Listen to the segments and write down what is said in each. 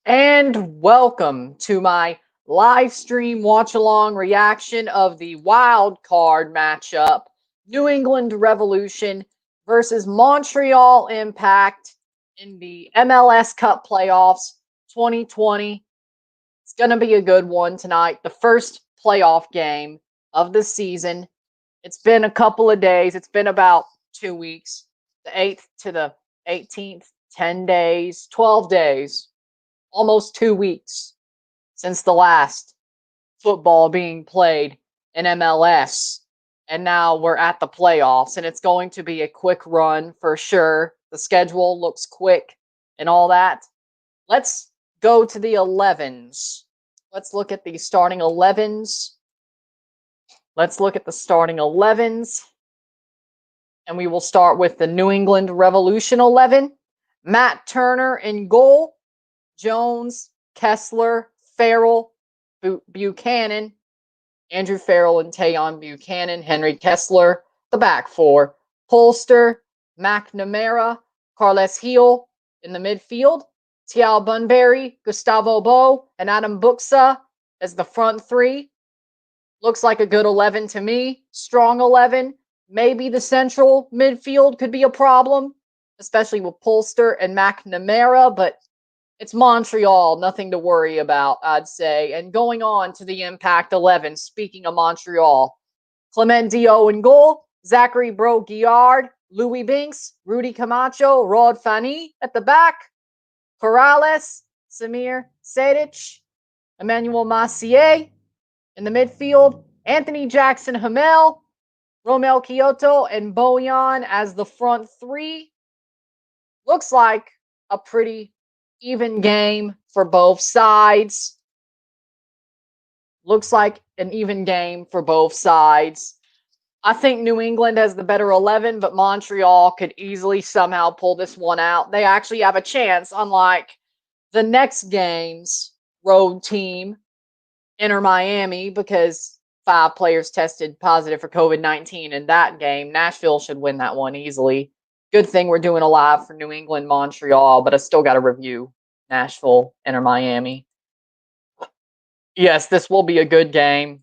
And welcome to my live stream watch along reaction of the wild card matchup New England Revolution versus Montreal Impact in the MLS Cup playoffs 2020. It's going to be a good one tonight. The first playoff game of the season. It's been a couple of days. It's been about 2 weeks, the 8th to the 18th, 10 days, 12 days, almost 2 weeks since the last football being played in MLS. And now we're at the playoffs, and it's going to be a quick run for sure. The schedule looks quick and all that. Let's go to the 11s. Let's look at the starting 11s. Let's look at the starting 11s. And we will start with the New England Revolution 11. Matt Turner in goal. Jones, Kessler, Farrell, Buchanan, Andrew Farrell and Tayon Buchanan, Henry Kessler, the back four. Polster, McNamara, Carles Heel in the midfield. Tiao Bunbury, Gustavo Bo, and Adam Buxa as the front three. Looks like a good 11 to me. Strong 11. Maybe the central midfield could be a problem, especially with Polster and McNamara, but it's Montreal, nothing to worry about, I'd say. And going on to the Impact 11, speaking of Montreal, Clement Dio in goal, Zachary Brault-Guillard, Louis Binks, Rudy Camacho, Rod Fanny at the back, Corrales, Samir Sedic, Emmanuel Macier in the midfield, Anthony Jackson Hamel, Romel Kyoto, and Bojan as the front three. Looks like a pretty even game for both sides. Looks like an even game for both sides. I think New England has the better 11, but Montreal could easily somehow pull this one out. They actually have a chance, unlike the next game's road team, Inter Miami, because 5 players tested positive for COVID-19 in that game. Nashville should win that one easily. Good thing we're doing a live for New England, Montreal, but I still got to review Nashville, Inter Miami. Yes, this will be a good game.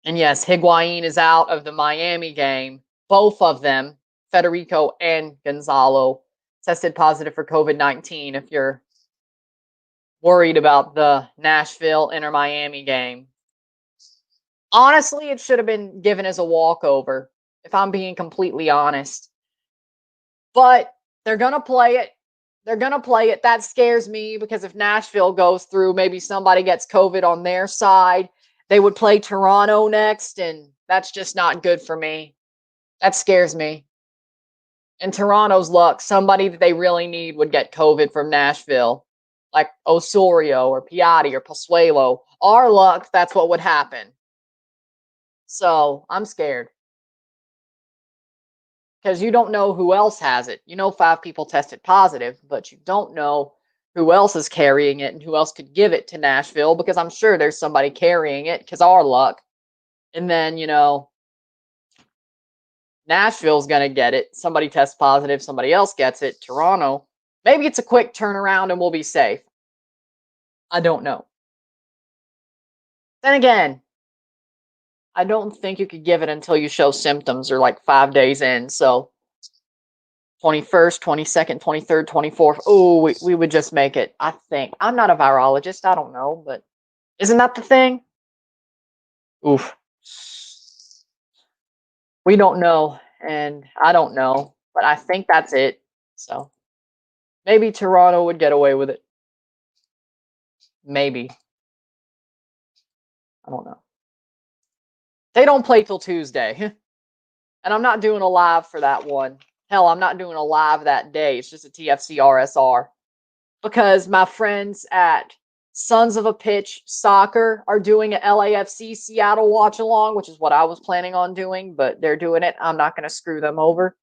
And yes, Higuain is out of the Miami game. Both of them, Federico and Gonzalo, tested positive for COVID-19 if you're worried about the Nashville, Inter Miami game. Honestly, it should have been given as a walkover, if I'm being completely honest. But they're going to play it. They're going to play it. That scares me because if Nashville goes through, maybe somebody gets COVID on their side. They would play Toronto next, and that's just not good for me. That scares me. And Toronto's luck, somebody that they really need would get COVID from Nashville, like Osorio or Piatti or Pozuelo. Our luck, that's what would happen. So I'm scared. Because you don't know who else has it. You know 5 people tested positive, but you don't know who else is carrying it and who else could give it to Nashville, because I'm sure there's somebody carrying it, because our luck. And then, Nashville's going to get it. Somebody tests positive, somebody else gets it. Toronto, maybe it's a quick turnaround and we'll be safe. I don't know. Then again, I don't think you could give it until you show symptoms or like 5 days in. So 21st, 22nd, 23rd, 24th. Oh, we would just make it, I think. I'm not a virologist. I don't know, but isn't that the thing? Oof. We don't know, and I don't know, but I think that's it. So maybe Toronto would get away with it. Maybe. I don't know. They don't play till Tuesday. And I'm not doing a live for that one. Hell, I'm not doing a live that day. It's just a TFC RSR. Because my friends at Sons of a Pitch Soccer are doing an LAFC Seattle watch along, which is what I was planning on doing, but they're doing it. I'm not going to screw them over.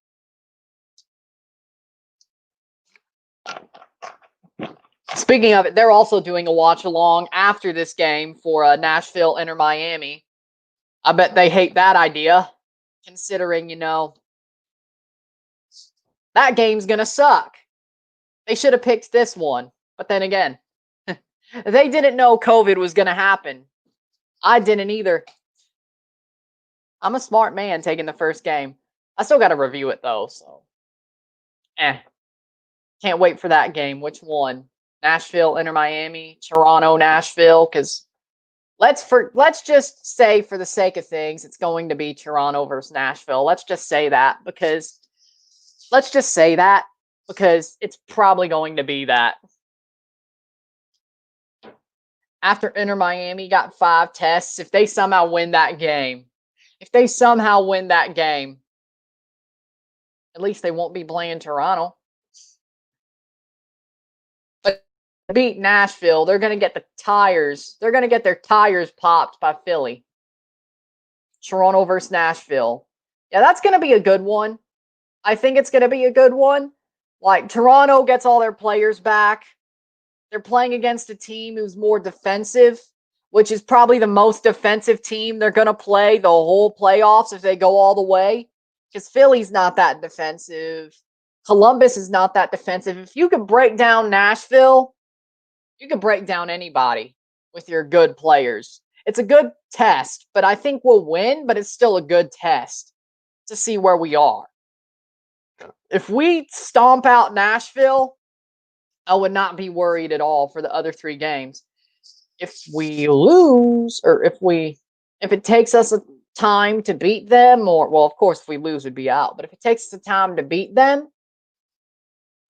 Speaking of it, they're also doing a watch along after this game for Nashville, Inter Miami. I bet they hate that idea, considering, that game's going to suck. They should have picked this one. But then again, They didn't know COVID was going to happen. I didn't either. I'm a smart man taking the first game. I still got to review it though, so. Can't wait for that game. Which one? Nashville, Inter Miami, Toronto, Nashville, because let's just say for the sake of things, it's going to be Toronto versus Nashville. Let's just say that because it's probably going to be that. After Inter Miami got 5 tests, if they somehow win that game, at least they won't be playing Toronto. But to beat Nashville, they're going to get the tires. They're going to get their tires popped by Philly. Toronto versus Nashville. Yeah, that's going to be a good one. I think it's going to be a good one. Like, Toronto gets all their players back. They're playing against a team who's more defensive, which is probably the most defensive team they're going to play the whole playoffs if they go all the way. Because Philly's not that defensive. Columbus is not that defensive. If you could break down Nashville, you could break down anybody with your good players. It's a good test, but I think we'll win, but it's still a good test to see where we are. If we stomp out Nashville, I would not be worried at all for the other 3 games. If we lose, or if it takes us a time to beat them, or, well, of course, if we lose, we'd be out. But if it takes us a time to beat them,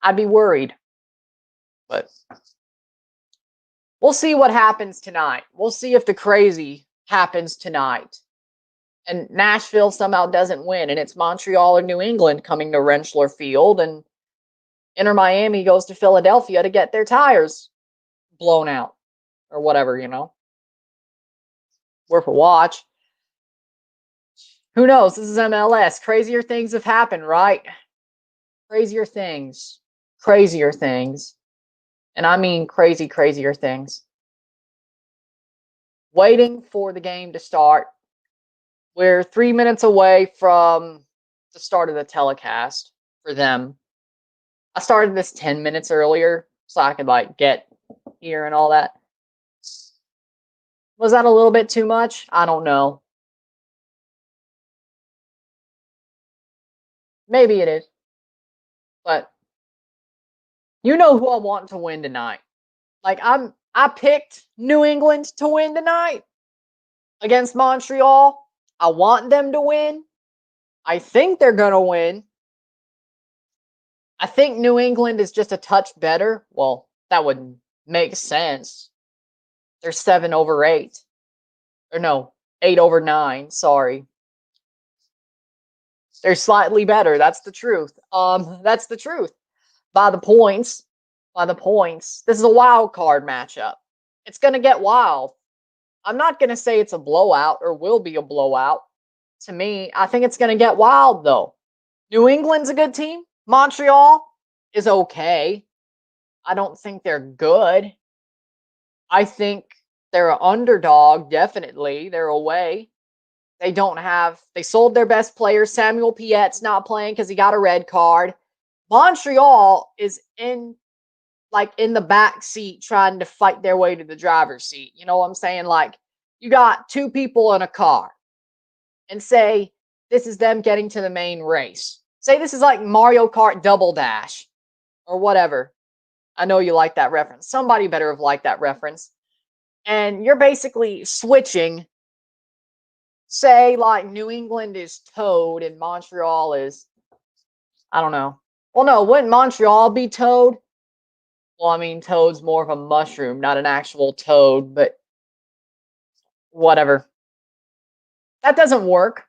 I'd be worried. But we'll see what happens tonight. We'll see if the crazy happens tonight. And Nashville somehow doesn't win, and it's Montreal or New England coming to Rentschler Field, and Inter Miami goes to Philadelphia to get their tires blown out or whatever, Worth a watch. Who knows? This is MLS. Crazier things have happened, right? Crazier things. And I mean crazy, crazier things. Waiting for the game to start. We're 3 minutes away from the start of the telecast for them. I started this 10 minutes earlier so I could get here and all that. Was that a little bit too much? I don't know. Maybe it is. But you know who I want to win tonight. I picked New England to win tonight against Montreal. I want them to win. I think they're going to win. I think New England is just a touch better. Well, that would make sense. They're 7/8. Or no, 8/9. Sorry. They're slightly better. That's the truth. That's the truth. By the points. This is a wild card matchup. It's going to get wild. I'm not going to say it's a blowout or will be a blowout. To me, I think it's going to get wild, though. New England's a good team. Montreal is okay. I don't think they're good. I think they're an underdog, definitely. They're away. They sold their best player. Samuel Piet's not playing because he got a red card. Montreal is in the back seat trying to fight their way to the driver's seat. You know what I'm saying? You got 2 people in a car and say this is them getting to the main race. Say this is like Mario Kart Double Dash or whatever. I know you like that reference. Somebody better have liked that reference. And you're basically switching. Say New England is Toad and Montreal is, I don't know. Well, no, wouldn't Montreal be Toad? Well, I mean, Toad's more of a mushroom, not an actual toad, but whatever. That doesn't work.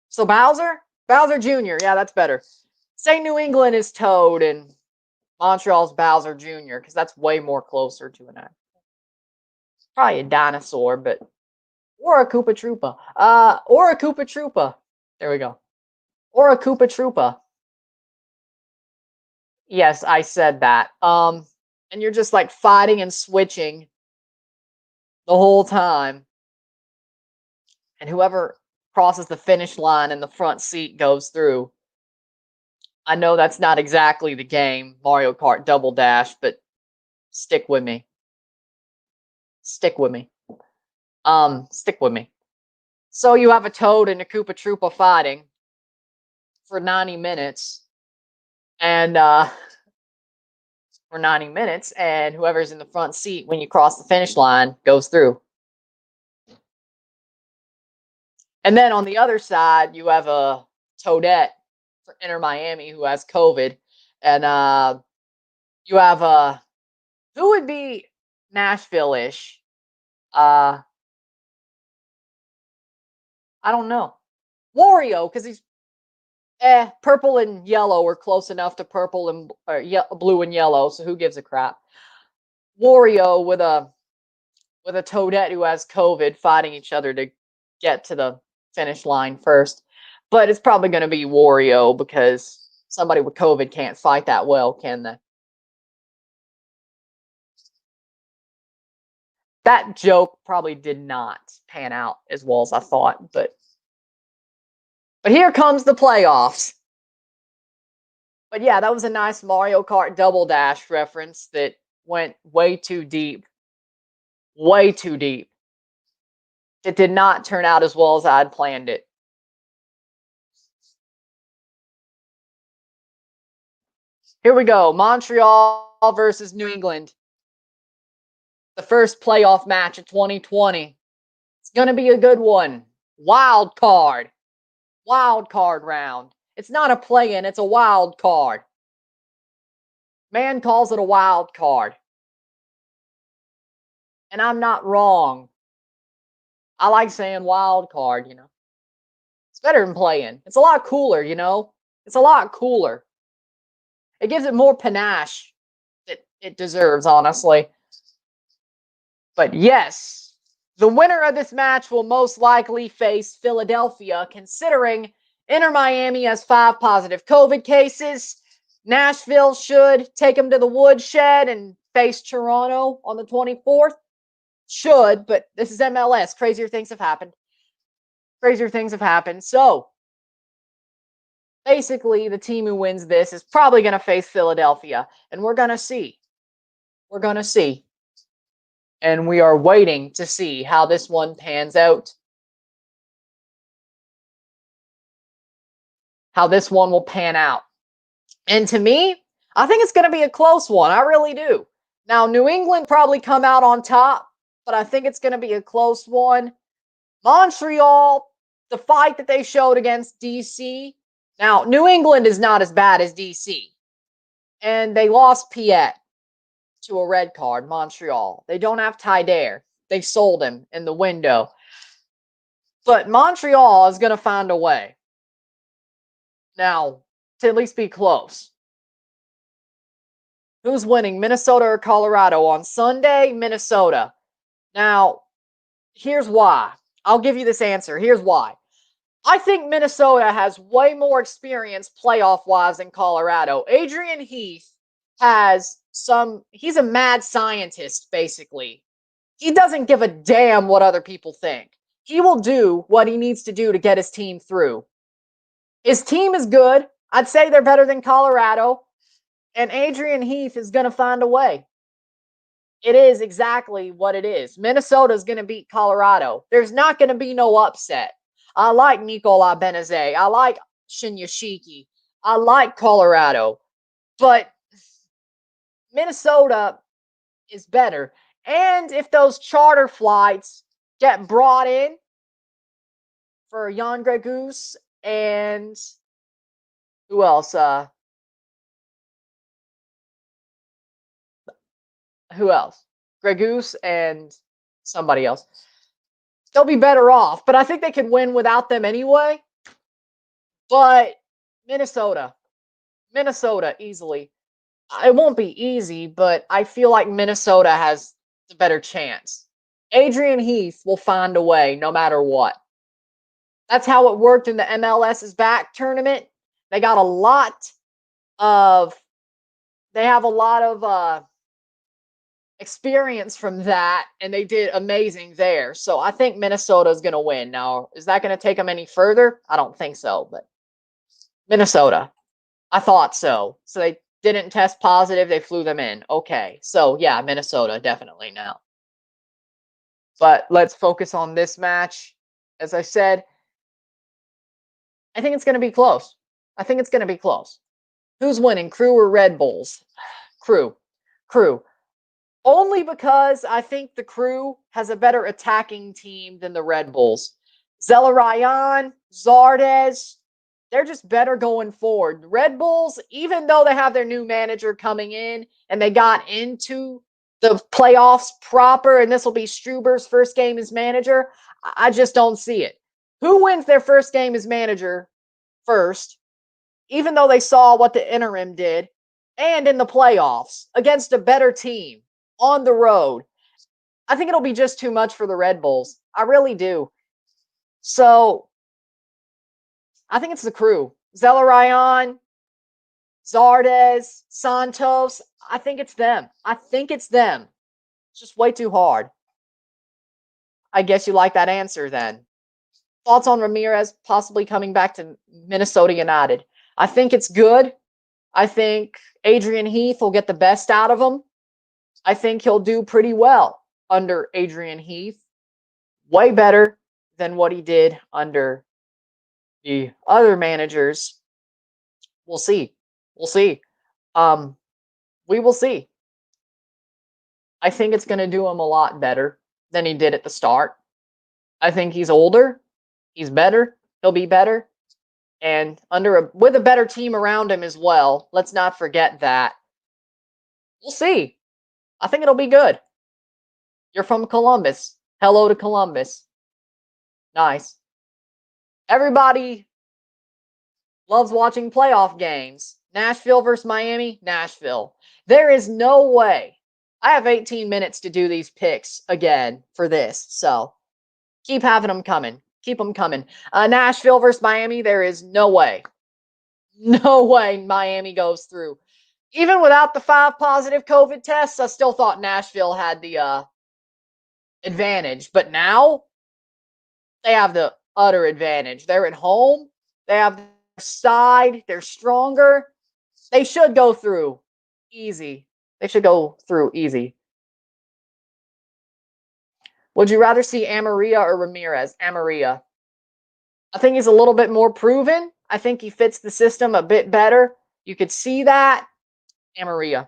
So Bowser Jr., yeah, that's better. Say New England is Toad and Montreal's Bowser Jr., because that's way more closer to an actual. Probably a dinosaur, but or a Koopa Troopa. There we go. Or a Koopa Troopa. Yes, I said that. And you're just fighting and switching the whole time. And whoever crosses the finish line in the front seat goes through. I know that's not exactly the game, Mario Kart Double Dash, but stick with me. Stick with me. Stick with me. So you have a Toad and a Koopa Troopa fighting for 90 minutes. And for 90 minutes, and whoever's in the front seat when you cross the finish line goes through. And then on the other side, you have a Toadette for Inter Miami who has COVID. And you have a, who would be Nashville-ish? I don't know. Wario, because he's purple and yellow are close enough to purple and blue and yellow, so who gives a crap? Wario with a Toadette who has COVID fighting each other to get to the finish line first. But it's probably going to be Wario because somebody with COVID can't fight that well, can they? That joke probably did not pan out as well as I thought, but here comes the playoffs. But yeah, that was a nice Mario Kart Double Dash reference that went way too deep. Way too deep. It did not turn out as well as I had planned it. Here we go. Montreal versus New England. The first playoff match of 2020. It's going to be a good one. Wild card. Wild card round. It's not a play-in, it's a wild card. Man calls it a wild card. And I'm not wrong. I like saying wild card, you know. It's better than play-in. It's a lot cooler, you know. It's a lot cooler. It gives it more panache that it deserves, honestly. But yes, the winner of this match will most likely face Philadelphia, considering Inter Miami has 5 positive COVID cases. Nashville should take them to the woodshed and face Toronto on the 24th. Should, but this is MLS. Crazier things have happened. Crazier things have happened. So, basically, the team who wins this is probably going to face Philadelphia. And we're going to see. We're going to see. And we are waiting to see how this one pans out. How this one will pan out. And to me, I think it's going to be a close one. I really do. Now, New England probably come out on top, but I think it's going to be a close one. Montreal, the fight that they showed against DC. Now, New England is not as bad as DC. And they lost Piet to a red card, Montreal. They don't have Tyder. They sold him in the window. But Montreal is going to find a way. Now, to at least be close. Who's winning, Minnesota or Colorado? On Sunday, Minnesota. Now, here's why. I'll give you this answer. Here's why. I think Minnesota has way more experience playoff-wise than Colorado. Adrian Heath has he's a mad scientist, basically. He doesn't give a damn what other people think. He will do what he needs to do to get his team through. His team is good. I'd say they're better than Colorado. And Adrian Heath is going to find a way. It is exactly what it is. Minnesota is going to beat Colorado. There's not going to be no upset. I like Nikolai Benazet. I like Shinyashiki. I like Colorado. But Minnesota is better. And if those charter flights get brought in for Jan Gregus and who else? Who else? Gregus and somebody else. They'll be better off, but I think they could win without them anyway. But Minnesota easily. It won't be easy, but I feel like Minnesota has the better chance. Adrian Heath will find a way no matter what. That's how it worked in the MLS's back tournament. They got a lot of experience from that, and they did amazing there. So I think Minnesota is going to win. Now, is that going to take them any further? I don't think so, but Minnesota. I thought so. So they didn't test positive. They flew them in. Okay. So, yeah, Minnesota, definitely now. But let's focus on this match. As I said, I think it's going to be close. I think it's going to be close. Who's winning, Crew or Red Bulls? Crew. Crew. Only because I think the Crew has a better attacking team than the Red Bulls. Zelarayan, Zardes, they're just better going forward. Red Bulls, even though they have their new manager coming in and they got into the playoffs proper, and this will be Struber's first game as manager, I just don't see it. Who wins their first game as manager first, even though they saw what the interim did, and in the playoffs against a better team on the road? I think it'll be just too much for the Red Bulls. I really do. So I think it's the Crew. Zelarayan, Zardes, Santos. I think it's them. I think it's them. It's just way too hard. I guess you like that answer then. Thoughts on Ramirez possibly coming back to Minnesota United? I think it's good. I think Adrian Heath will get the best out of him. I think he'll do pretty well under Adrian Heath. Way better than what he did under the other managers. We'll see. We'll see. We will see. I think it's going to do him a lot better than he did at the start. I think he's older. He's better. He'll be better. And with a better team around him as well. Let's not forget that. We'll see. I think it'll be good. You're from Columbus. Hello to Columbus. Nice. Everybody loves watching playoff games. Nashville versus Miami, Nashville. There is no way. I have 18 minutes to do these picks again for this. So keep having them coming. Keep them coming. Nashville versus Miami, there is no way. No way Miami goes through. Even without the 5 positive COVID tests, I still thought Nashville had the advantage. But now they have the utter advantage. They're at home. They have their side. They're stronger. They should go through easy. They should go through easy. Would you rather see Amarilla or Ramirez? Amarilla. I think he's a little bit more proven. I think he fits the system a bit better. You could see that. Amarilla.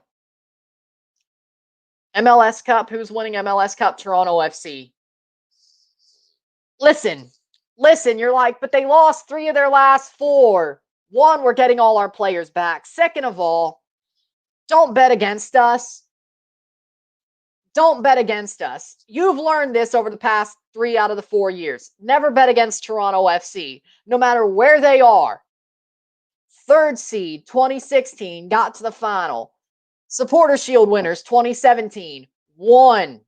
MLS Cup. Who's winning MLS Cup? Toronto FC. Listen. You're like, but they lost 3 of their last 4. 1, we're getting all our players back. Second of all, don't bet against us. Don't bet against us. You've learned this over the past 3 out of the 4 years. Never bet against Toronto FC, no matter where they are. 3rd seed, 2016, got to the final. Supporter Shield winners, 2017, won.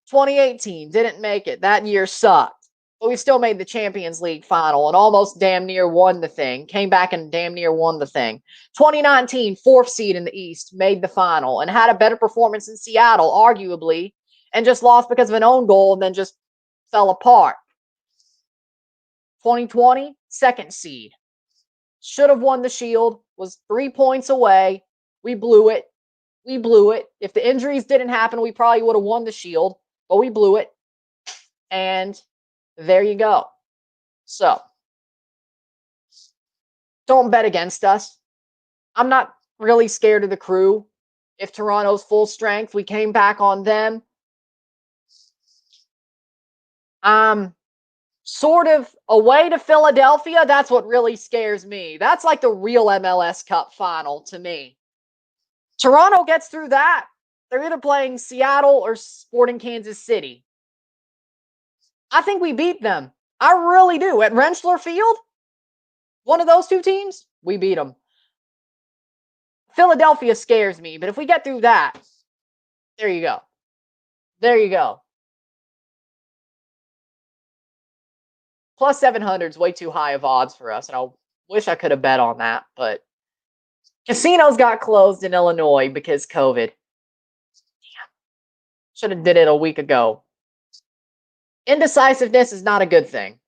2018, didn't make it. That year sucked. But we still made the Champions League final and almost damn near won the thing. Came back and damn near won the thing. 2019, 4th seed in the East, made the final and had a better performance in Seattle, arguably, and just lost because of an own goal and then just fell apart. 2020, 2nd seed. Should have won the Shield, was 3 points away. We blew it. We blew it. If the injuries didn't happen, we probably would have won the Shield, but we blew it. And there you go. So, don't bet against us. I'm not really scared of the Crew. If Toronto's full strength, we came back on them. Sort of away to Philadelphia, that's what really scares me. That's like the real MLS Cup final to me. Toronto gets through that. They're either playing Seattle or Sporting Kansas City. I think we beat them. I really do. At Rentschler Field, one of those 2 teams, we beat them. Philadelphia scares me, but if we get through that, there you go. There you go. Plus 700 is way too high of odds for us, and I wish I could have bet on that, but casinos got closed in Illinois because COVID. Damn. Should have did it a week ago. Indecisiveness is not a good thing.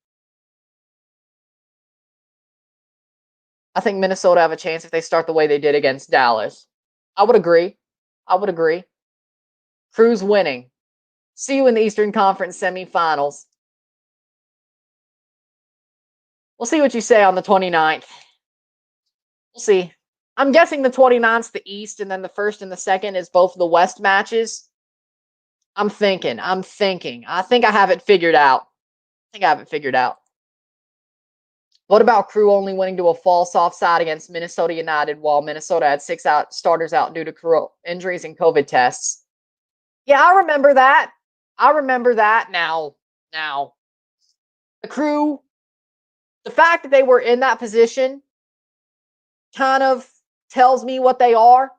I think Minnesota have a chance if they start the way they did against Dallas. I would agree. Crew's winning. See you in the Eastern Conference semifinals. We'll see what you say on the 29th. We'll see. I'm guessing the 29th's the East, and then the first and the second is both the West matches. I'm thinking. I think I have it figured out. What about Crew only winning to a false offside against Minnesota United while Minnesota had 6 starters out due to injuries and COVID tests? Yeah, I remember that. Now, the Crew, the fact that they were in that position kind of tells me what they are.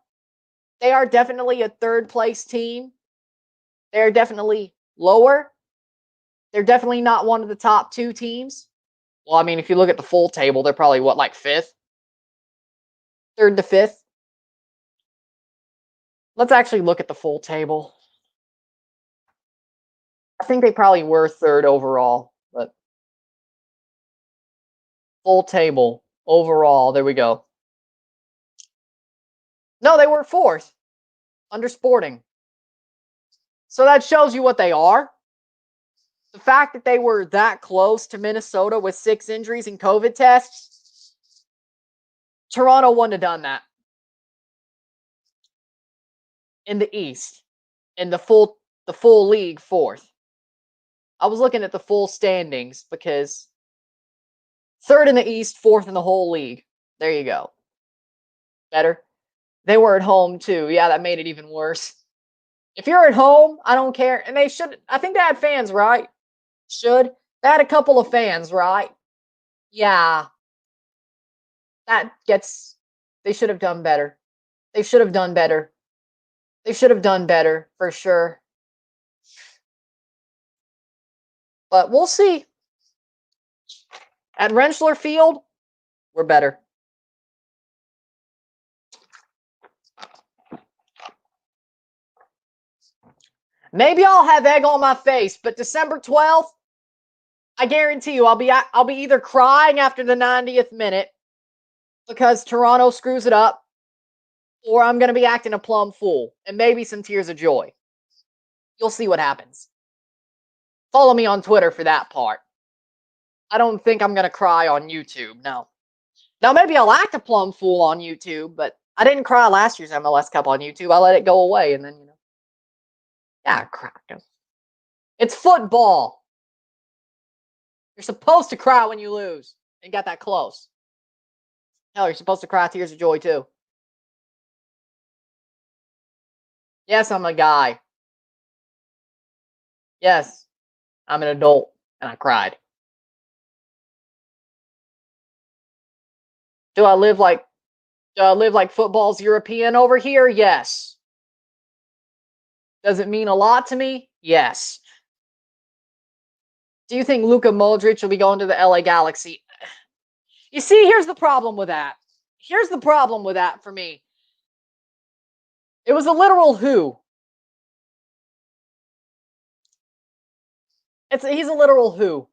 They are definitely a third-place team. They're definitely lower. They're definitely not one of the top 2 teams. Well, I mean, if you look at the full table, they're probably, what, like 5th? 3rd to 5th? Let's actually look at the full table. I think they probably were 3rd overall, but full table overall, there we go. No, they were 4th under Sporting. So that shows you what they are. The fact that they were that close to Minnesota with 6 injuries and COVID tests, Toronto wouldn't have done that. In the East, in the full league, 4th. I was looking at the full standings because 3rd in the East, 4th in the whole league. There you go. Better. They were at home too. Yeah, that made it even worse. If you're at home, I don't care. And they should, I think they had fans, right? They had a couple of fans, right? Yeah. They should have done better. They should have done better for sure. But we'll see. At Rentschler Field, we're better. Maybe I'll have egg on my face, but December 12th, I guarantee you I'll be either crying after the 90th minute because Toronto screws it up, or I'm going to be acting a plumb fool and maybe some tears of joy. You'll see what happens. Follow me on Twitter for that part. I don't think I'm going to cry on YouTube, no. Now, maybe I'll act a plumb fool on YouTube, but I didn't cry last year's MLS Cup on YouTube. I let it go away, and then, yeah, crack. It's football. You're supposed to cry when you lose and get that close. Hell, you're supposed to cry tears of joy, too. Yes, I'm a guy. Yes, I'm an adult, and I cried. Do I live like football's European over here? Yes. Does it mean a lot to me? Yes. Do you think Luka Modric will be going to the LA Galaxy? You see, here's the problem with that. Here's the problem with that for me. It was a literal who. He's a literal who.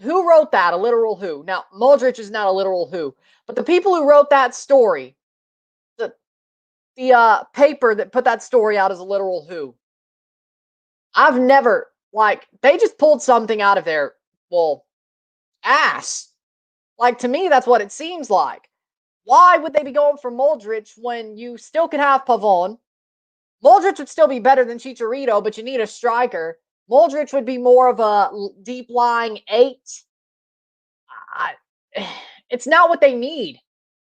Who wrote that? A literal who. Now, Modric is not a literal who. But the people who wrote that story, the paper that put that story out as a literal who. I've never, they just pulled something out of their, ass. To me, that's what it seems like. Why would they be going for Modric when you still could have Pavon? Modric would still be better than Chicharito, but you need a striker. Modric would be more of a deep-lying 8. It's not what they need.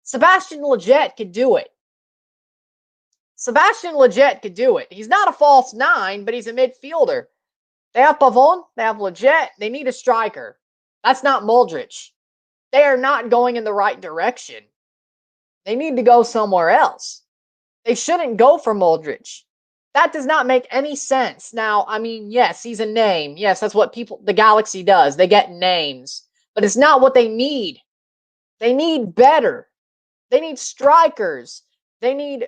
Sebastian Lletget could do it. He's not a false 9, but he's a midfielder. They have Pavon. They have Lletget. They need a striker. That's not Modric. They are not going in the right direction. They need to go somewhere else. They shouldn't go for Modric. That does not make any sense. Now, I mean, yes, he's a name. Yes, that's what the Galaxy does. They get names. But it's not what they need. They need better. They need strikers. They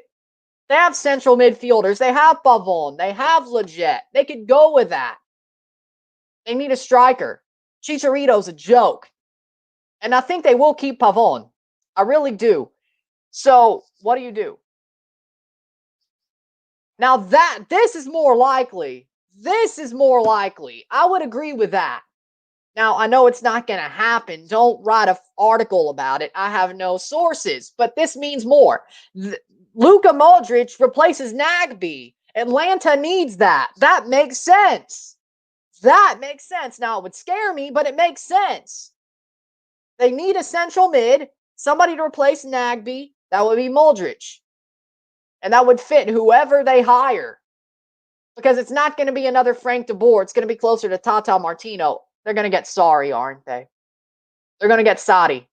have central midfielders. They have Pavon. They have Lletget. They could go with that. They need a striker. Chicharito's a joke. And I think they will keep Pavon. I really do. So, what do? Now this is more likely. This is more likely. I would agree with that. Now, I know it's not going to happen. Don't write an article about it. I have no sources, but this means more. Luka Modric replaces Nagby. Atlanta needs that. That makes sense. That makes sense. Now, it would scare me, but it makes sense. They need a central mid, somebody to replace Nagby. That would be Modric. And that would fit whoever they hire. Because it's not going to be another Frank de Boer. It's going to be closer to Tata Martino. They're going to get Sarri, aren't they? They're going to get Sadi.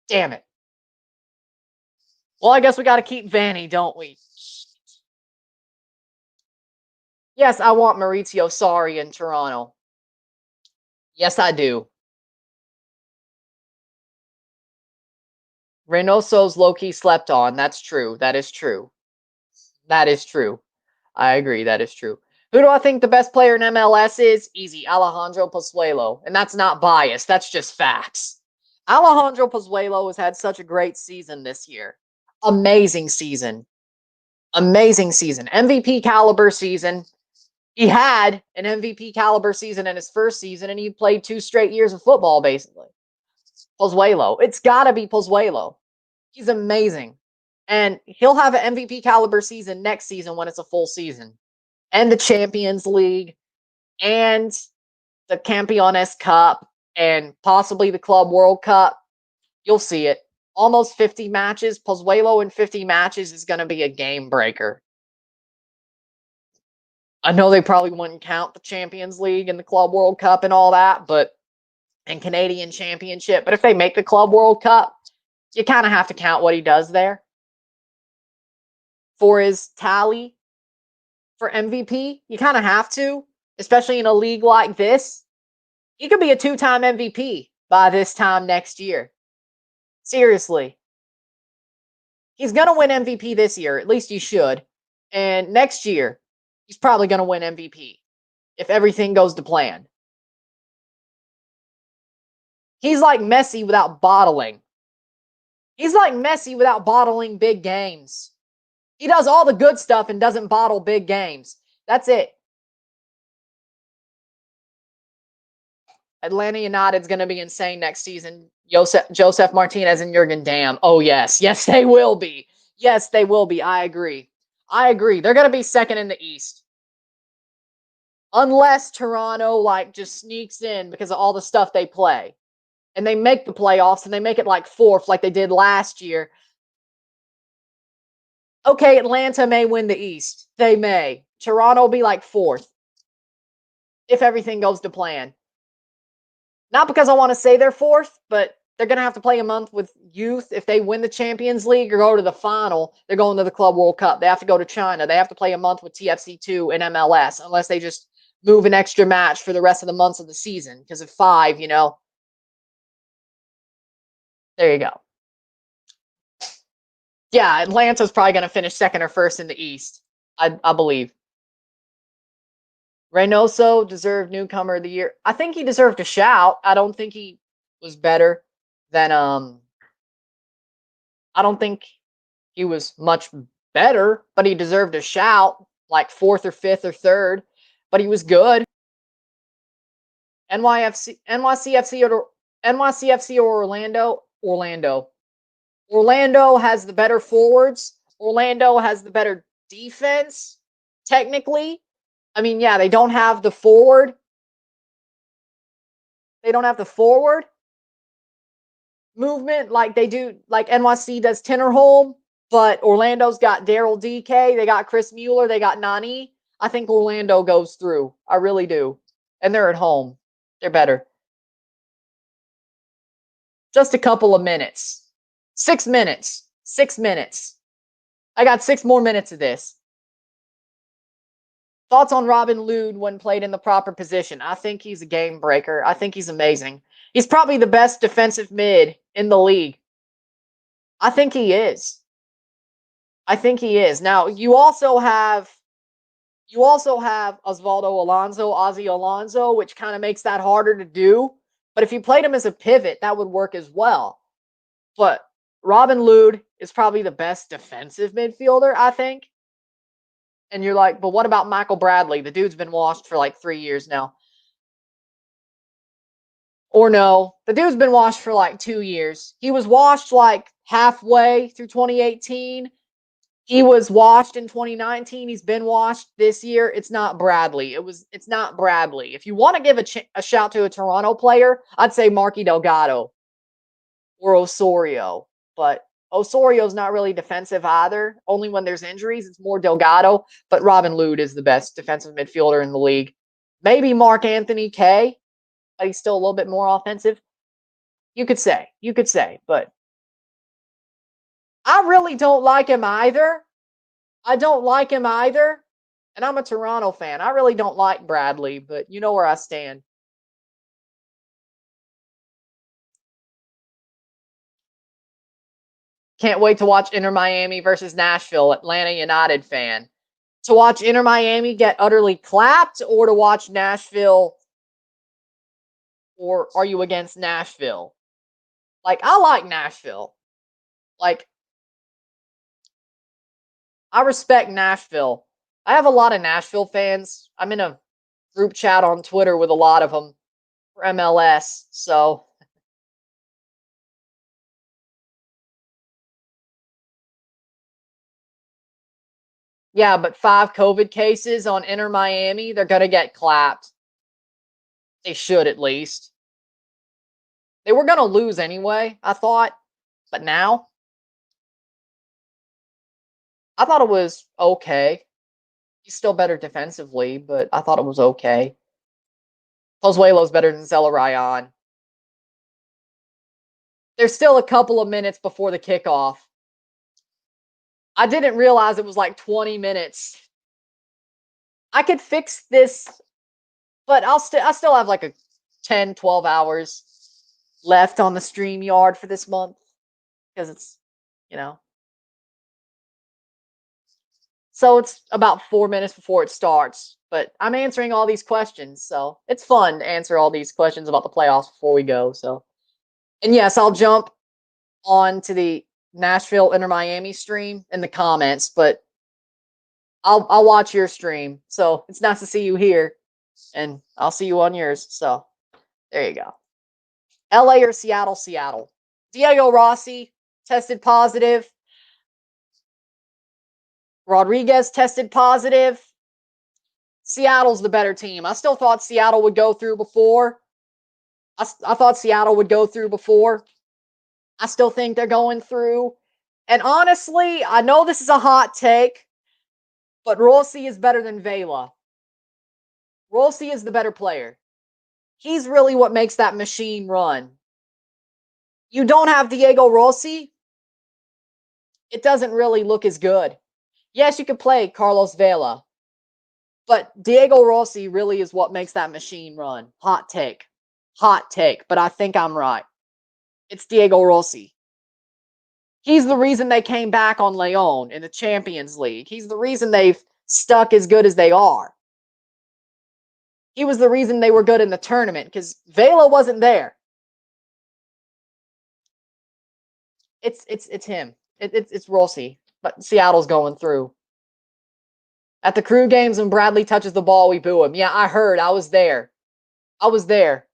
Damn it. Well, I guess we got to keep Vanny, don't we? Yes, I want Maurizio Sarri in Toronto. Yes, I do. Reynoso's low-key slept on. That's true. That is true. That is true. I agree. That is true. Who do I think the best player in MLS is? Easy. Alejandro Pozuelo. And that's not bias. That's just facts. Alejandro Pozuelo has had such a great season this year. Amazing season. Amazing season. MVP caliber season. He had an MVP caliber season in his first season, and he played 2 straight years of football, basically. Pozuelo. It's got to be Pozuelo. He's amazing. And he'll have an MVP caliber season next season when it's a full season. And the Champions League, and the Campeones Cup, and possibly the Club World Cup. You'll see it. Almost 50 matches. Pozuelo in 50 matches is going to be a game breaker. I know they probably wouldn't count the Champions League and the Club World Cup and all that, and Canadian Championship. But if they make the Club World Cup, you kind of have to count what he does there for his tally for MVP. You kind of have to, especially in a league like this. He could be a 2-time MVP by this time next year. Seriously. He's going to win MVP this year. At least he should. And next year, he's probably going to win MVP if everything goes to plan. He's like Messi without bottling. He's like Messi without bottling big games. He does all the good stuff and doesn't bottle big games. That's it. Atlanta United's going to be insane next season. Joseph Martinez and Jurgen Damm. Oh, yes. Yes, they will be. Yes, they will be. I agree. I agree. They're going to be second in the East. Unless Toronto, just sneaks in because of all the stuff they play. And they make the playoffs, and they make it, fourth like they did last year. Okay, Atlanta may win the East. They may. Toronto will be, fourth. If everything goes to plan. Not because I want to say they're fourth, but they're going to have to play a month with youth. If they win the Champions League or go to the final, they're going to the Club World Cup. They have to go to China. They have to play a month with TFC2 and MLS, unless they just move an extra match for the rest of the months of the season. Because of 5, There you go. Yeah, Atlanta's probably going to finish second or first in the East, I believe. Reynoso deserved newcomer of the year. I think he deserved a shout. I don't think he was better than I don't think he was much better, but he deserved a shout, fourth or fifth or third. But he was good. NYCFC or Orlando? Orlando has the better forwards. Orlando has the better defense, technically. I mean, yeah, they don't have the forward. They don't have the forward movement like they do, like NYC does Tinnerholm, but Orlando's got Daryl DK. They got Chris Mueller. They got Nani. I think Orlando goes through. I really do. And they're at home. They're better. Just a couple of minutes. 6 minutes. 6 minutes. I got 6 more minutes of this. Thoughts on Robin Lod when played in the proper position? I think he's a game breaker. I think he's amazing. He's probably the best defensive mid in the league. I think he is. I think he is. Now, you also have Osvaldo Alonso, Ozzy Alonso, which kind of makes that harder to do. But if you played him as a pivot, that would work as well. But Robin Lod is probably the best defensive midfielder, I think. And you're like, but what about Michael Bradley? The dude's been washed for like 3 years now. Or no, the dude's been washed for like 2 years. He was washed like halfway through 2018. He was washed in 2019. He's been washed this year. It's not Bradley. It's not Bradley. If you want to give a shout to a Toronto player, I'd say Marky Delgado or Osorio. But Osorio's not really defensive either. Only when there's injuries, it's more Delgado. But Robin Lod is the best defensive midfielder in the league. Maybe Mark Anthony Kay, but he's still a little bit more offensive. You could say, but I really don't like him either. I don't like him either. And I'm a Toronto fan. I really don't like Bradley, but you know where I stand. Can't wait to watch Inter Miami versus Nashville, Atlanta United fan. To watch Inter Miami get utterly clapped, or to watch Nashville, or are you against Nashville? Like, I like Nashville. Like, I respect Nashville. I have a lot of Nashville fans. I'm in a group chat on Twitter with a lot of them for MLS, so yeah, but 5 COVID cases on Inter Miami, they're going to get clapped. They should, at least. They were going to lose anyway, I thought. But now, I thought it was okay. He's still better defensively, but I thought it was okay. Pozuelo's better than Zelarayan. There's still a couple of minutes before the kickoff. I didn't realize it was like 20 minutes. I could fix this, but I still have like a 10, 12 hours left on the StreamYard for this month because it's, you know. So it's about 4 minutes before it starts, but I'm answering all these questions, so it's fun to answer all these questions about the playoffs before we go. So, and yes, I'll jump on to the Nashville Inter Miami stream in the comments, but I'll watch your stream. So it's nice to see you here, and I'll see you on yours. So there you go. LA or Seattle? Seattle. Diego Rossi tested positive. Rodriguez tested positive. Seattle's the better team. I still thought Seattle would go through before. I thought Seattle would go through before. I still think they're going through. And honestly, I know this is a hot take, but Rossi is better than Vela. Rossi is the better player. He's really what makes that machine run. You don't have Diego Rossi, it doesn't really look as good. Yes, you could play Carlos Vela, but Diego Rossi really is what makes that machine run. Hot take. Hot take, but I think I'm right. It's Diego Rossi. He's the reason they came back on Leon in the Champions League. He's the reason they've stuck as good as they are. He was the reason they were good in the tournament because Vela wasn't there. It's him. It's Rossi, but Seattle's going through. At the Crew games, when Bradley touches the ball, we boo him. Yeah, I heard. I was there. I was there.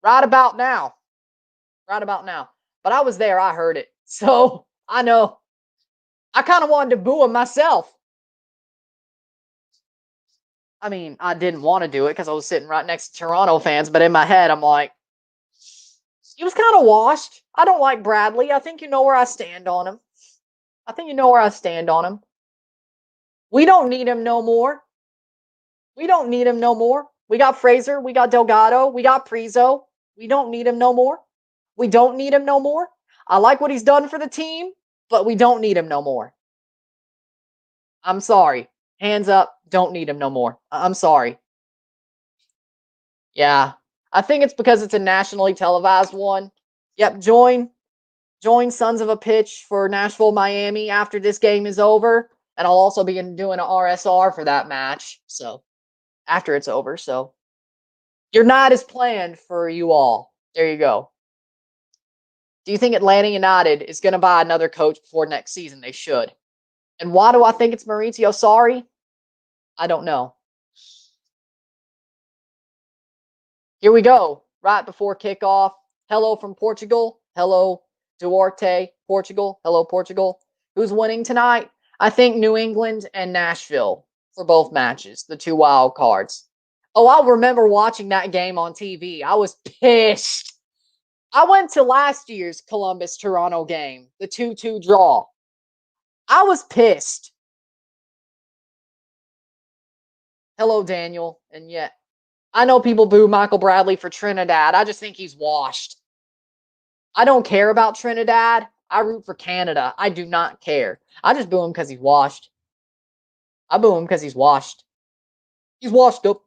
Right about now. Right about now. But I was there. I heard it. So I know. I kind of wanted to boo him myself. I mean, I didn't want to do it because I was sitting right next to Toronto fans, but in my head, I'm like, he was kind of washed. I don't like Bradley. I think you know where I stand on him. I think you know where I stand on him. We don't need him no more. We don't need him no more. We got Fraser. We got Delgado. We got Prizo. We don't need him no more. We don't need him no more. I like what he's done for the team, but we don't need him no more. I'm sorry. Hands up. Don't need him no more. I'm sorry. Yeah. I think it's because it's a nationally televised one. Yep. Join Sons of a Pitch for Nashville, Miami after this game is over. And I'll also be doing an RSR for that match. So after it's over. So your night is planned for you all. There you go. Do you think Atlanta United is going to buy another coach before next season? They should. And why do I think it's Maurizio Sarri? I don't know. Here we go. Right before kickoff. Hello from Portugal. Hello, Duarte, Portugal. Hello, Portugal. Who's winning tonight? I think New England and Nashville for both matches, the 2 wild cards. Oh, I remember watching that game on TV. I was pissed. I went to last year's Columbus-Toronto game, the 2-2 draw. I was pissed. Hello, Daniel. And yet, I know people boo Michael Bradley for Trinidad. I just think he's washed. I don't care about Trinidad. I root for Canada. I do not care. I just boo him because he's washed. I boo him because he's washed. He's washed up.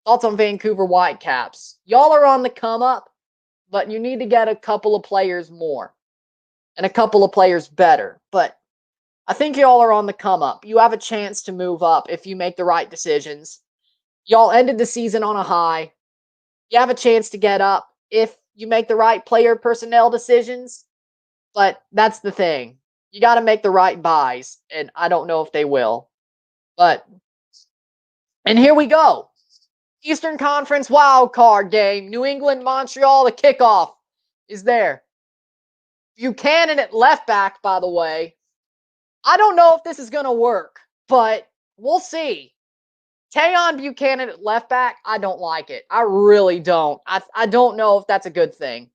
Thoughts on Vancouver Whitecaps? Y'all are on the come up, but you need to get a couple of players more and a couple of players better. But I think y'all are on the come up. You have a chance to move up if you make the right decisions. Y'all ended the season on a high. You have a chance to get up if you make the right player personnel decisions. But that's the thing. You got to make the right buys, and I don't know if they will. But, and here we go. Eastern Conference wild card game. New England, Montreal, the kickoff is there. Buchanan at left back, by the way. I don't know if this is going to work, but we'll see. Tayon Buchanan at left back, I don't like it. I really don't. I don't know if that's a good thing.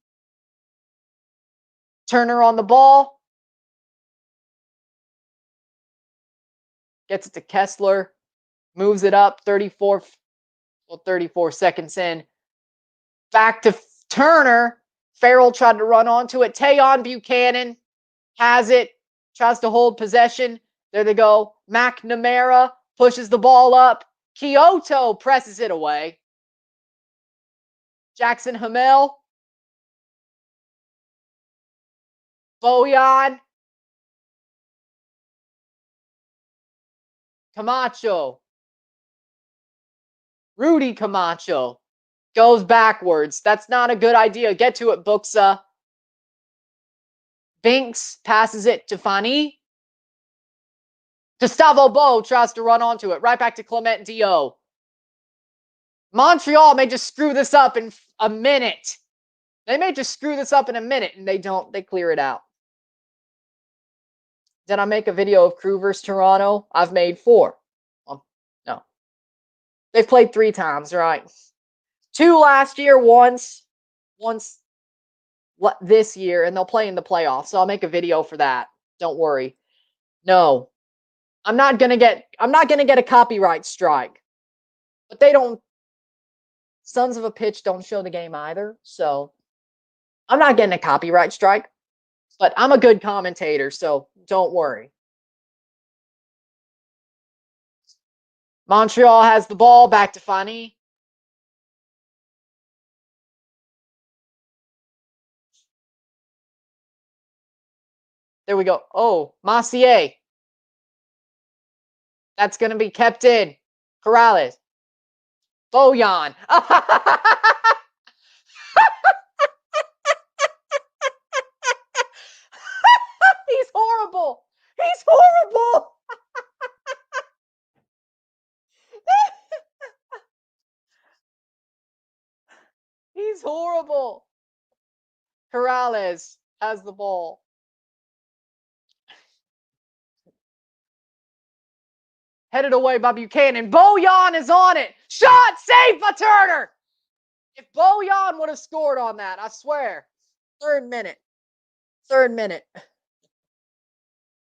Turner on the ball. Gets it to Kessler. Moves it up 34 seconds in. Back to Turner. Farrell tried to run onto it. Tayon Buchanan has it. Tries to hold possession. There they go. McNamara pushes the ball up. Kyoto presses it away. Jackson Hamel. Bojan. Camacho. Rudy Camacho goes backwards. That's not a good idea. Get to it, Buxa. Binks passes it to Fani. Gustavo Bo tries to run onto it. Right back to Clement Dio. Montreal may just screw this up in a minute. They may just screw this up in a minute, and they don't. They clear it out. Did I make a video of Crew versus Toronto? I've made 4. Well, no. They've played 3 times, right? 2 last year, once this year, and they'll play in the playoffs. So I'll make a video for that. Don't worry. No. I'm not gonna get a copyright strike. But they don't. Sons of a Pitch don't show the game either. So I'm not getting a copyright strike. But I'm a good commentator, so don't worry. Montreal has the ball. Back to Fani. There we go. Oh, Massier. That's going to be kept in. Corrales. Bojan. He's horrible. He's horrible. He's horrible. Corrales has the ball. Headed away by Buchanan. Bojan is on it. Shot saved by Turner. If Bojan would have scored on that, I swear. Third minute.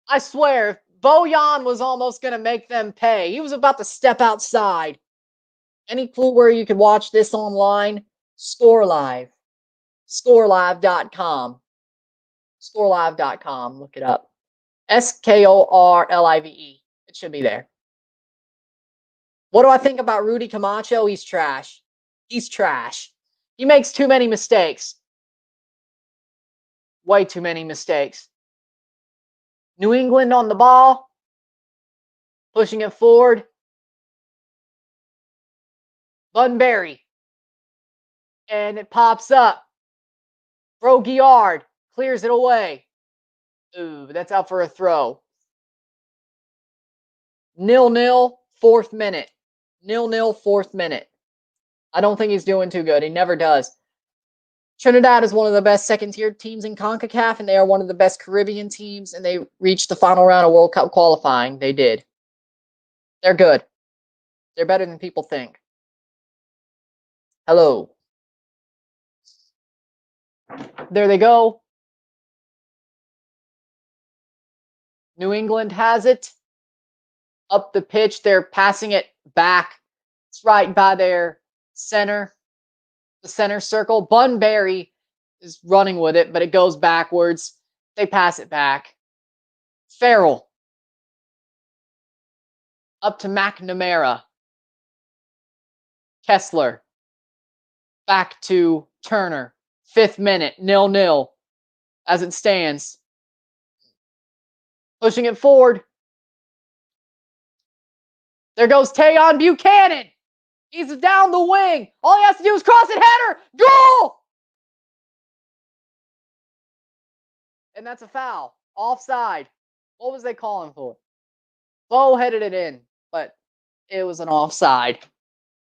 I swear, if Bojan was almost going to make them pay. He was about to step outside. Any clue where you could watch this online? Score Live. ScoreLive.com. ScoreLive.com. Look it up. SKORLIVE. It should be there. What do I think about Rudy Camacho? He's trash. He's trash. He makes too many mistakes. Way too many mistakes. New England on the ball. Pushing it forward. Bunbury. And it pops up. Broguillard clears it away. Ooh, that's out for a throw. 0-0, 4th minute. 0-0, 4th minute. I don't think he's doing too good. He never does. Trinidad is one of the best second-tier teams in CONCACAF, and they are one of the best Caribbean teams, and they reached the final round of World Cup qualifying. They did. They're good. They're better than people think. Hello. There they go. New England has it. Up the pitch. They're passing it back. It's right by their center. The center circle. Bunbury is running with it, but it goes backwards. They pass it back. Farrell. Up to McNamara. Kessler. Back to Turner. 5th minute. 0-0 as it stands. Pushing it forward. There goes Tayon Buchanan. He's down the wing. All he has to do is cross it, header, goal! And that's a foul. Offside. What was they calling for? Bo headed it in, but it was an offside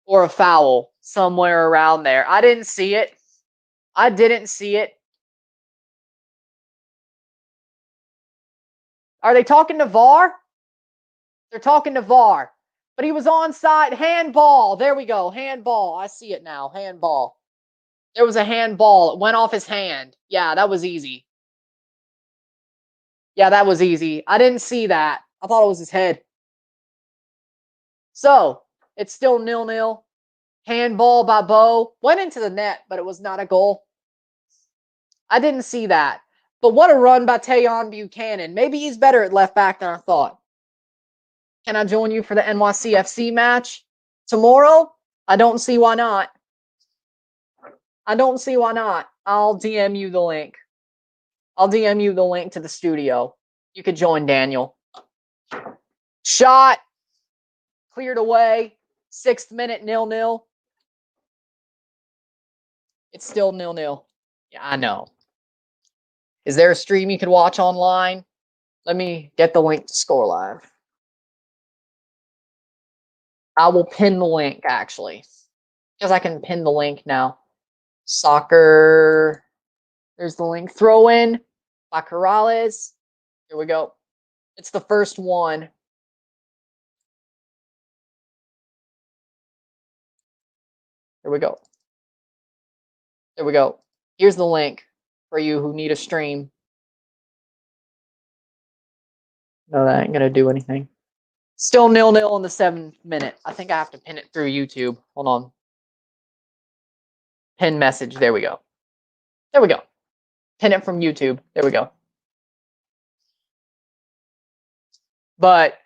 or a foul somewhere around there. I didn't see it. I didn't see it. Are they talking to VAR? They're talking to VAR. But he was onside. Handball. There we go. Handball. I see it now. Handball. There was a handball. It went off his hand. Yeah, that was easy. Yeah, that was easy. I didn't see that. I thought it was his head. So, it's still 0-0. Handball by Bo. Went into the net, but it was not a goal. I didn't see that. But what a run by Tayon Buchanan. Maybe he's better at left back than I thought. Can I join you for the NYCFC match tomorrow? I don't see why not. I don't see why not. I'll DM you the link. I'll DM you the link to the studio. You could join Daniel. Shot. Cleared away. 6th minute, 0-0. It's still 0-0. Yeah, I know. Is there a stream you could watch online? Let me get the link to Score Live. I will pin the link, actually. Because I can pin the link now. Soccer. There's the link. Throw in by Corrales. Here we go. It's the first one. Here we go. There we go. Here's the link for you who need a stream. No, that ain't going to do anything. Still 0-0 in the 7th minute. I think I have to pin it through YouTube. Hold on. Pin message. There we go. There we go. Pin it from YouTube. There we go. But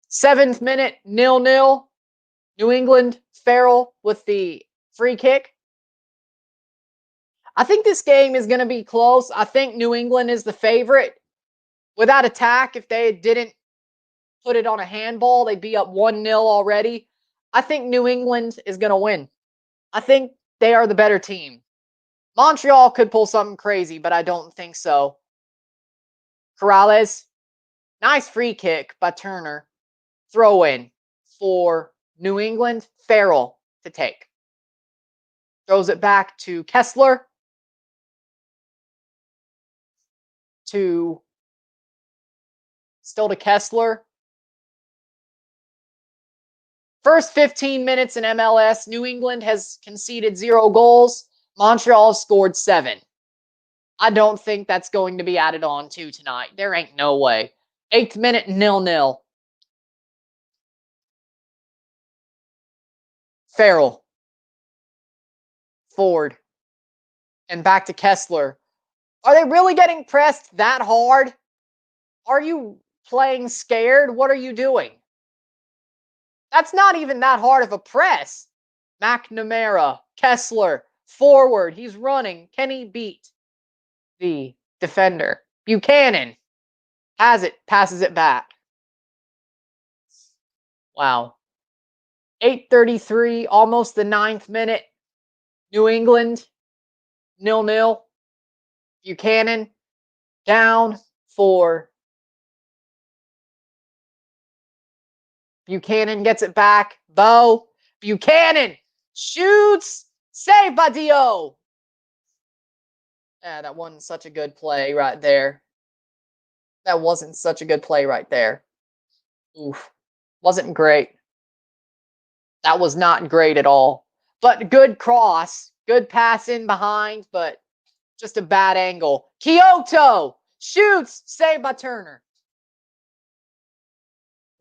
7th minute, 0-0. New England, Farrell with the free kick. I think this game is going to be close. I think New England is the favorite. Without attack, if they didn't put it on a handball, they'd be up 1-0 already. I think New England is going to win. I think they are the better team. Montreal could pull something crazy, but I don't think so. Corrales, nice free kick by Turner. Throw in for New England. Farrell to take. Throws it back to Kessler. Still to Kessler. First 15 minutes in MLS, New England has conceded 0 goals. Montreal scored 7. I don't think that's going to be added on to tonight. There ain't no way. 8th minute, 0-0. Farrell. Ford. And back to Kessler. Are they really getting pressed that hard? Are you playing scared? What are you doing? That's not even that hard of a press. McNamara, Kessler, forward. He's running. Can he beat the defender? Buchanan has it, passes it back. Wow. 8:33, almost the 9th minute. New England, 0-0. Buchanan down for Buchanan gets it back. Bo. Buchanan shoots. Saved by Dio. Yeah, that wasn't such a good play right there. That wasn't such a good play right there. Oof. Wasn't great. That was not great at all. But good cross. Good pass in behind, but just a bad angle. Kyoto shoots. Saved by Turner.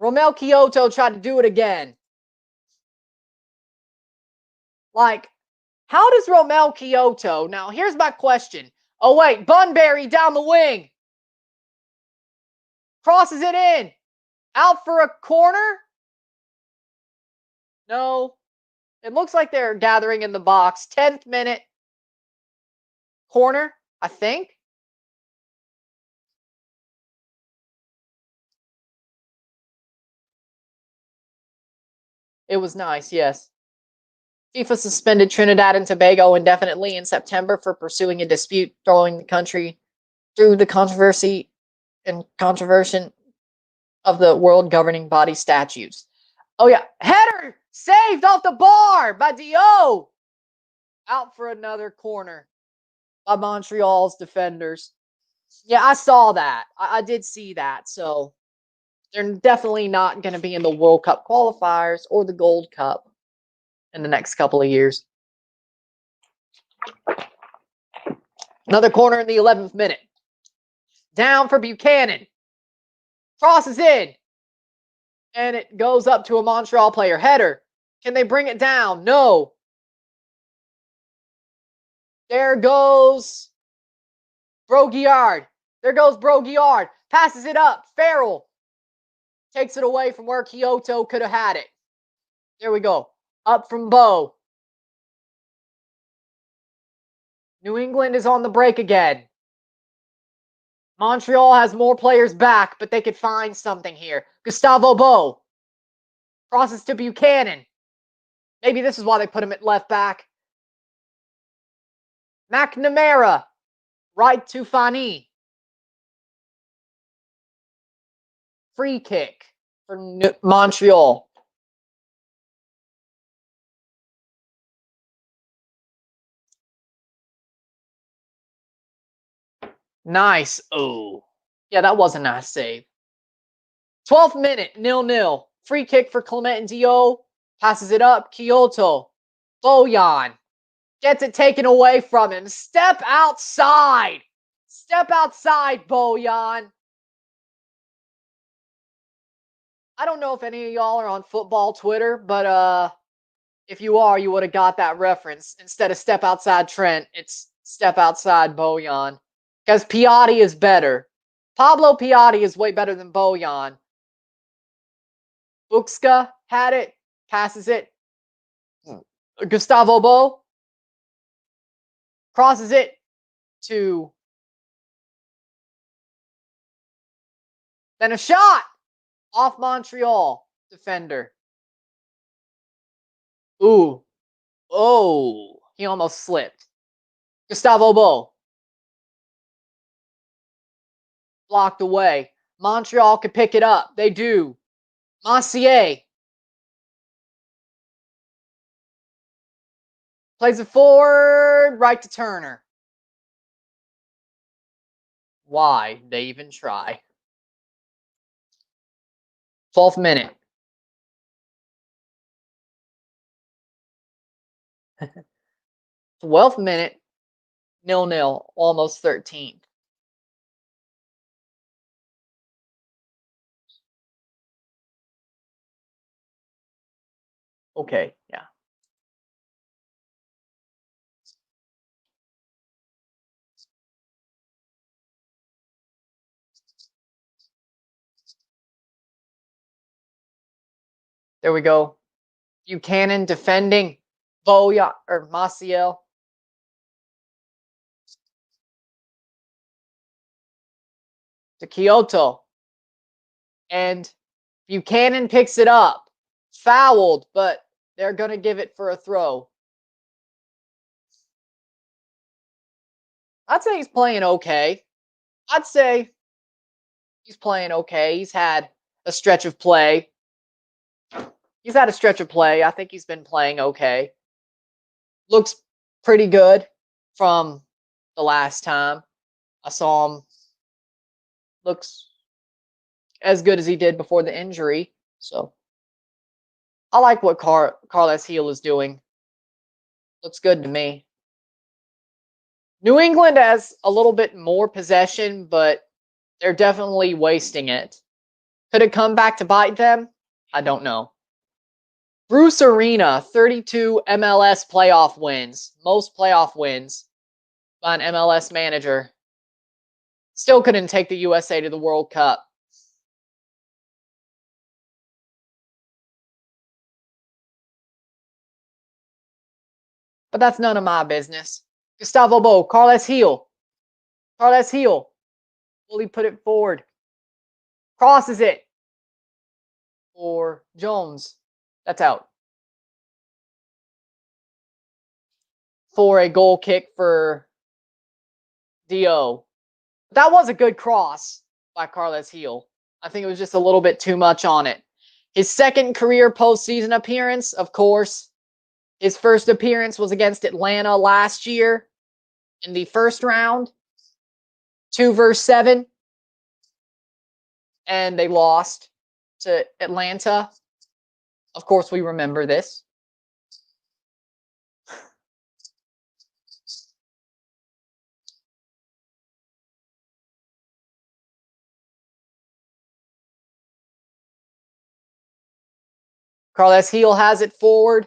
Romel Kyoto tried to do it again. Like, how does Romel Kyoto... Now, here's my question. Oh, wait. Bunbury down the wing. Crosses it in. Out for a corner? No. It looks like they're gathering in the box. 10th minute. Corner, I think. It was nice, yes. FIFA suspended Trinidad and Tobago indefinitely in September for pursuing a dispute throwing the country through the controversy of the world governing body statutes. Oh, yeah. Header saved off the bar by Dio. Out for another corner by Montreal's defenders. Yeah, I saw that. I did see that. So they're definitely not going to be in the World Cup qualifiers or the Gold Cup in the next couple of years. Another corner in the 11th minute. Down for Buchanan. Crosses in. And it goes up to a Montreal player. Header. Can they bring it down? No. There goes Broguillard. There goes Broguillard. Passes it up. Farrell takes it away from where Kyoto could have had it. There we go. Up from Bo. New England is on the break again. Montreal has more players back, but they could find something here. Gustavo Bo. Crosses to Buchanan. Maybe this is why they put him at left back. McNamara. Right to Fani. Free kick for Montreal. Nice. Oh. Yeah, that was a nice save. 12th minute, 0-0. Free kick for Clement and Dio. Passes it up. Kyoto. Bojan. Gets it taken away from him. Step outside. Step outside, Bojan. I don't know if any of y'all are on football Twitter, but if you are, you would have got that reference. Instead of step outside Trent, it's step outside Bojan. Because Piatti is better. Pablo Piatti is way better than Bojan. Buxka had it. Passes it. Gustavo Bo. Crosses it to... Then a shot off Montreal defender. Ooh. Oh. He almost slipped. Gustavo Bo. Blocked away. Montreal could pick it up. They do. Massier. Plays it forward. Right to Turner. Why they even try? 12th minute. 12th minute. 0-0. Almost 13th. Okay, yeah. There we go. Buchanan defending. Boya or Maciel. To Kyoto. And Buchanan picks it up. Fouled, but they're going to give it for a throw. I'd say he's playing okay. I'd say he's playing okay. He's had a stretch of play. He's had a stretch of play. I think he's been playing okay. Looks pretty good from the last time I saw him. Looks as good as he did before the injury. So I like what Carles Gil is doing. Looks good to me. New England has a little bit more possession, but they're definitely wasting it. Could it come back to bite them? I don't know. Bruce Arena, 32 MLS playoff wins. Most playoff wins by an MLS manager. Still couldn't take the USA to the World Cup. But that's none of my business. Gustavo Bo, Carles Gil. Carles Gil. Will he put it forward? Crosses it for Jones. That's out. For a goal kick for Dio. That was a good cross by Carles Gil. I think it was just a little bit too much on it. His second career postseason appearance, of course. His first appearance was against Atlanta last year in the first round. 2-7. And they lost to Atlanta. Of course, we remember this. Carles Gil has it forward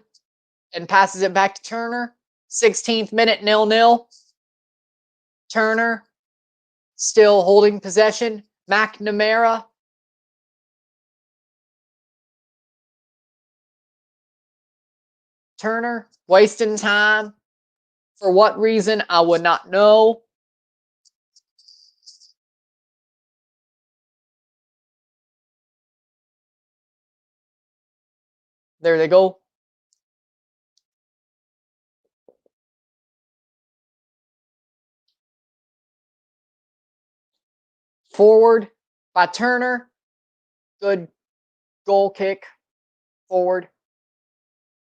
and passes it back to Turner. 16th minute, 0-0. Turner still holding possession. McNamara. Turner wasting time. For what reason, I would not know. There they go. Forward by Turner. Good goal kick. Forward.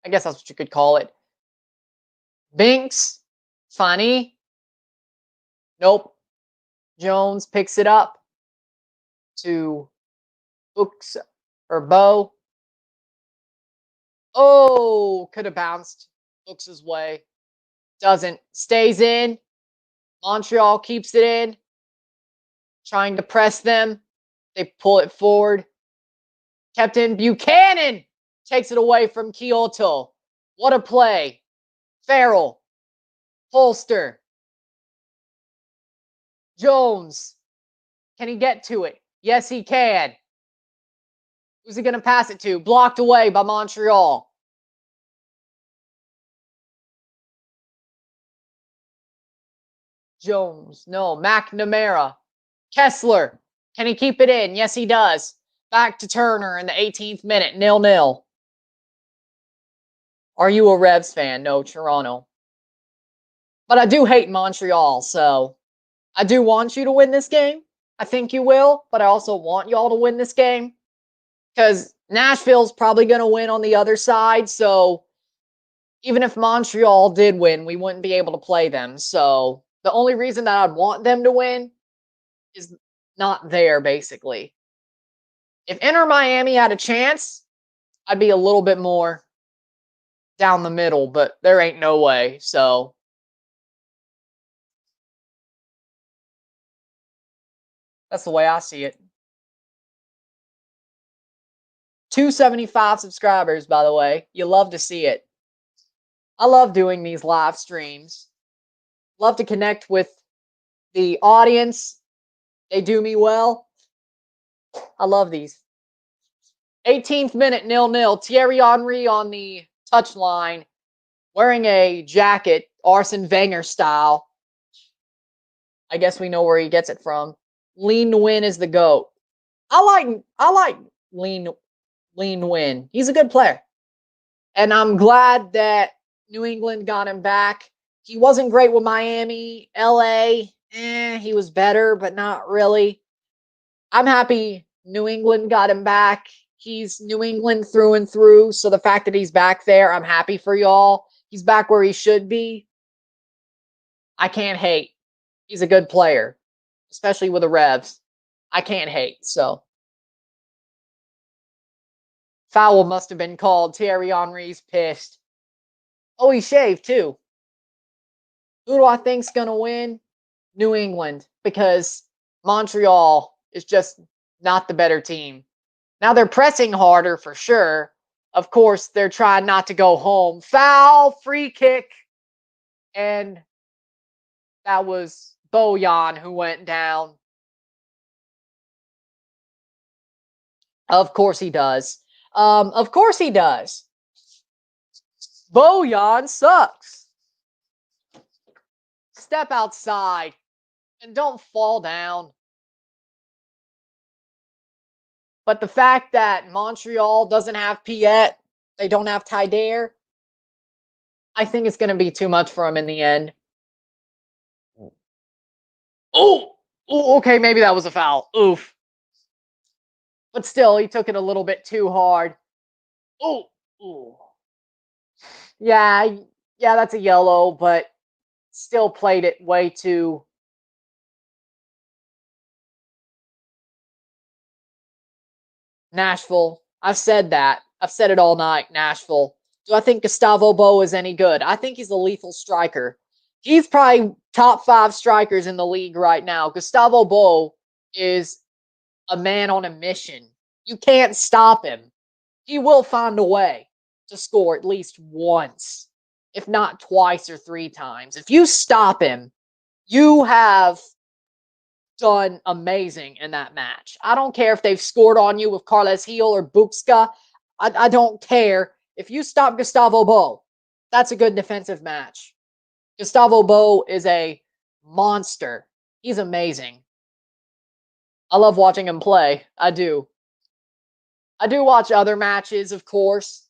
I guess that's what you could call it. Binks. Funny. Nope. Jones picks it up to Books or Bo. Oh, could have bounced Books' way. Doesn't. Stays in. Montreal keeps it in. Trying to press them. They pull it forward. Captain Buchanan takes it away from Kyoto. What a play. Farrell. Holster. Jones. Can he get to it? Yes, he can. Who's he going to pass it to? Blocked away by Montreal. Jones. No. McNamara. Kessler. Can he keep it in? Yes, he does. Back to Turner in the 18th minute. 0-0. Are you a Revs fan? No, Toronto. But I do hate Montreal, so I do want you to win this game. I think you will, but I also want y'all to win this game because Nashville's probably going to win on the other side. So even if Montreal did win, we wouldn't be able to play them. So the only reason that I'd want them to win is not there, basically. If Inter Miami had a chance, I'd be a little bit more down the middle, but there ain't no way. So that's the way I see it. 275 subscribers, by the way. You love to see it. I love doing these live streams. Love to connect with the audience. They do me well. I love these. 18th minute, 0-0. Thierry Henry on the touchline, wearing a jacket, Arsene Wenger style. I guess we know where he gets it from. Lean Nguyen is the GOAT. I like Lean Nguyen. He's a good player. And I'm glad that New England got him back. He wasn't great with Miami. LA, he was better, but not really. I'm happy New England got him back. he's New England through and through. So the fact that he's back there, I'm happy for y'all. He's back where he should be. I can't hate. He's a good player, especially with the Revs. I can't hate. So foul must have been called. Thierry Henry's pissed. Oh, he shaved too. Who do I think's gonna win? New England, because Montreal is just not the better team. Now they're pressing harder for sure. Of course, they're trying not to go home. Foul, free kick, and that was Bojan who went down. Of course he does. Of course he does. Bojan sucks. Step outside and don't fall down. But the fact that Montreal doesn't have Piet, they don't have Taider, I think it's going to be too much for him in the end. Oh, okay, maybe that was a foul. Oof. But still, he took it a little bit too hard. Oh, yeah, that's a yellow, but still played it way too. Nashville. I've said that. I've said it all night. Nashville. Do I think Gustavo Bo is any good? I think he's a lethal striker. He's probably top 5 strikers in the league right now. Gustavo Bo is a man on a mission. You can't stop him. He will find a way to score at least once, if not twice or 3 times. If you stop him, you have done amazing in that match. I don't care if they've scored on you with Carles Gil or Buxka. I don't care. If you stop Gustavo Bo, that's a good defensive match. Gustavo Bo is a monster. He's amazing. I love watching him play. I do. I do watch other matches, of course,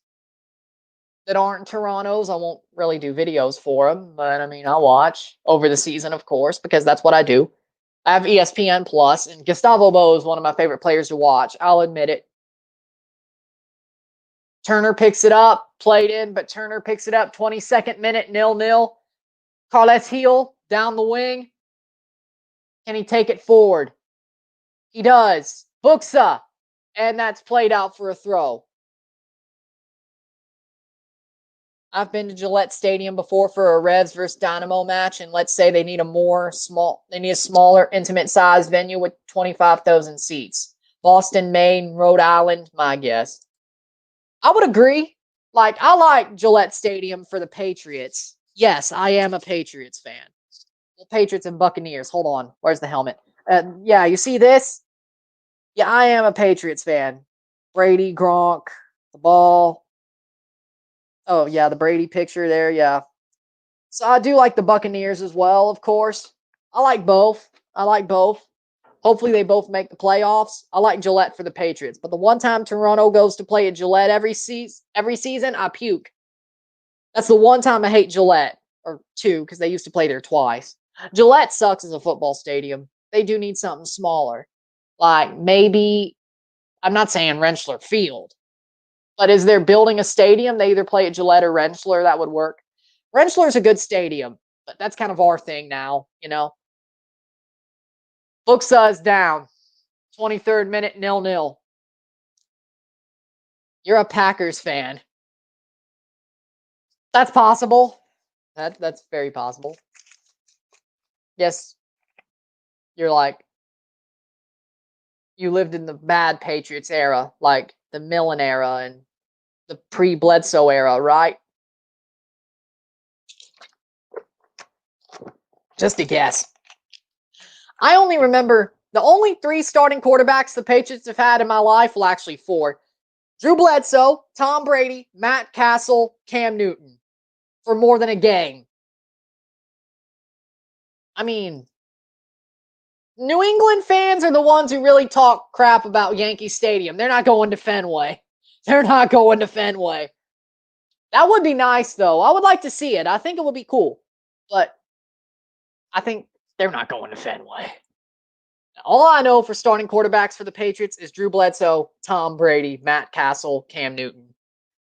that aren't Toronto's. I won't really do videos for them, but I mean, I'll watch over the season, of course, because that's what I do. I have ESPN Plus, and Gustavo Bo is one of my favorite players to watch. I'll admit it. Turner picks it up, played in, but Turner picks it up. 22nd minute, 0-0. Carles Gil down the wing. Can he take it forward? He does. Buxa. And that's played out for a throw. I've been to Gillette Stadium before for a Revs versus Dynamo match, and let's say they need a smaller, intimate-sized venue with 25,000 seats. Boston, Maine, Rhode Island, my guess. I would agree. Like, I like Gillette Stadium for the Patriots. Yes, I am a Patriots fan. Well, Patriots and Buccaneers. Hold on. Where's the helmet? Yeah, you see this? Yeah, I am a Patriots fan. Brady, Gronk, the ball. Oh, yeah, the Brady picture there, yeah. So I do like the Buccaneers as well, of course. I like both. Hopefully they both make the playoffs. I like Gillette for the Patriots. But the one time Toronto goes to play at Gillette every season, I puke. That's the one time I hate Gillette. Or 2, because they used to play there twice. Gillette sucks as a football stadium. They do need something smaller. Like, maybe, I'm not saying Rentschler Field. But as they're building a stadium, they either play at Gillette or Rentschler. That would work. Rentschler's a good stadium. But that's kind of our thing now, you know. Buxa is down. 23rd minute, 0-0. You're a Packers fan. That's possible. That's very possible. Yes. You're like, you lived in the bad Patriots era, like the Millen era and the pre-Bledsoe era, right? Just a guess. I only remember the only 3 starting quarterbacks the Patriots have had in my life, well, actually 4. Drew Bledsoe, Tom Brady, Matt Castle, Cam Newton for more than a game. I mean, New England fans are the ones who really talk crap about Yankee Stadium. They're not going to Fenway. They're not going to Fenway. That would be nice, though. I would like to see it. I think it would be cool. But I think they're not going to Fenway. All I know for starting quarterbacks for the Patriots is Drew Bledsoe, Tom Brady, Matt Castle, Cam Newton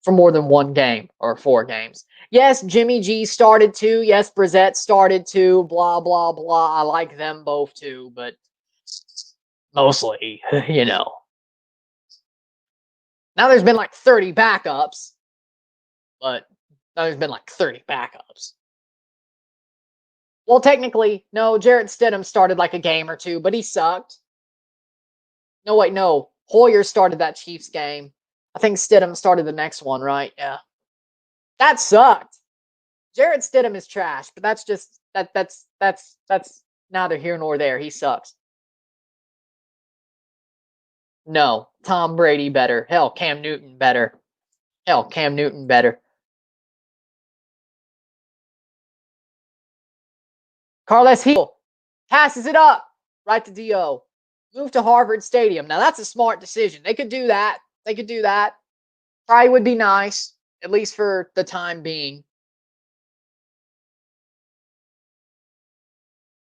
for more than one game or 4 games. Yes, Jimmy G started too. Yes, Brissett started too. Blah, blah, blah. I like them both too, but mostly, you know. Now there's been like 30 backups, but now there's been like 30 backups. Well, technically, no, Jarrett Stidham started like a game or 2, but he sucked. No, wait, no. Hoyer started that Chiefs game. I think Stidham started the next one, right? Yeah. That sucked. Jarrett Stidham is trash, but that's just that's neither here nor there. He sucks. No, Tom Brady better. Hell, Cam Newton better. Hell, Cam Newton better. Carles Hill passes it up right to D.O. Move to Harvard Stadium. Now, that's a smart decision. They could do that. They could do that. Probably would be nice, at least for the time being.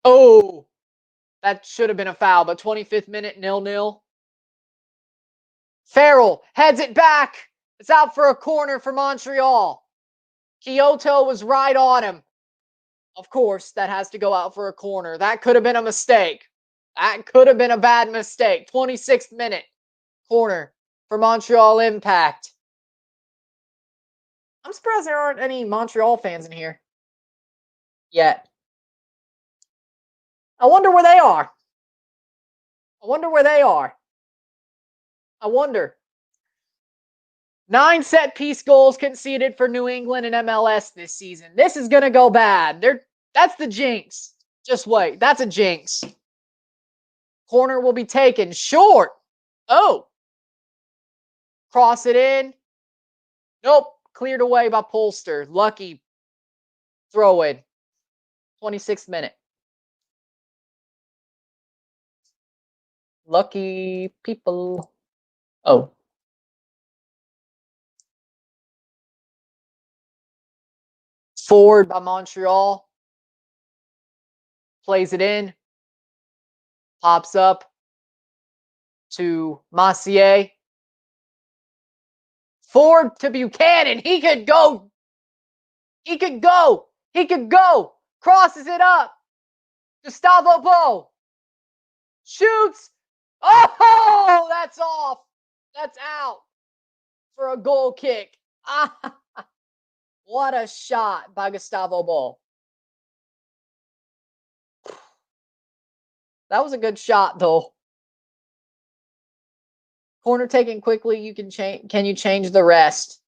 Oh, that should have been a foul, but 25th minute, 0-0. Farrell heads it back. It's out for a corner for Montreal. Kyoto was right on him. Of course, that has to go out for a corner. That could have been a mistake. That could have been a bad mistake. 26th minute, corner for Montreal Impact. I'm surprised there aren't any Montreal fans in here yet. I wonder where they are. I wonder where they are. I wonder. 9 set-piece goals conceded for New England and MLS this season. This is going to go bad. That's the jinx. Just wait. That's a jinx. Corner will be taken. Short. Oh. Cross it in. Nope. Cleared away by Polster. Lucky throw in. 26th minute. Lucky people. Oh. Forward by Montreal. Plays it in. Pops up to Massier. Forward to Buchanan. He could go. He could go. He could go. Crosses it up. Gustavo Bo. Shoots. Oh, that's off. That's out for a goal kick. Ah, what a shot by Gustavo Bo. That was a good shot, though. Corner taken quickly. You can change. Can you change the rest?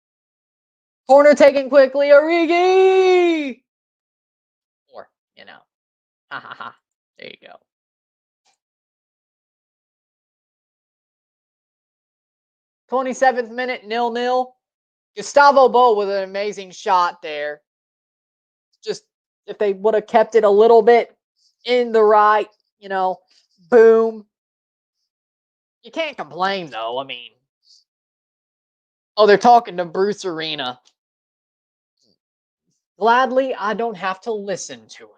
Corner taken quickly. Origi. Or, you know. Ha ha ha. There you go. '27th minute, 0-0. Gustavo Bo with an amazing shot there. Just if they would have kept it a little bit in the right, you know, boom. You can't complain, though. I mean, oh, they're talking to Bruce Arena. Gladly, I don't have to listen to him.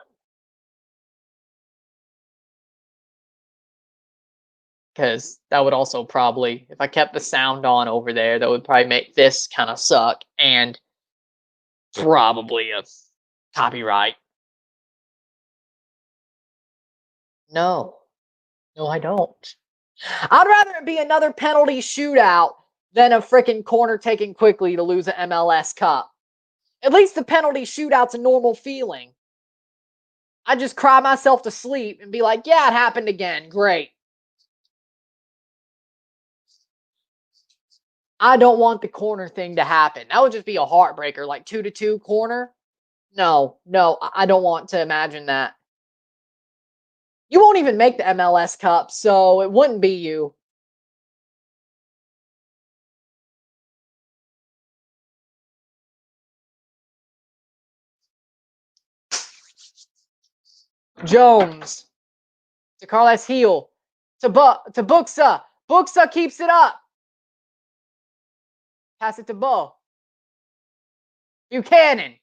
Because that would also probably, if I kept the sound on over there, that would probably make this kind of suck. And probably a copyright. No. No, I don't. I'd rather it be another penalty shootout than a freaking corner taken quickly to lose an MLS Cup. At least the penalty shootout's a normal feeling. I just cry myself to sleep and be like, yeah, it happened again. Great. I don't want the corner thing to happen. That would just be a heartbreaker, like 2-2 corner. No, I don't want to imagine that. You won't even make the MLS Cup, so it wouldn't be you. Jones to Carles Heel to Buxa. Buxa keeps it up. Pass it to Bo. Buchanan.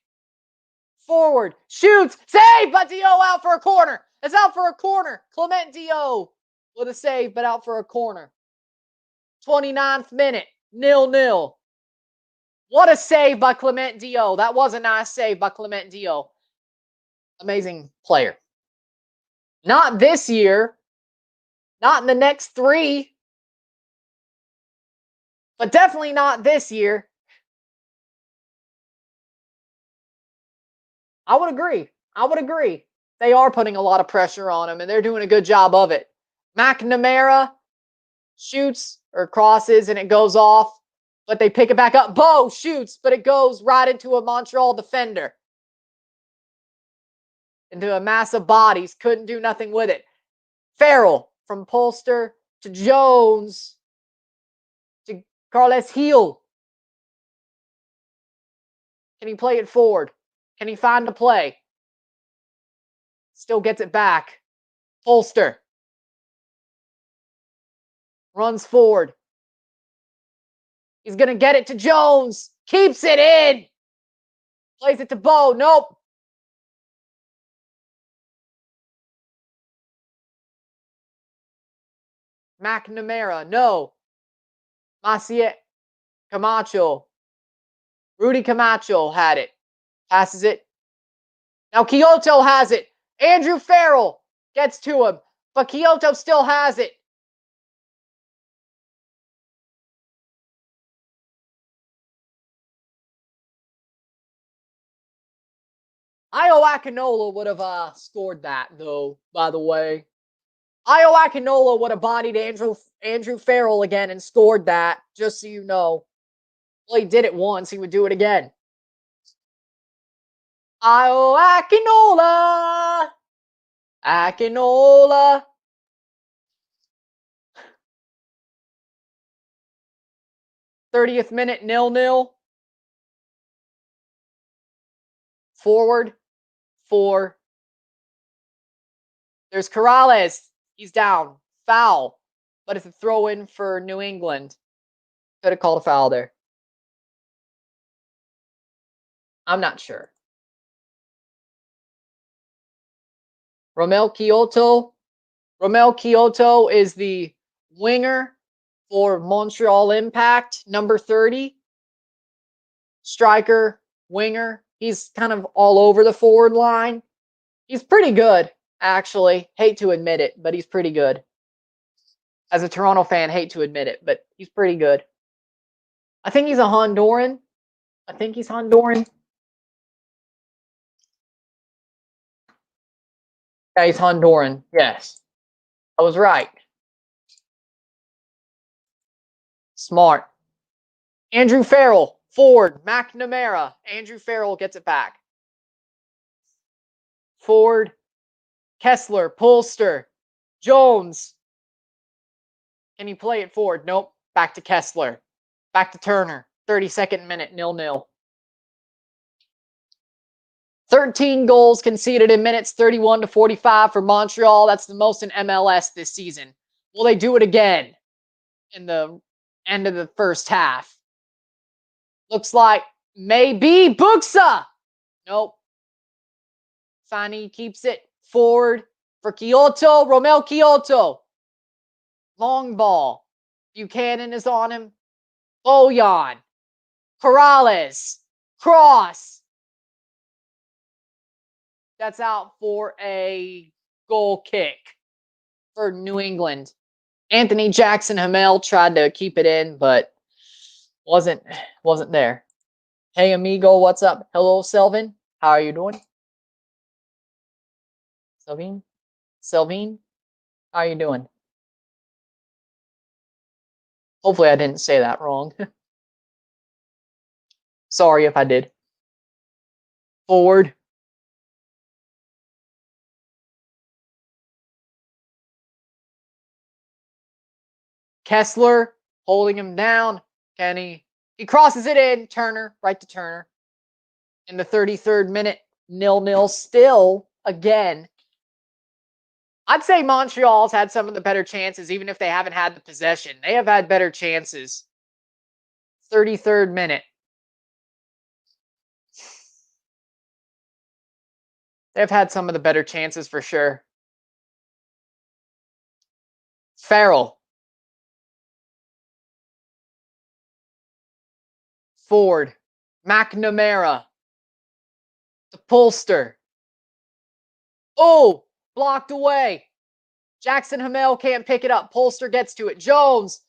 Forward. Shoots. Save, but D.O. out for a corner. It's out for a corner. Clement D.O. with a save, but out for a corner. 29th minute, 0-0. What a save by Clement Dio. That was a nice save by Clement Dio. Amazing player. Not this year. Not in the next 3. But definitely not this year. I would agree. I would agree. They are putting a lot of pressure on him, and they're doing a good job of it. McNamara shoots or crosses, and it goes off, but they pick it back up. Bo shoots, but it goes right into a Montreal defender. Into a mass of bodies. Couldn't do nothing with it. Farrell from Polster to Jones to Carles Heel. Can he play it forward? Can he find a play? Still gets it back. Polster runs forward. He's going to get it to Jones. Keeps it in. Plays it to Bo. Nope. McNamara. No. Maciel Camacho. Rudy Camacho had it. Passes it. Now Kyoto has it. Andrew Farrell gets to him. But Kyoto still has it. Io Akinola would have scored that, though, by the way. Io Akinola would have bodied Andrew Farrell again and scored that, just so you know. Well, he did it once. He would do it again. Io Akinola! Akinola! 30th minute, 0-0. Forward, 4. There's Corrales. He's down. Foul. But it's a throw in for New England. Could have called a foul there. I'm not sure. Romel Kyoto. Romel Kyoto is the winger for Montreal Impact, number 30. Striker, winger. He's kind of all over the forward line. He's pretty good, actually. Hate to admit it, but he's pretty good. As a Toronto fan, hate to admit it, but he's pretty good. I think he's a Honduran. Yeah, he's Honduran. Yes. I was right. Smart. Andrew Farrell, forward. McNamara. Andrew Farrell gets it back. Forward. Kessler, Polster, Jones. Can he play it forward? Nope. Back to Kessler. Back to Turner. 32nd minute, 0-0. 13 goals conceded in minutes 31 to 45 for Montreal. That's the most in MLS this season. Will they do it again in the end of the first half? Looks like maybe Buxa. Nope. Fani keeps it forward for Kyoto. Romel Kyoto. Long ball. Buchanan is on him. Bojan. Corrales. Cross. That's out for a goal kick for New England. Anthony Jackson Hamel tried to keep it in, but wasn't there. Hey, amigo, what's up? Hello, Selvin. How are you doing? Selvin? How are you doing? Hopefully I didn't say that wrong. Sorry if I did. Forward. Kessler holding him down. Can he crosses it in. Turner, right to Turner. In the 33rd minute, 0-0 still again. I'd say Montreal's had some of the better chances, even if they haven't had the possession. They have had better chances. 33rd minute. They've had some of the better chances for sure. Farrell. Ford. McNamara. To Polster. Oh, blocked away. Jackson Hamel can't pick it up. Polster gets to it. Jones.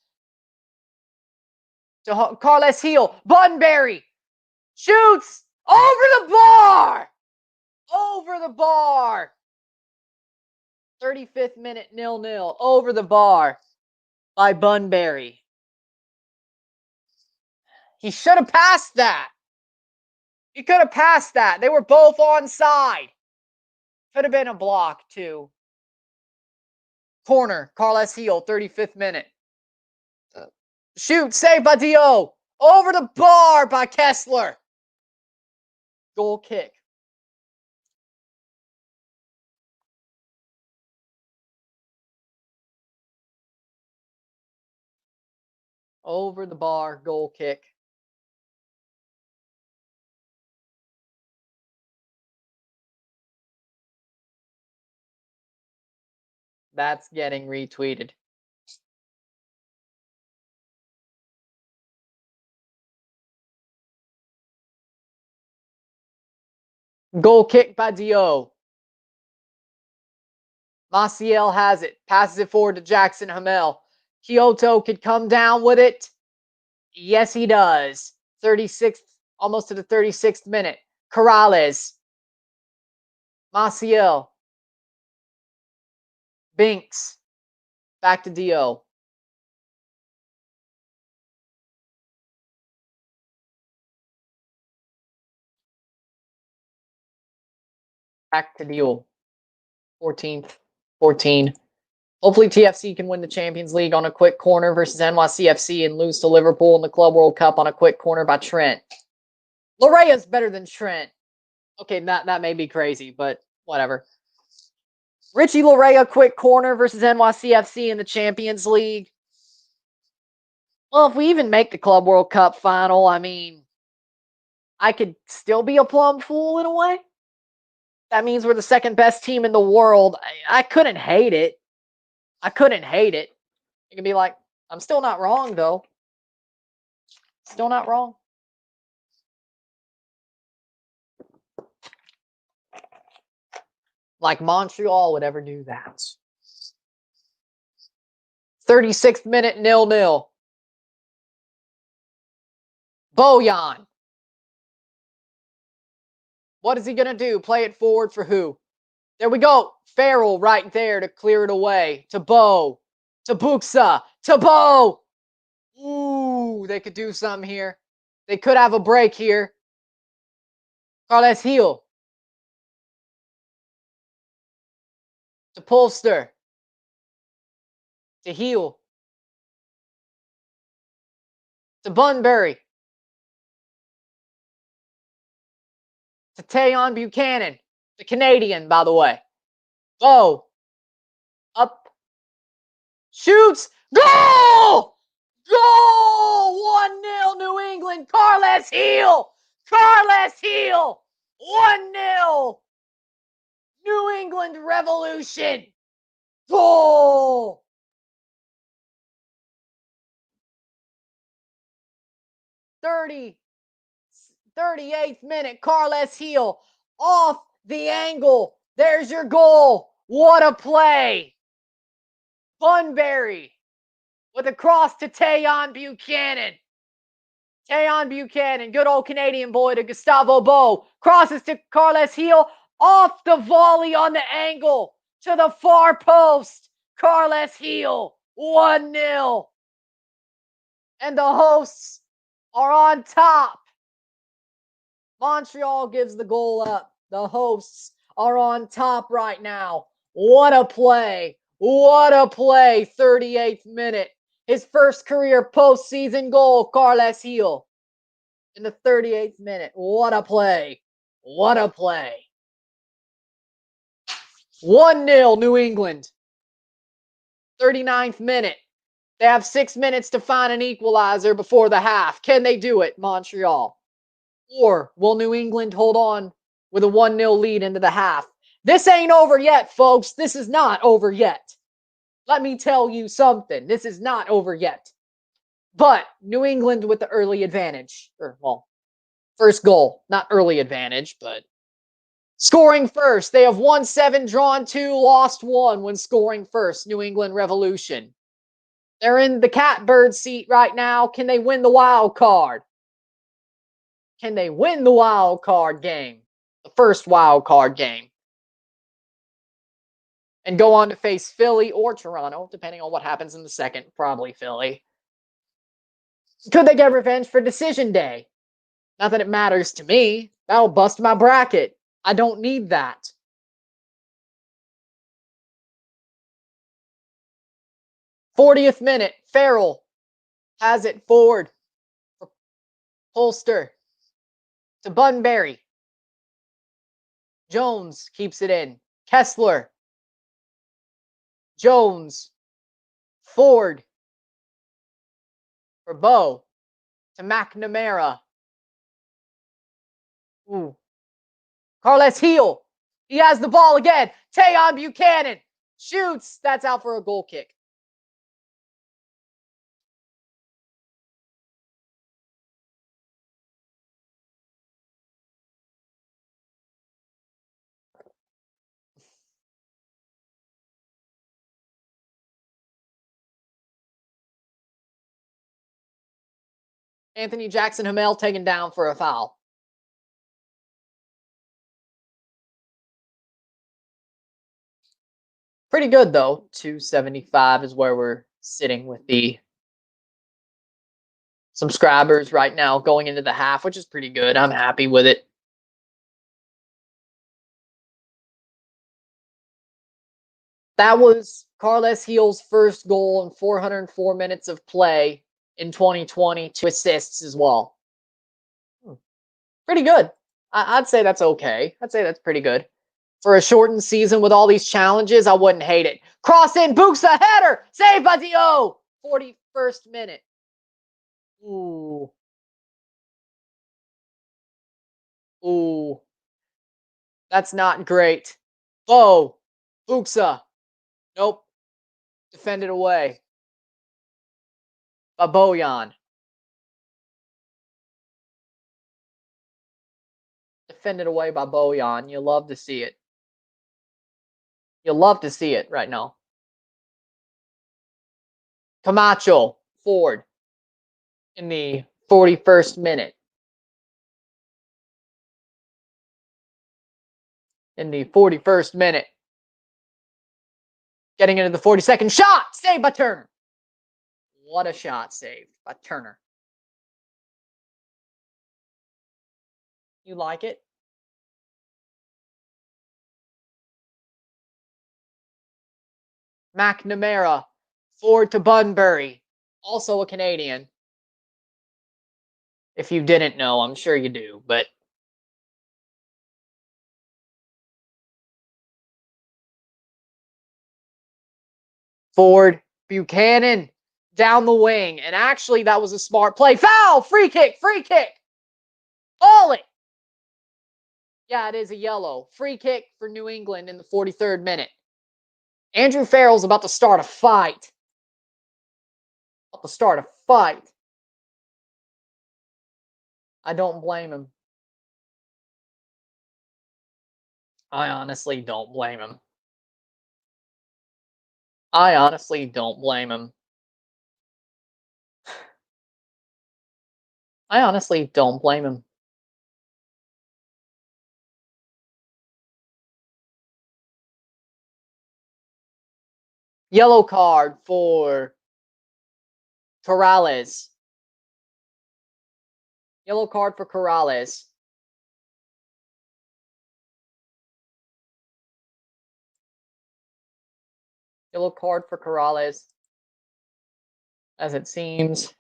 To Carles Heel. Bunbury. Shoots. Over the bar. Over the bar. 35th minute, 0-0. Over the bar by Bunbury. He should have passed that. He could have passed that. They were both onside. Could have been a block, too. Corner, Carles Heel, 35th minute. Shoot, saved by Dio. Over the bar by Kessler. Goal kick. Over the bar, goal kick. That's getting retweeted. Goal kick by Dio. Maciel has it. Passes it forward to Jackson Hamel. Kyoto could come down with it. Yes, he does. 36th, almost to the 36th minute. Corrales. Maciel. Binks. Back to Dio. Back to Dio. 14th. 14. Hopefully TFC can win the Champions League on a quick corner versus NYCFC and lose to Liverpool in the Club World Cup on a quick corner by Trent. Larea's better than Trent. Okay, that may be crazy, but whatever. Richie Larea quick corner versus NYCFC in the Champions League. Well, if we even make the Club World Cup final, I mean, I could still be a plum fool in a way. That means we're the second best team in the world. I couldn't hate it. I couldn't hate it. You can be like, I'm still not wrong, though. Still not wrong. Like Montreal would ever do that. 36th minute, 0-0. Bojan. What is he going to do? Play it forward for who? There we go. Farrell right there to clear it away. To Bo. To Buxa. To Bo. Ooh, they could do something here. They could have a break here. Carles Heel. To Polster. To Heel. To Bunbury. To Tayon Buchanan. The Canadian, by the way. Bo. Up. Shoots. Goal! Goal! 1-0 New England. Carles Heel. Carles Heel. 1-0. New England Revolution. Goal! 38th minute. Carles Heel off the angle. There's your goal. What a play. Bunbury with a cross to Tayon Buchanan. Tayon Buchanan, good old Canadian boy, to Gustavo Bo. Crosses to Carles Heel off the volley on the angle to the far post. Carles Heel, 1-0. And the hosts are on top. Montreal gives the goal up. The hosts are on top right now. What a play. What a play. 38th minute. His first career postseason goal, Carles Heel. In the 38th minute. What a play. What a play. 1-0 New England. 39th minute. They have 6 minutes to find an equalizer before the half. Can they do it, Montreal? Or will New England hold on with a 1-0 lead into the half? This ain't over yet, folks. This is not over yet. Let me tell you something. This is not over yet. But New England with the early advantage. Or, well, first goal. Not early advantage, but scoring first. They have won 7, drawn 2, lost 1 when scoring first. New England Revolution. They're in the catbird seat right now. Can they win the wild card? Can they win the wild card game? The first wild card game. And go on to face Philly or Toronto, depending on what happens in the second. Probably Philly. Could they get revenge for decision day? Not that it matters to me. That'll bust my bracket. I don't need that. '40th minute. Farrell has it forward for Holster to Bunbury. Jones keeps it in. Kessler. Jones. Ford for Bow to McNamara. Ooh. Carles Heel. He has the ball again. Tayon Buchanan shoots. That's out for a goal kick. Anthony Jackson Hamel taken down for a foul. Pretty good, though. 275 is where we're sitting with the subscribers right now going into the half, which is pretty good. I'm happy with it. That was Carles Heel's first goal in 404 minutes of play in 2020. 2 assists as well. Pretty good. I'd say that's okay. I'd say that's pretty good. For a shortened season with all these challenges, I wouldn't hate it. Cross in, Buxa, header! Saved by Dio! 41st minute. Ooh. Ooh. That's not great. Bo. Buxa. Nope. Defended away by Bojan. Defended away by Bojan. You love to see it. You love to see it right now. Camacho. Ford. In the 41st minute. In the 41st minute. Getting into the 42nd. Shot! Saved by Turner. What a shot saved by Turner. You like it? McNamara. Ford to Bunbury. Also a Canadian. If you didn't know, I'm sure you do, but Ford, Buchanan, down the wing. And actually, that was a smart play. Foul! Free kick! Free kick! Ball it! Yeah, it is a yellow. Free kick for New England in the 43rd minute. Andrew Farrell's about to start a fight. About to start a fight. I don't blame him. I honestly don't blame him. I honestly don't blame him. I honestly don't blame him. Yellow card for Corrales. Yellow card for Corrales. Yellow card for Corrales. As it seems.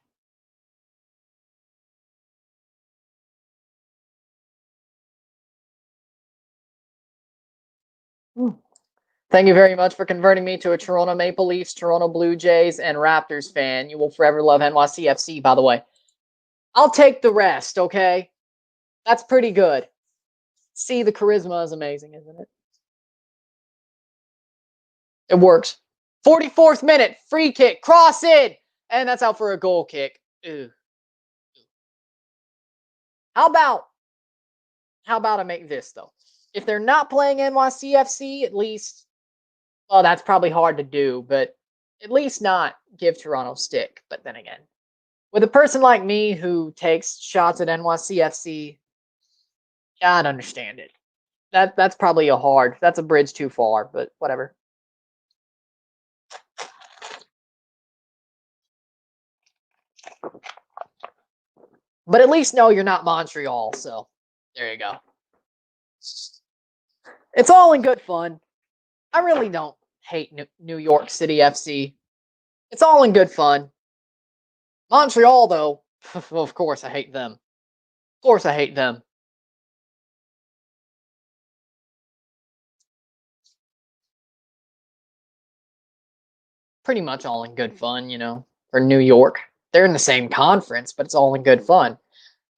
Thank you very much for converting me to a Toronto Maple Leafs, Toronto Blue Jays, and Raptors fan. You will forever love NYCFC, by the way. I'll take the rest, okay? That's pretty good. See, the charisma is amazing, isn't it? It works. 44th minute, free kick, cross in, and that's out for a goal kick. Ew. How about I make this though? If they're not playing NYCFC, at least, well, that's probably hard to do, but at least not give Toronto stick. But then again, with a person like me who takes shots at NYCFC, I'd understand it. That's probably that's a bridge too far, but whatever. But at least know you're not Montreal, so there you go. It's all in good fun. I really don't hate New York City FC. It's all in good fun. Montreal, though, of course I hate them. Of course I hate them. Pretty much all in good fun, you know, for New York. They're in the same conference, but it's all in good fun.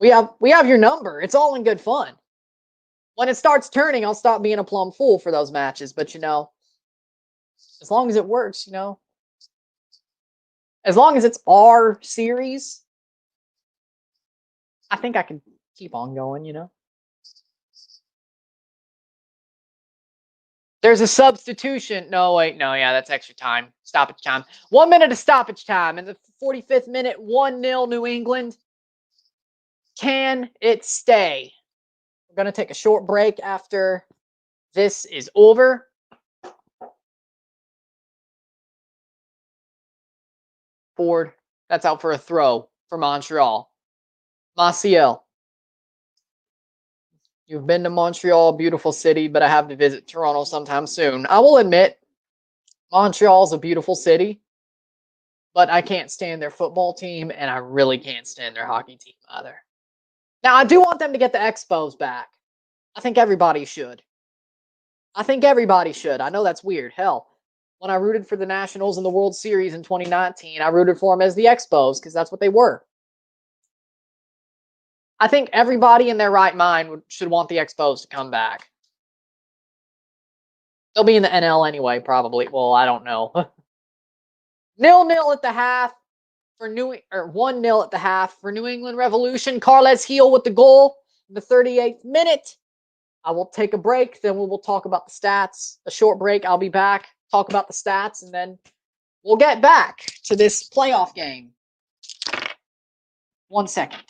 We have your number. It's all in good fun. When it starts turning, I'll stop being a plum fool for those matches, but you know, as long as it works, you know. As long as it's our series, I think I can keep on going, you know. There's a substitution. No, wait, no, yeah, that's extra time. Stoppage time. 1 minute of stoppage time. In the 45th minute, 1-0 New England. Can it stay? We're going to take a short break after this is over. Ford, that's out for a throw for Montreal. Maciel. You've been to Montreal, beautiful city, but I have to visit Toronto sometime soon. I will admit, Montreal's a beautiful city, but I can't stand their football team, and I really can't stand their hockey team either. Now, I do want them to get the Expos back. I think everybody should. I know that's weird. Hell, when I rooted for the Nationals in the World Series in 2019, I rooted for them as the Expos because that's what they were. I think everybody in their right mind should want the Expos to come back. They'll be in the NL anyway, probably. Well, I don't know. 0-0 at the half for 1-0 at the half for New England Revolution. Carles Gil with the goal in the 38th minute. I will take a break, then we will talk about the stats. A short break, I'll be back, talk about the stats, and then we'll get back to this playoff game. 1 second.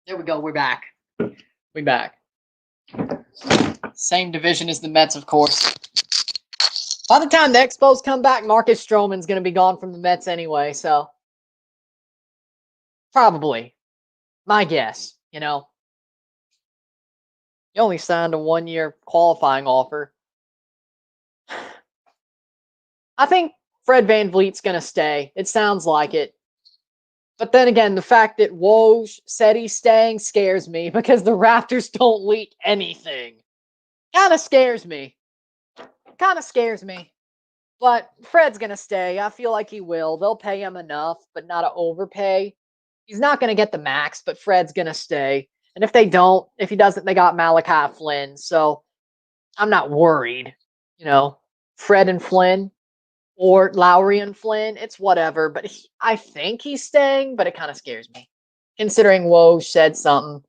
There we go. We're back. We're back. Same division as the Mets, of course. By the time the Expos come back, Marcus Stroman's going to be gone from the Mets anyway, so probably. My guess, you know. He only signed a 1-year qualifying offer. I think Fred VanVleet's going to stay. It sounds like it. But then again, the fact that Woj said he's staying scares me because the Raptors don't leak anything. Kind of scares me. But Fred's going to stay. I feel like he will. They'll pay him enough, but not to overpay. He's not going to get the max, but Fred's going to stay. And if he doesn't, they got Malachi Flynn. So I'm not worried. You know, Fred and Flynn or Lowry and Flynn, it's whatever. But I think he's staying, but it kind of scares me. Considering Woj said something.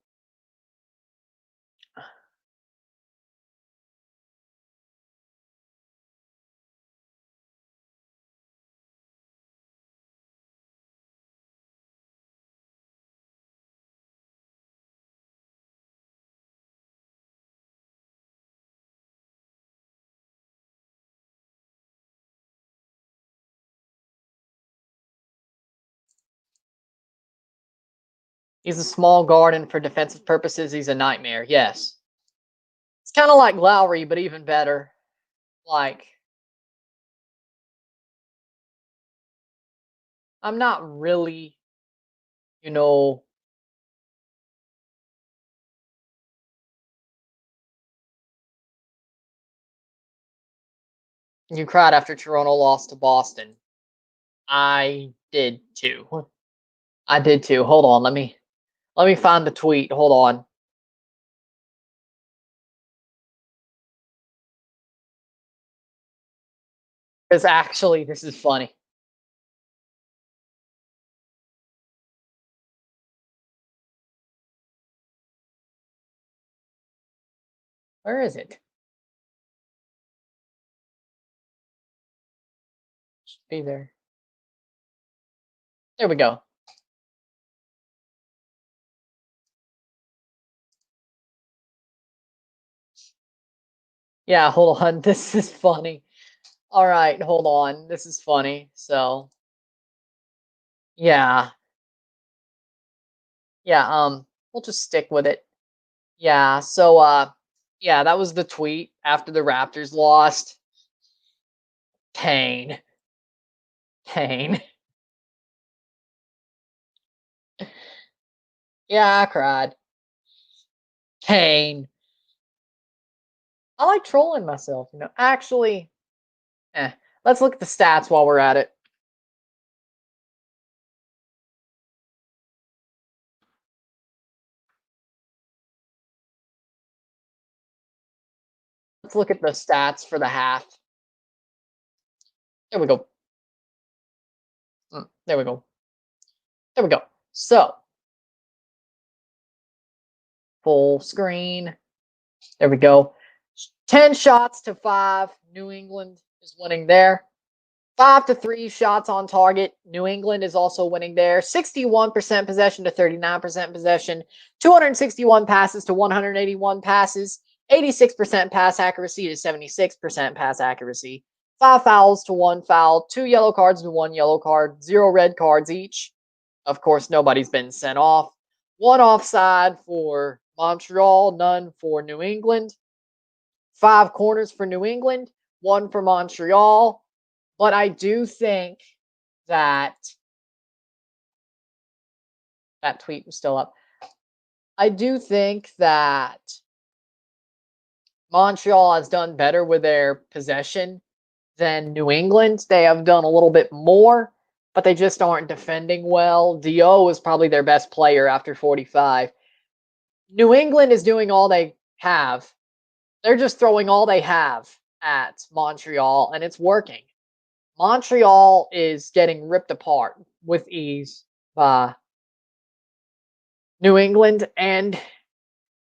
He's a small guard, and for defensive purposes, he's a nightmare. Yes. It's kind of like Lowry, but even better. Like, I'm not really, you know, you cried after Toronto lost to Boston. I did too. Hold on, let me find the tweet. Hold on. Because actually, this is funny. Where is it? Should be there. There we go. Yeah, hold on. This is funny. All right, hold on. This is funny. So, yeah. Yeah, we'll just stick with it. Yeah, so yeah, that was the tweet after the Raptors lost. Pain. Pain. Yeah, I cried. Pain. I like trolling myself, you know. Actually, let's look at the stats while we're at it. Let's look at the stats for the half. There we go. There we go. There we go. So, full screen. There we go. 10 shots to 5. New England is winning there. 5-3 shots on target. New England is also winning there. 61% possession to 39% possession. 261 passes to 181 passes. 86% pass accuracy to 76% pass accuracy. 5 fouls to 1 foul. 2 yellow cards to 1 yellow card. 0 red cards each. Of course, nobody's been sent off. 1 offside for Montreal. None for New England. 5 corners for New England. 1 for Montreal. But I do think that tweet was still up. I do think that Montreal has done better with their possession than New England. They have done a little bit more, but they just aren't defending well. Dio is probably their best player after 45. New England is doing all they have. They're just throwing all they have at Montreal, and it's working. Montreal is getting ripped apart with ease by New England, and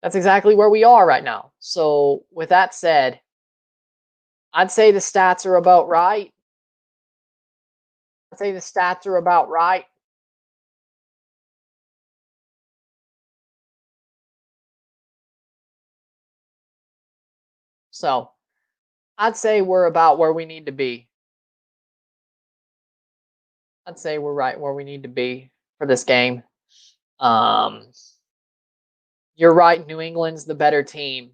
that's exactly where we are right now. So, with that said, I'd say the stats are about right. So I'd say we're about where we need to be. I'd say we're right where we need to be for this game. Um, you're right. New England's the better team.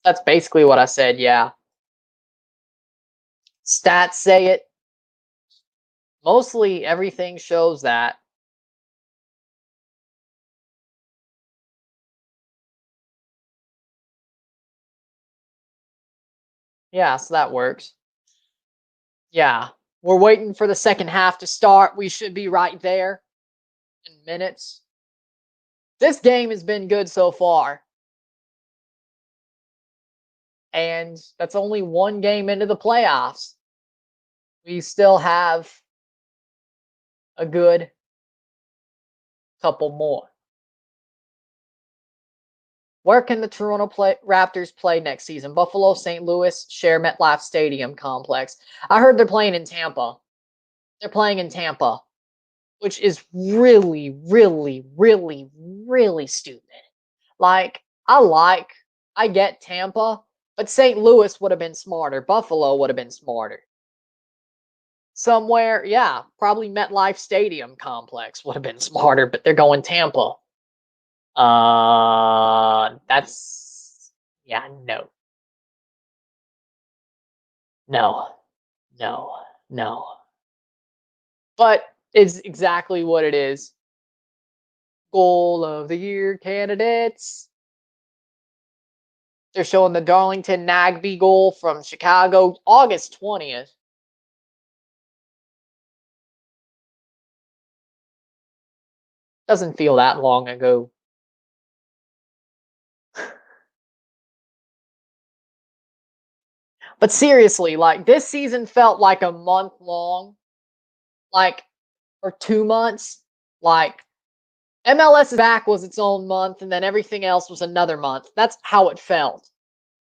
That's basically what I said. Yeah. Stats say it. Mostly everything shows that. Yeah, so that works. Yeah. We're waiting for the second half to start. We should be right there in minutes. This game has been good so far. And that's only one game into the playoffs. We still have a good couple more. Where can the Toronto Raptors play next season? Buffalo, St. Louis, share MetLife Stadium complex. I heard they're playing in Tampa. They're playing in Tampa, which is really, really, really, really stupid. Like, I get Tampa, but St. Louis would have been smarter. Buffalo would have been smarter. Somewhere, yeah, probably MetLife Stadium complex would have been smarter, but they're going Tampa. That's yeah, no. No. No. No. But it's exactly what it is. Goal of the year candidates. They're showing the Darlington Nagbe goal from Chicago, August 20th. Doesn't feel that long ago. But seriously, like this season felt like a month long, like or 2 months. Like MLS back was its own month, and then everything else was another month. That's how it felt.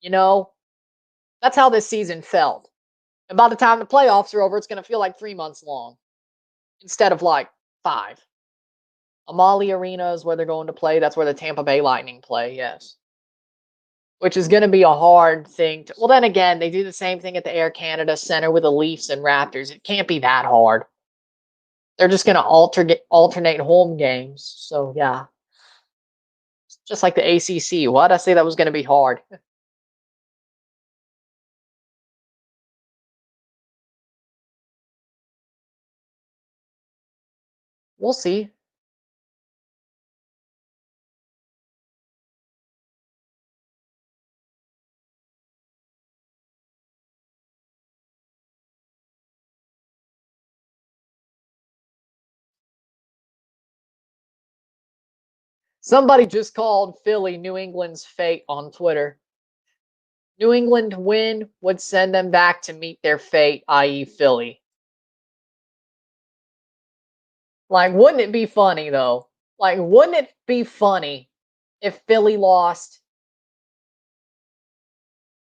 You know, that's how this season felt. And by the time the playoffs are over, it's going to feel like 3 months long instead of like 5. Amalie Arena is where they're going to play. That's where the Tampa Bay Lightning play, yes. Which is going to be a hard thing to. Well, then again, they do the same thing at the Air Canada Center with the Leafs and Raptors. It can't be that hard. They're just going to alternate home games. So, yeah. Just like the ACC. Why did I say that was going to be hard? We'll see. Somebody just called Philly New England's fate on Twitter. New England win would send them back to meet their fate, i.e., Philly. Like, wouldn't it be funny, though? Like, wouldn't it be funny if Philly lost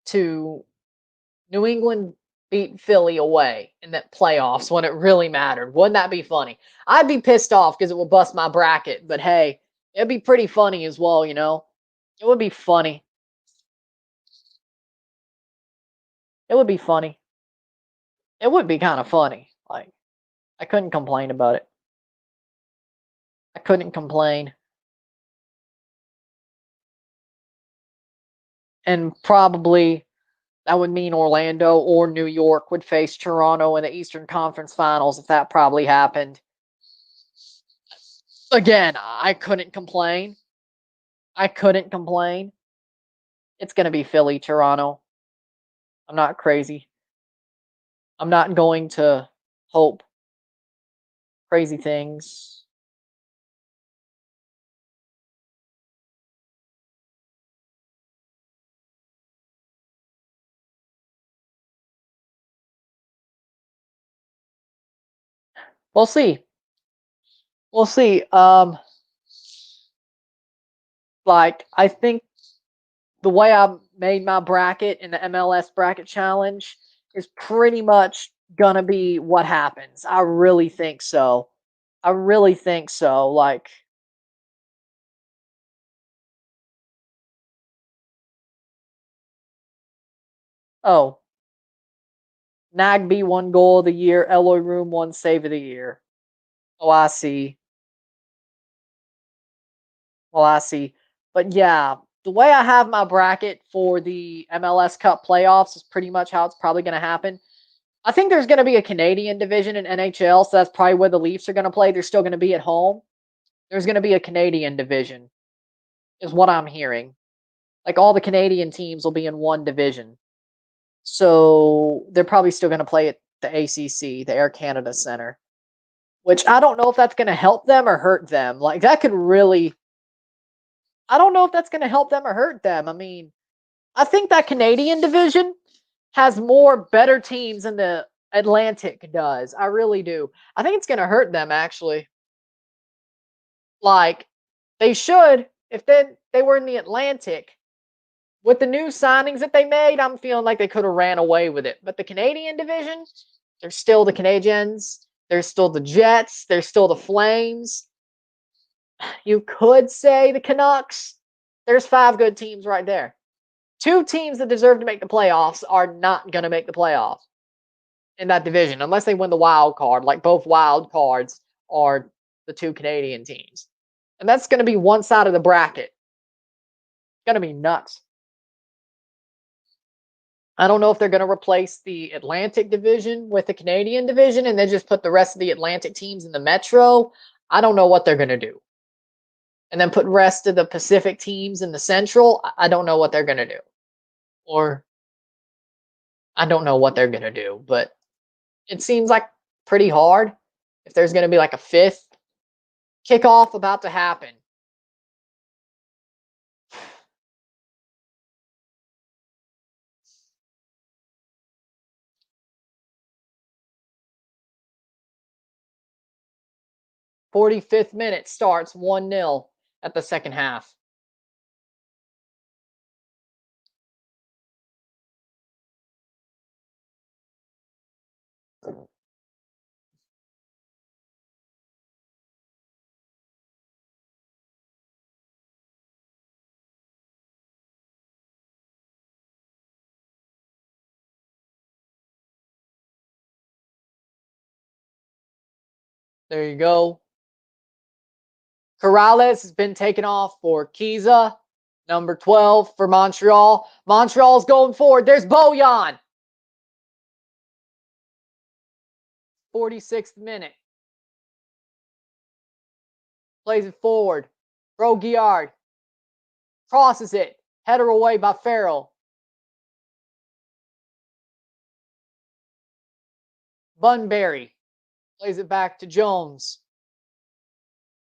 to New England beat Philly away in the playoffs when it really mattered? Wouldn't that be funny? I'd be pissed off because it would bust my bracket, but hey, it'd be pretty funny as well, you know? It would be funny. It would be funny. It would be kind of funny. Like, I couldn't complain about it. I couldn't complain. And probably that would mean Orlando or New York would face Toronto in the Eastern Conference Finals if that probably happened. Again, I couldn't complain. I couldn't complain. It's going to be Philly, Toronto. I'm not crazy. I'm not going to hope crazy things. We'll see. We'll see. Like I think the way I made my bracket in the MLS bracket challenge is pretty much gonna be what happens. I really think so. I really think so. Like Oh. Nagby won goal of the year. Eloy Room won save of the year. Oh, I see. Well, I see. But yeah, the way I have my bracket for the MLS Cup playoffs is pretty much how it's probably going to happen. I think there's going to be a Canadian division in NHL, so that's probably where the Leafs are going to play. They're still going to be at home. There's going to be a Canadian division, is what I'm hearing. Like all the Canadian teams will be in one division. So they're probably still going to play at the ACC, the Air Canada Center, which I don't know if that's going to help them or hurt them. Like that could really, I don't know if that's going to help them or hurt them. I mean, I think that Canadian division has more better teams than the Atlantic does. I really do. I think it's going to hurt them actually. Like they should if they were in the Atlantic. With the new signings that they made, I'm feeling like they could have ran away with it. But the Canadian division, there's still the Canadiens, there's still the Jets, there's still the Flames. You could say the Canucks. There's 5 good teams right there. 2 teams that deserve to make the playoffs are not going to make the playoffs in that division unless they win the wild card. Like both wild cards are the 2 Canadian teams. And that's going to be one side of the bracket. It's going to be nuts. I don't know if they're going to replace the Atlantic division with the Canadian division and then just put the rest of the Atlantic teams in the Metro. I don't know what they're going to do. And then put rest of the Pacific teams in the Central. I don't know what they're going to do. Or I don't know what they're going to do. But it seems like pretty hard if there's going to be like a 5th kickoff about to happen. "45th minute starts 1-0 at the second half. There you go. Corrales has been taken off for Kiza. Number 12 for Montreal. Montreal's going forward. There's Bojan. 46th minute. Plays it forward. Broguillard. Crosses it. Header away by Farrell. Bunbury. Plays it back to Jones.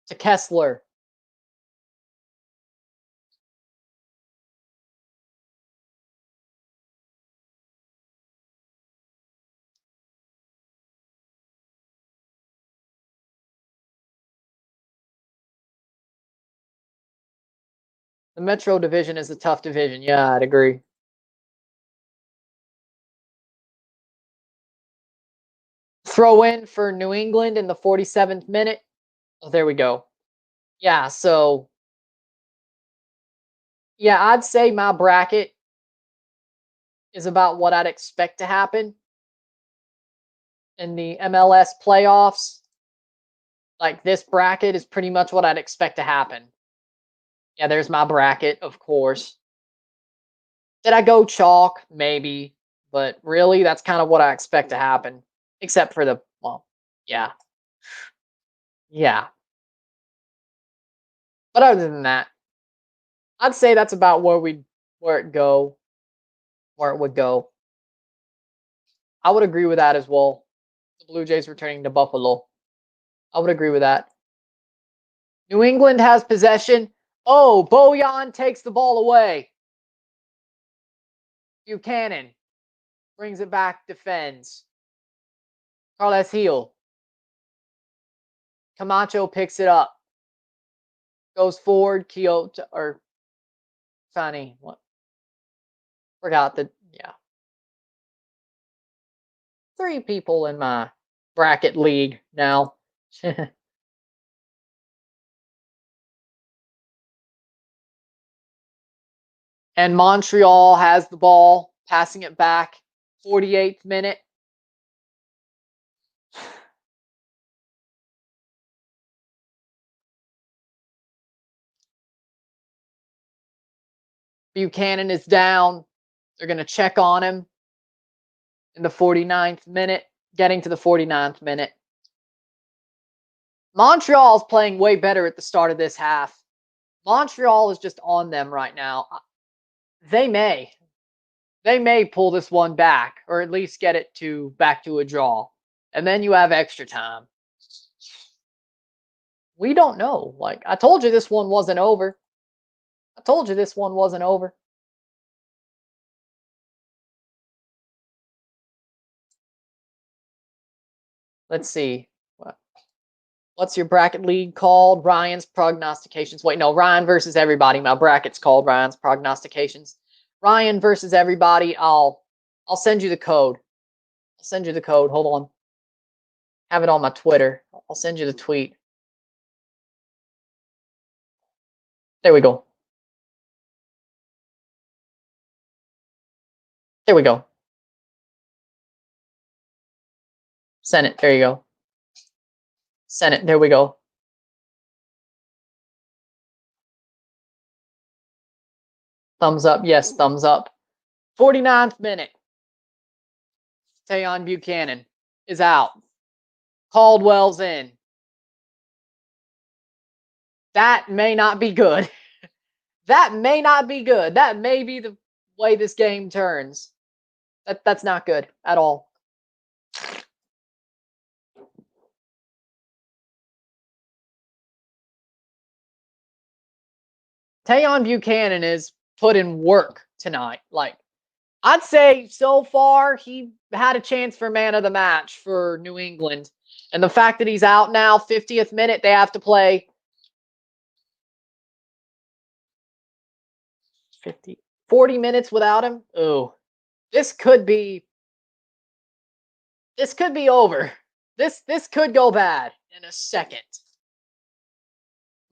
To Kessler. The Metro division is a tough division. Yeah, I'd agree. Throw in for New England in the 47th minute. Oh, there we go. Yeah, so yeah, I'd say my bracket is about what I'd expect to happen in the MLS playoffs. Like this bracket is pretty much what I'd expect to happen. Yeah, there's my bracket, of course. Did I go chalk? Maybe. But really, that's kind of what I expect to happen. Except for the, well, yeah. Yeah. But other than that, I'd say that's about where it would go. I would agree with that as well. The Blue Jays returning to Buffalo. I would agree with that. New England has possession. Oh, Bojan takes the ball away. Buchanan brings it back, defends. Carles Heel. Camacho picks it up. Goes forward. Kyoto or Fanny. What? Forgot the, yeah. 3 people in my bracket league now. And Montreal has the ball. passing it back. 48th minute. Buchanan is down. They're going to check on him in the 49th minute, getting to the 49th minute. Montreal's playing way better at the start of this half. Montreal is just on them right now. They may pull this one back, or at least get it back to a draw. And then you have extra time. We don't know. Like, I told you this one wasn't over. I told you this one wasn't over. Let's see. What's your bracket league called? Ryan's Prognostications. Wait, no, Ryan versus everybody. My bracket's called Ryan's Prognostications. Ryan versus everybody. I'll send you the code. I'll send you the code. Hold on. Have it on my Twitter. I'll send you the tweet. There we go. There we go. Send it. There you go. Send it. There we go. Thumbs up. Yes, thumbs up. 49th minute. Tayon Buchanan is out. Caldwell's in. That may not be good. That may not be good. That may be the way this game turns. That's not good at all. Tayon Buchanan is put in work tonight. Like, I'd say so far he had a chance for man of the match for New England. And the fact that he's out now, 50th minute, they have to play 40 minutes without him. Oh, this could be over. This could go bad in a second.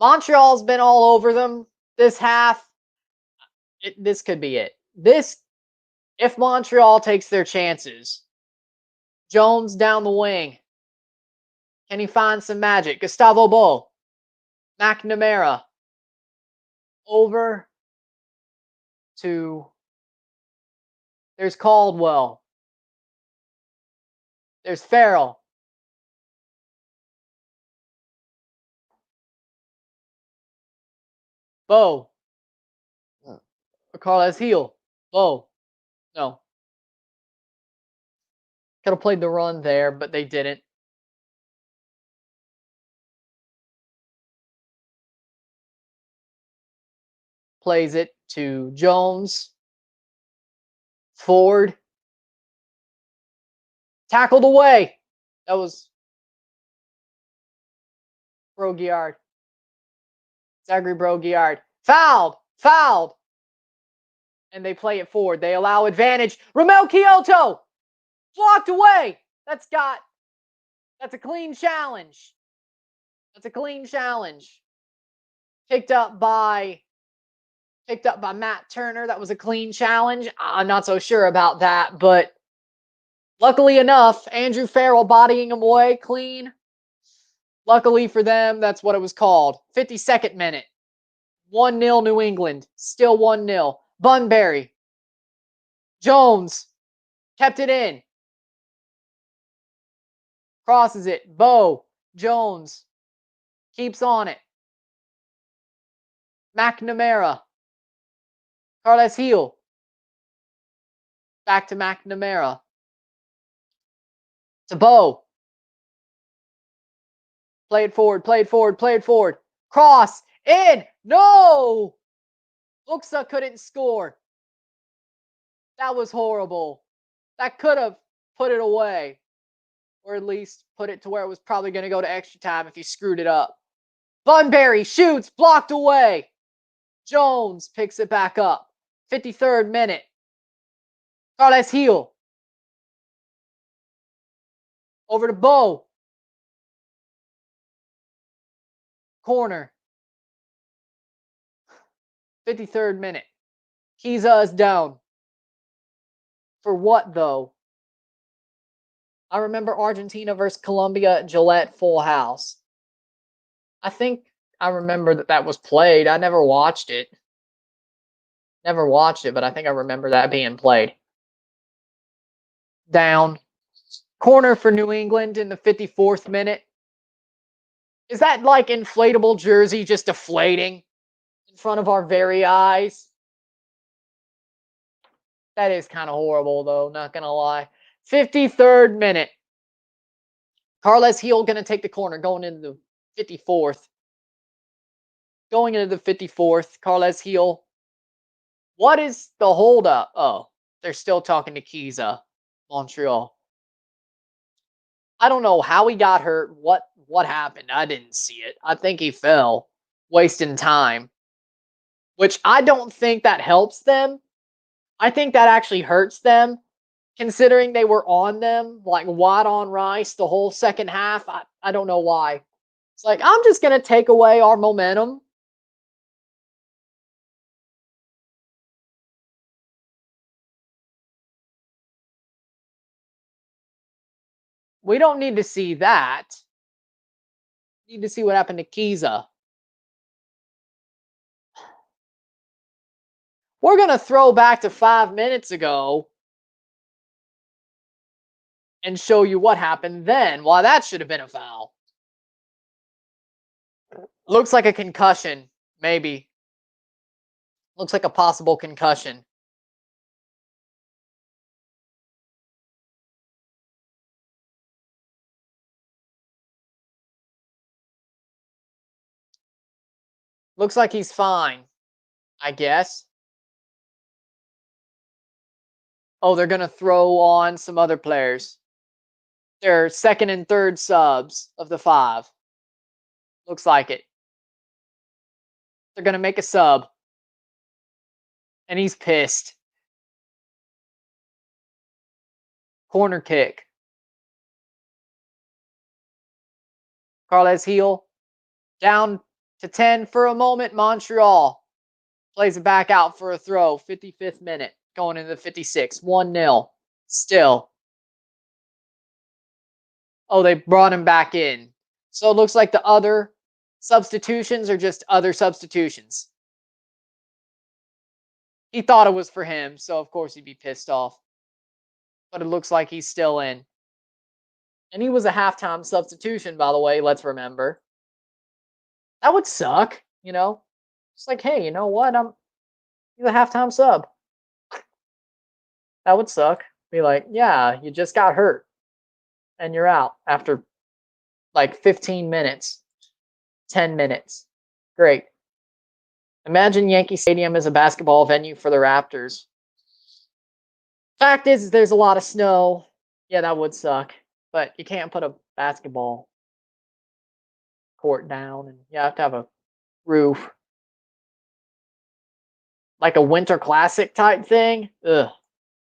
Montreal's been all over them this half. This could be it. If Montreal takes their chances. Jones down the wing. Can he find some magic? Gustavo Bo. McNamara. Over to... There's Caldwell. There's Farrell. Bo. Carles Heel. Bo. No. Could have played the run there, but they didn't. Plays it to Jones. Ford. Tackled away. That was Broguillard. Zachary Broguillard. Fouled. And they play it forward. They allow advantage. Ramel Kyoto. Blocked away. That's a clean challenge. Picked up by Matt Turner. That was a clean challenge. I'm not so sure about that, but luckily enough, Andrew Farrell bodying him away clean. Luckily for them, that's what it was called. 52nd minute. 1-0 New England. Still 1-0. Bunbury. Jones. Kept it in. Crosses it. Bo. Jones. Keeps on it. McNamara. Carles Heel. Back to McNamara. To Bo. Play it forward. Cross. In. No! Buxa couldn't score. That was horrible. That could have put it away. Or at least put it to where it was probably going to go to extra time if he screwed it up. Bunbury shoots. Blocked away. Jones picks it back up. 53rd minute. Carles Heel. Over to Bo. Corner. 53rd minute. Kiza is down. For what, though? I remember Argentina versus Colombia at Gillette Full House. I think I remember that was played. I never watched it. Never watched it, but I think I remember that being played. Down. Corner for New England in the 54th minute. Is that like inflatable jersey just deflating in front of our very eyes? That is kind of horrible, though, not going to lie. 53rd minute. Carles Heel going to take the corner going into the 54th. Going into the 54th, Carles Heel. What is the holdup? Oh, they're still talking to Kiza, Montreal. I don't know how he got hurt. What happened? I didn't see it. I think he fell, wasting time. Which I don't think that helps them. I think that actually hurts them, considering they were on them, like wide on rice the whole second half. I don't know why. It's like, I'm just going to take away our momentum. We don't need to see that. We need to see what happened to Kiza. We're going to throw back to 5 minutes ago and show you what happened then. Why that should have been a foul. Looks like a concussion, maybe. Looks like a possible concussion. Looks like he's fine, I guess. Oh, they're going to throw on some other players. They're second and third subs of the 5. Looks like it. They're going to make a sub. And he's pissed. Corner kick. Carles Heel down to 10 for a moment. Montreal plays it back out for a throw. 55th minute. Going into the 56th. 1-0. Still. Oh, they brought him back in. So it looks like the other substitutions are just other substitutions. He thought it was for him, so of course he'd be pissed off. But it looks like he's still in. And he was a halftime substitution, by the way, let's remember. That would suck, you know? It's like, hey, you know what? He's a halftime sub. That would suck. Be like, yeah, you just got hurt. And you're out after like 15 minutes, 10 minutes. Great. Imagine Yankee Stadium as a basketball venue for the Raptors. Fact is, there's a lot of snow. Yeah, that would suck. But you can't put a basketball court down, and you have to have a roof. Like a Winter Classic type thing? Ugh.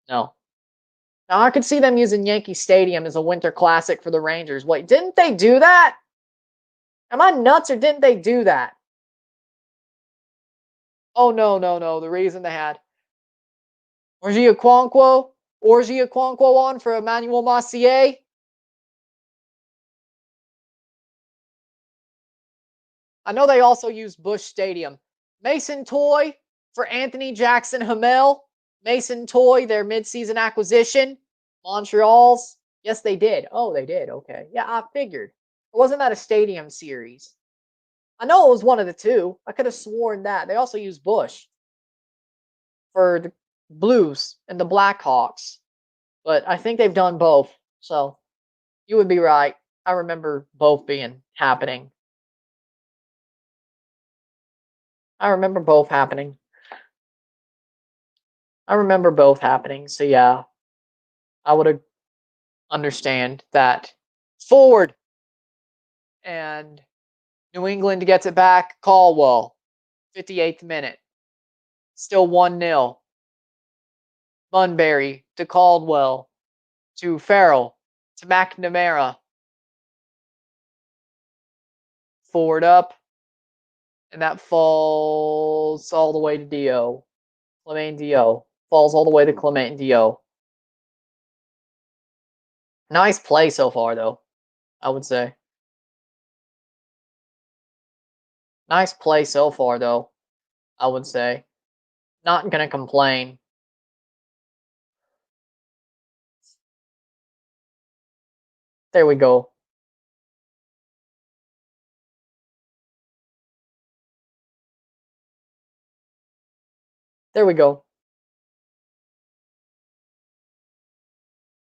No. Now, I could see them using Yankee Stadium as a Winter Classic for the Rangers. Wait, didn't they do that? Am I nuts, or didn't they do that? Oh, no. The reason they had Orji Okonkwo on for Emmanuel Macier. I know they also used Busch Stadium. Mason Toy for Anthony Jackson Hamel. Mason Toy, their midseason acquisition. Montreal's. Yes, they did. Oh, they did. Okay. Yeah, I figured. It wasn't that a stadium series. I know it was one of the two. I could have sworn that. They also used Busch for the Blues and the Blackhawks. But I think they've done both. So you would be right. I remember both being happening. I remember both happening. So yeah, I would understand that. Forward. And New England gets it back. Caldwell, 58th minute. Still 1-0. Bunbury to Caldwell to Farrell to McNamara. Forward up. And that falls all the way to Dio. Clement Dio. Falls all the way to Clement Dio. Nice play so far, though, I would say. Nice play so far, though, I would say. Not gonna complain. There we go. There we go.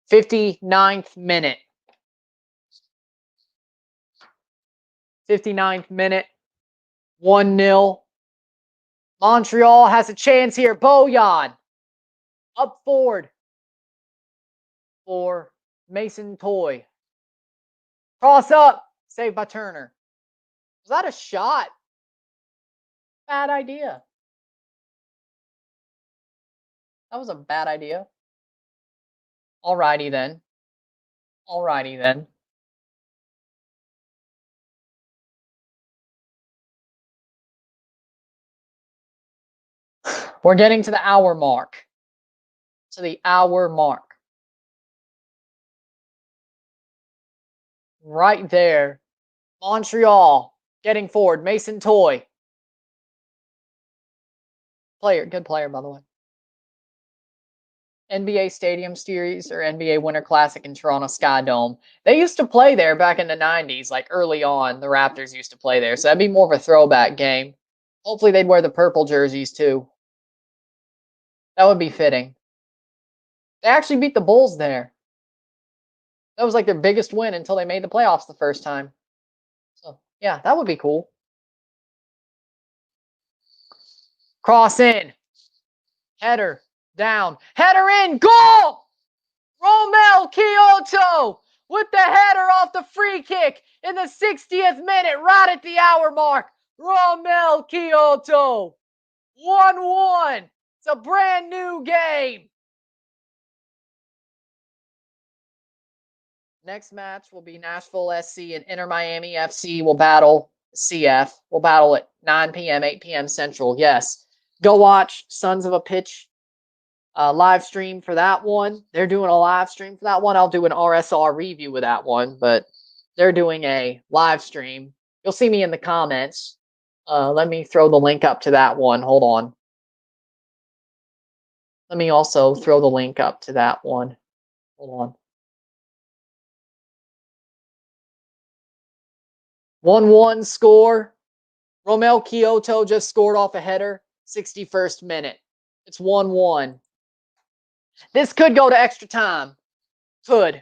59th minute. 59th minute. 1-0. Montreal has a chance here. Bojan. Up forward. For Mason Toy. Cross up. Saved by Turner. Was that a shot? Bad idea. That was a bad idea. Alrighty then. Alrighty then. We're getting to the hour mark. To the hour mark. Right there. Montreal getting forward. Mason Toy. Good player, by the way. NBA Stadium Series or NBA Winter Classic in Toronto Sky Dome. They used to play there back in the 90s, like early on. The Raptors used to play there, so that'd be more of a throwback game. Hopefully they'd wear the purple jerseys too. That would be fitting. They actually beat the Bulls there. That was like their biggest win until they made the playoffs the first time. So, yeah, that would be cool. Cross in. Header down. Header in. Goal! Romel Kyoto with the header off the free kick in the 60th minute, right at the hour mark. Romel Kyoto. 1-1. It's a brand new game. Next match will be Nashville SC and Inter Miami FC will battle CF. We'll battle at 9 p.m., 8 p.m. Central. Yes. Go watch Sons of a Pitch live stream for that one. They're doing a live stream for that one. I'll do an RSR review with that one, but they're doing a live stream. You'll see me in the comments. Let me throw the link up to that one. Hold on. Let me also throw the link up to that one. Hold on. 1-1 score. Romel Kyoto just scored off a header. 61st minute. It's 1-1. This could go to extra time. Could.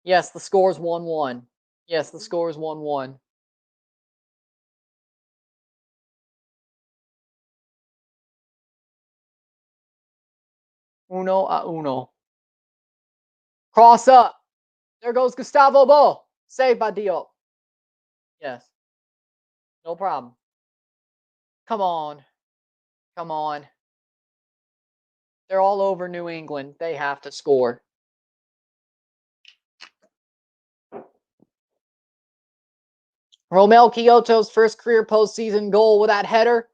Yes, the score is 1-1. Yes, the score is 1-1. Uno a uno. Cross up. There goes Gustavo Bo. Saved by Diop. Yes. No problem. Come on. Come on. They're all over New England. They have to score. Romel Kyoto's first career postseason goal with that header.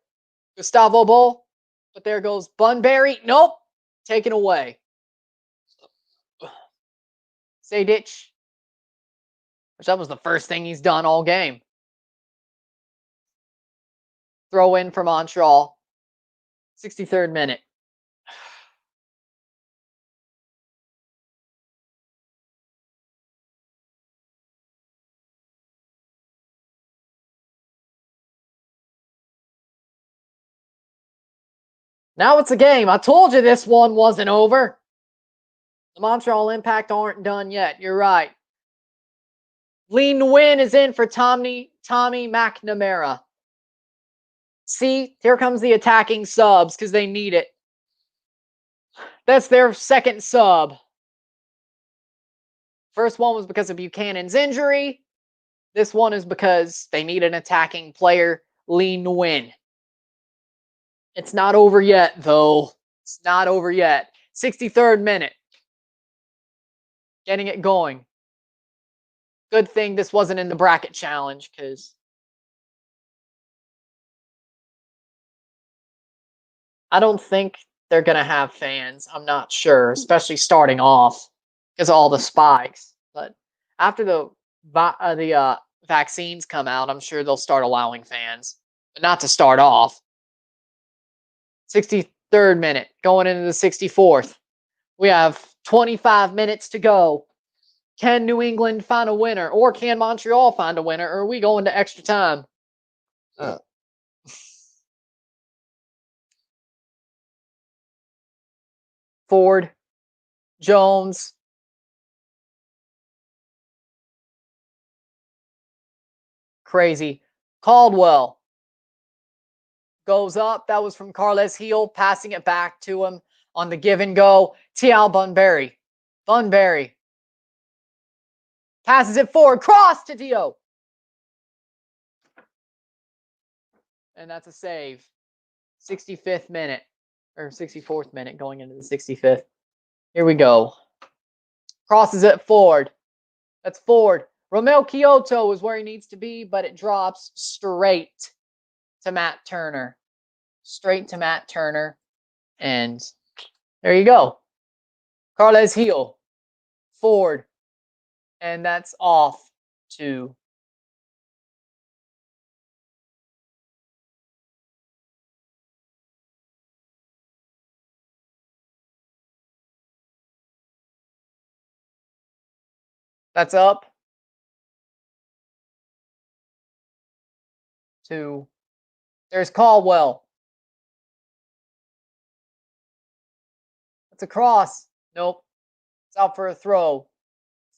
Gustavo Bo. But there goes Bunbury. Nope. Taken away. Sejdic. Which that was the first thing he's done all game. Throw in for Montreal. 63rd minute. Now it's a game. I told you this one wasn't over. The Montreal Impact aren't done yet. You're right. Lee Nguyen is in for Tommy McNamara. See, here comes the attacking subs because they need it. That's their second sub. First one was because of Buchanan's injury. This one is because they need an attacking player, Lee Nguyen. It's not over yet, though. It's not over yet. 63rd minute. Getting it going. Good thing this wasn't in the bracket challenge, because I don't think they're going to have fans. I'm not sure, especially starting off because of all the spikes. But after the vaccines come out, I'm sure they'll start allowing fans, but not to start off. 63rd minute, going into the 64th. We have 25 minutes to go. Can New England find a winner, or can Montreal find a winner, or are we going to extra time? Ford, Jones. Crazy. Caldwell goes up. That was from Carles Heel, passing it back to him on the give and go. T.L. Bunbury. Bunbury passes it forward. Cross to Dio. And that's a save. 65th minute. Or 64th minute going into the 65th. Here we go. Crosses it forward. That's Ford. Romel Kyoto is where he needs to be, but it drops straight to Matt Turner. Straight to Matt Turner. And there you go. Carles Heel. Ford. And that's off to that's up to there's Caldwell. It's a cross. Nope. It's out for a throw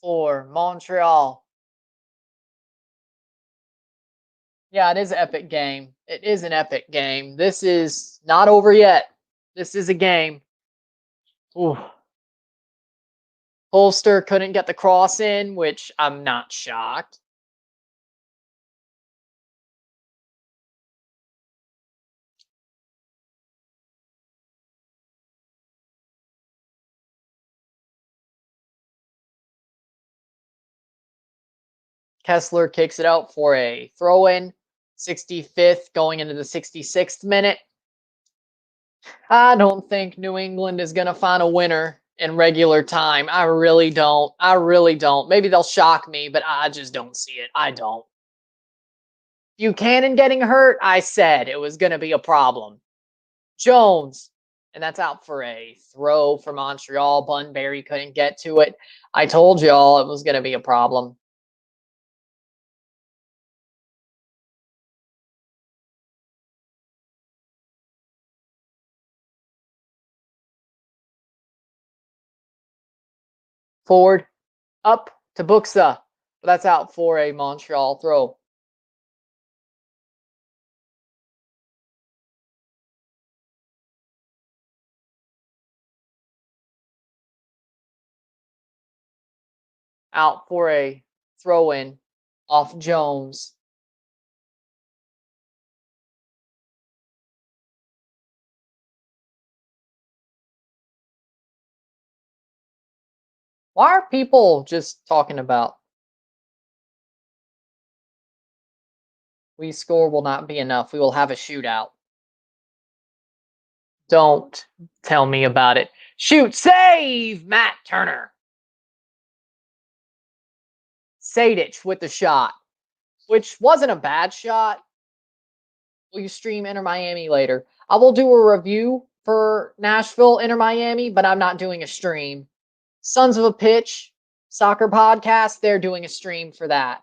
for Montreal. Yeah, it is an epic game. It is an epic game. This is not over yet. This is a game. Ooh. Holster couldn't get the cross in, which I'm not shocked. Kessler kicks it out for a throw-in. 65th going into the 66th minute. I don't think New England is going to find a winner in regular time. I really don't. I really don't. Maybe they'll shock me, but I just don't see it. I don't. Buchanan getting hurt, I said it was going to be a problem. Jones, and that's out for a throw for Montreal. Bunbury couldn't get to it. I told y'all it was going to be a problem. Ford, up to Buxa, but that's out for a Montreal throw. Out for a throw-in off Jones. Why are people just talking about we score will not be enough? We will have a shootout. Don't tell me about it. Shoot, save, Matt Turner. Sadich with the shot, which wasn't a bad shot. Will you stream Inter Miami later? I will do a review for Nashville Inter Miami, but I'm not doing a stream. Sons of a Pitch soccer podcast, they're doing a stream for that.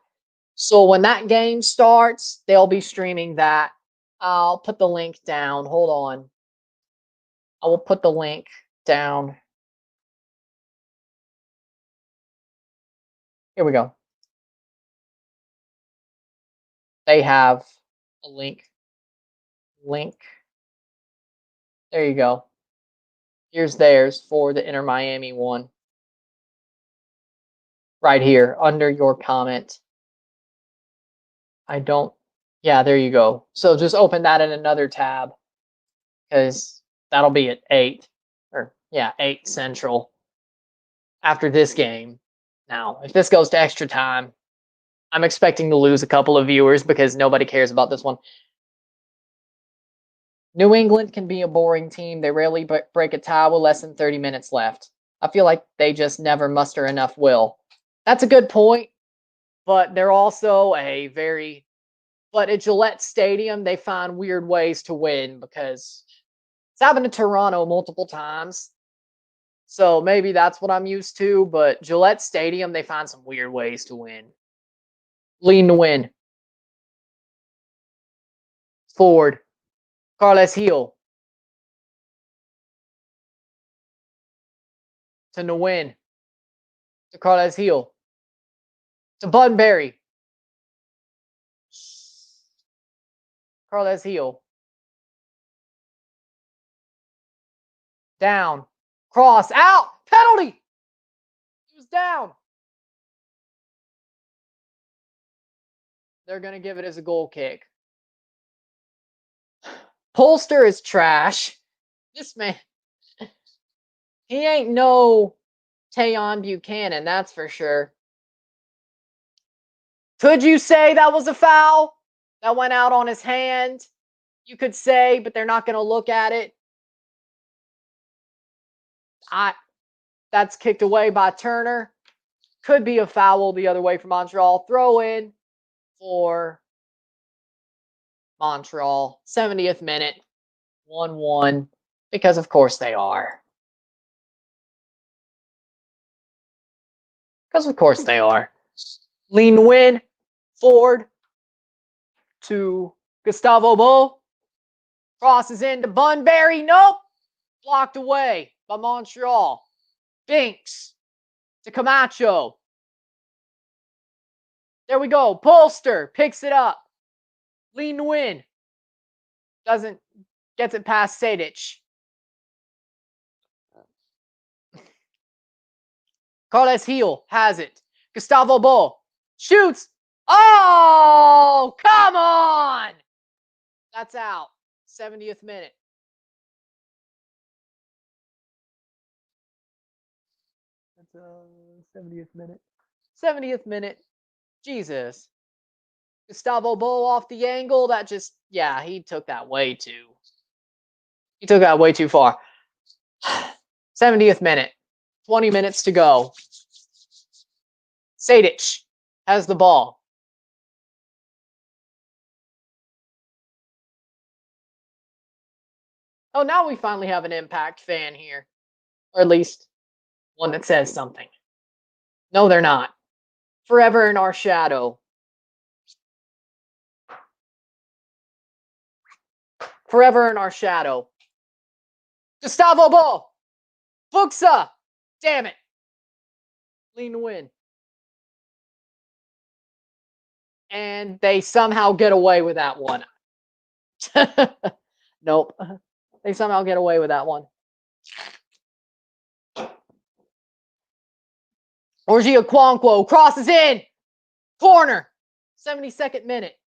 So when that game starts, they'll be streaming that. I'll put the link down. Hold on. I will put the link down. Here we go. They have a link. There you go. Here's theirs for the Inter Miami one. Right here under your comment. Yeah, there you go. So just open that in another tab because that'll be at 8 Central after this game. Now, if this goes to extra time, I'm expecting to lose a couple of viewers because nobody cares about this one. New England can be a boring team. They rarely break a tie with less than 30 minutes left. I feel like they just never muster enough will. That's a good point, but they're also but at Gillette Stadium, they find weird ways to win because it's happened to Toronto multiple times. So maybe that's what I'm used to, but Gillette Stadium, they find some weird ways to win. Lean to win. Forward. Carles Heel. To Nguyen. To Carles Heel. To Bunbury. Carles Heel. Down. Cross. Out. Penalty. He was down. They're going to give it as a goal kick. Polster is trash. This man, he ain't no Tayon Buchanan, that's for sure. Could you say that was a foul? That went out on his hand? You could say, but they're not going to look at it. That's kicked away by Turner. Could be a foul the other way for Montreal. Throw in for Montreal. 70th minute. 1-1. Because of course they are. Because of course they are. Lean win. Forward to Gustavo Bo. Crosses into Bunbury. Nope. Blocked away by Montreal. Binks to Camacho. There we go. Polster picks it up. Lean to win. Gets it past Sejdic. Carles Heel has it. Gustavo Bo shoots. Oh, come on. That's out. 70th minute. That's 70th minute. 70th minute. Jesus. Gustavo Bo off the angle. That just, yeah, he took that way too. He took that way too far. 70th minute. 20 minutes to go. Sejdic has the ball. Oh, now we finally have an Impact fan here. Or at least one that says something. No, they're not. Forever in our shadow. Forever in our shadow. Gustavo Bo. Buxa. Damn it. Lean to win. And they somehow get away with that one. Nope. They somehow get away with that one. Orgia Quanquo crosses in. Corner. 72nd minute.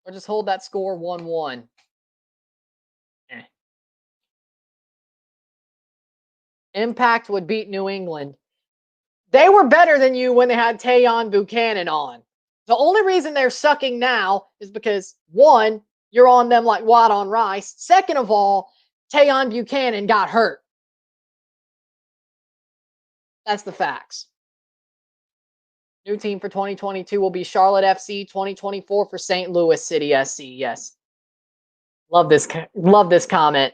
Or just hold that score 1-1. Impact would beat New England. They were better than you when they had Tayon Buchanan on. The only reason they're sucking now is because, one, you're on them like Watt on rice. Second of all, Tayon Buchanan got hurt. That's the facts. New team for 2022 will be Charlotte FC. 2024 for St. Louis City SC. Yes. Love this comment.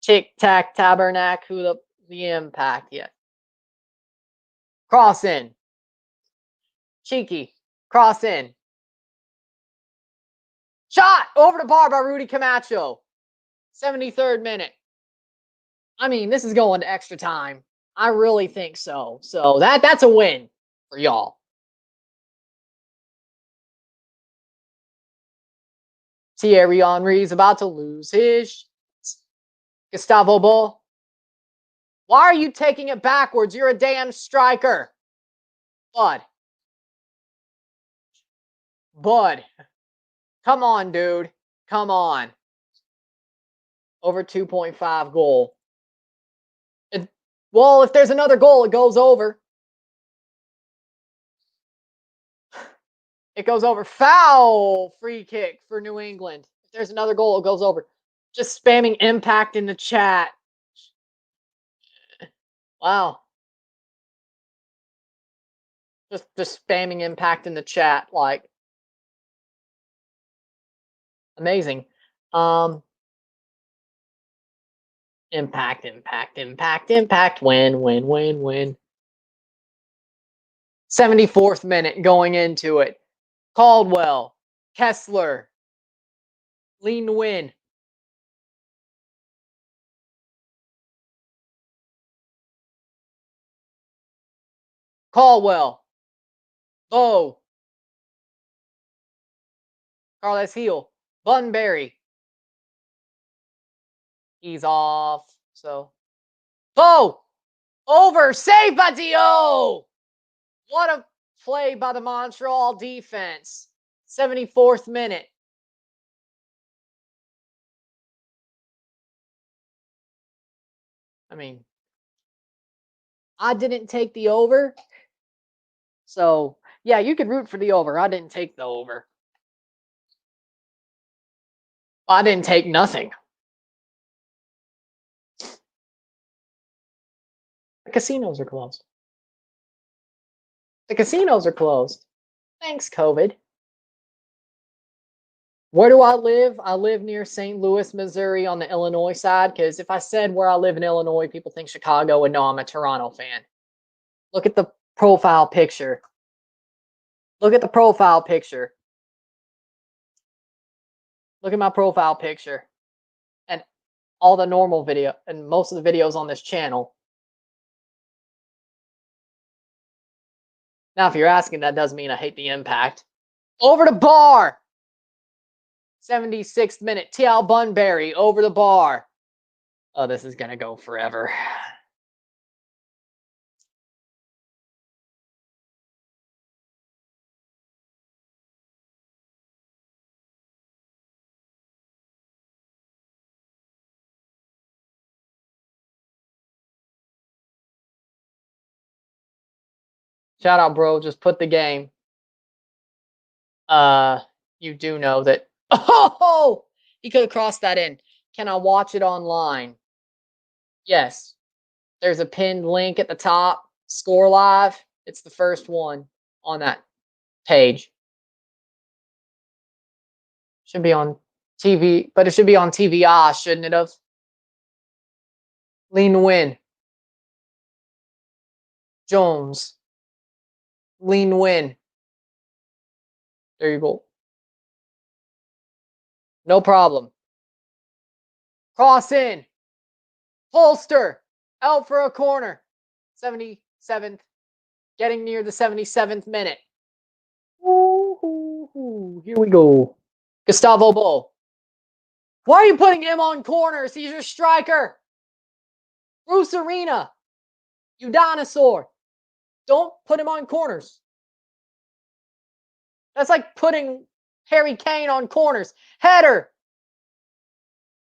Tic Tac Tabernacle. Who the Impact? Yeah. Cross in. Cheeky. Cross in. Shot over the bar by Rudy Camacho. 73rd minute. I mean, this is going to extra time. I really think so. So that's a win for y'all. Thierry Henry is about to lose his. Gustavo Bo. Why are you taking it backwards? You're a damn striker. Bud. Come on, dude. Come on. Over 2.5 goal. Well, if there's another goal, it goes over. It goes over. Foul free kick for New England. If there's another goal, it goes over. Just spamming impact in the chat. Wow. Just spamming impact in the chat, like amazing. Impact, win. 74th minute going into it. Caldwell, Kessler, lean to win. Caldwell, Bo, Carlos Heel, Bunbury. He's off. So Bo, over, saved by Dio. What a play by the Montreal defense. 74th minute. I mean, I didn't take the over. So, yeah, you could root for the over. I didn't take the over. I didn't take nothing. The casinos are closed. The casinos are closed. Thanks, COVID. Where do I live? I live near St. Louis, Missouri on the Illinois side, because if I said where I live in Illinois, people think Chicago would know I'm a Toronto fan. Look at the profile picture. Look at the profile picture. Look at my profile picture. And all the normal video and most of the videos on this channel. Now, if you're asking, that does mean I hate the impact. Over the bar. 76th minute. T.L. Bunbury over the bar. Oh, this is going to go forever. Shout out, bro. Just put the game. You do know that. Oh, he could have crossed that in. Can I watch it online? Yes. There's a pinned link at the top. Score Live. It's the first one on that page. Should be on TV, but it should be on TVI, shouldn't it have? Lean to win. Jones. Lean to win. There you go. No problem. Cross in. Holster. Out for a corner. 77th. Getting near the 77th minute. Ooh, here we go. Gustavo Bo. Why are you putting him on corners? He's your striker. Bruce Arena. You dinosaur. Don't put him on corners. That's like putting Harry Kane on corners. Header.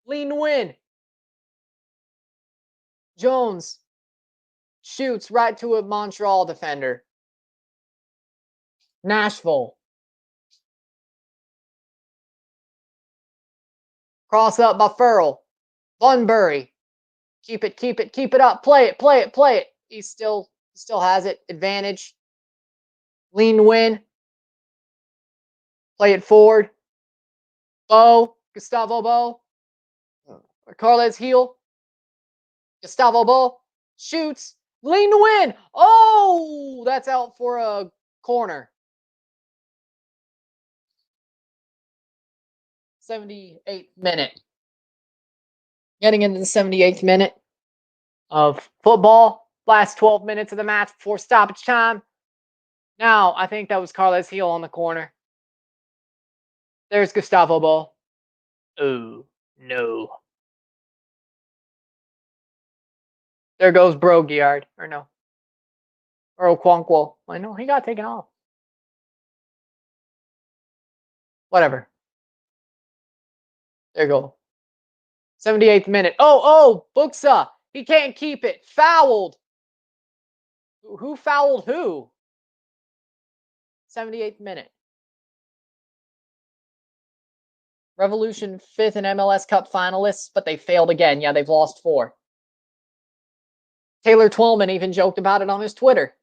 Lean to win. Jones shoots right to a Montreal defender. Nashville. Cross up by Farrell. Bunbury. Keep it up. Play it. He still has it. Advantage. Lean to win. Play it forward. Bo. Gustavo Bo. Carles Heel. Gustavo Bo. Shoots. Lean to win. Oh, that's out for a corner. 78th minute. Getting into the 78th minute of football. Last 12 minutes of the match before stoppage time. Now, I think that was Carles Heel on the corner. There's Gustavo Bo. Oh, no. There goes Brogiard. Or no. Or Okonkwo. I know, he got taken off. Whatever. There you go. 78th minute. Oh, Buxa. He can't keep it. Fouled. Who fouled who? 78th minute. Revolution 5th in MLS Cup finalists, but they failed again. Yeah, they've lost 4. Taylor Twellman even joked about it on his Twitter.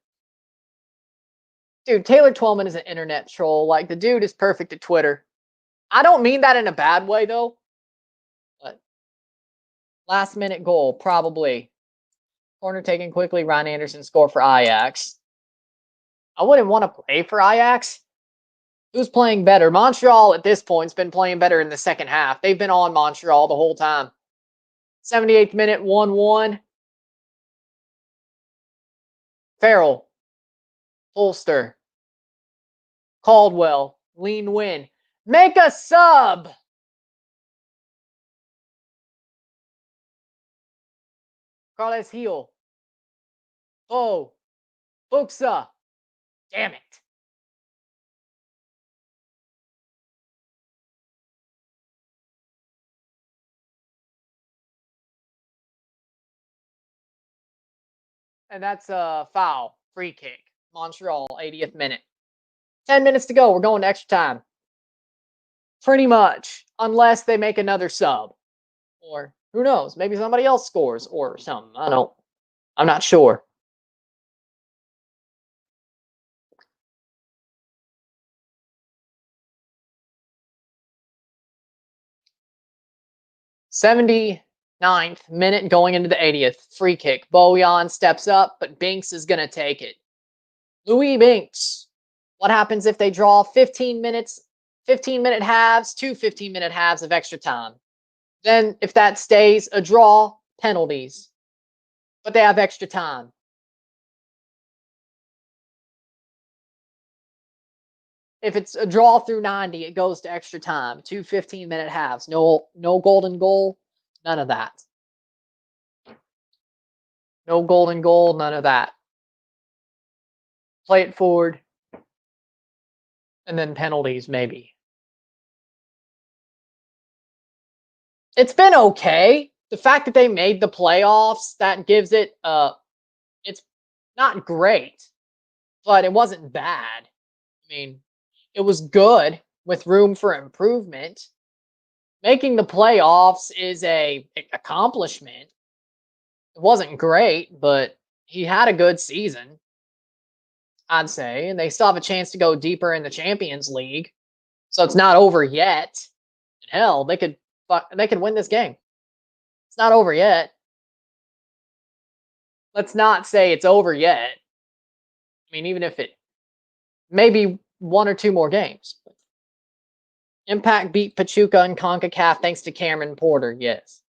Dude, Taylor Twellman is an internet troll. Like, the dude is perfect at Twitter. I don't mean that in a bad way, though. But last minute goal, probably. Corner taken quickly. Ryan Anderson score for Ajax. I wouldn't want to play for Ajax. Who's playing better? Montreal at this point has been playing better in the second half. They've been on Montreal the whole time. 78th minute, 1-1. Farrell. Holster. Caldwell. Lean win. Make a sub! Carles Heel. Oh. Buxa. Damn it. And that's a foul. Free kick. Montreal, 80th minute. 10 minutes to go. We're going to extra time. Pretty much. Unless they make another sub. Or who knows? Maybe somebody else scores or something. I'm not sure. '79th minute going into the 80th. Free kick. Bojan steps up, but Binks is going to take it. Louis Binks. What happens if they draw 15 minutes, 15-minute halves, 2 15-minute halves of extra time? Then if that stays a draw, penalties. But they have extra time. If it's a draw through 90, it goes to extra time. 2 15-minute halves. No golden goal. None of that. No golden goal. None of that. Play it forward. And then penalties, maybe. It's been okay. The fact that they made the playoffs, that gives it it's not great, but it wasn't bad. I mean, it was good with room for improvement. Making the playoffs is a accomplishment. It wasn't great, but he had a good season, I'd say, and they still have a chance to go deeper in the Champions League. So it's not over yet. Hell, they could win this game. It's not over yet. Let's not say it's over yet. I mean, even if it maybe 1 or 2 more games. Impact beat Pachuca and CONCACAF thanks to Cameron Porter. Yes.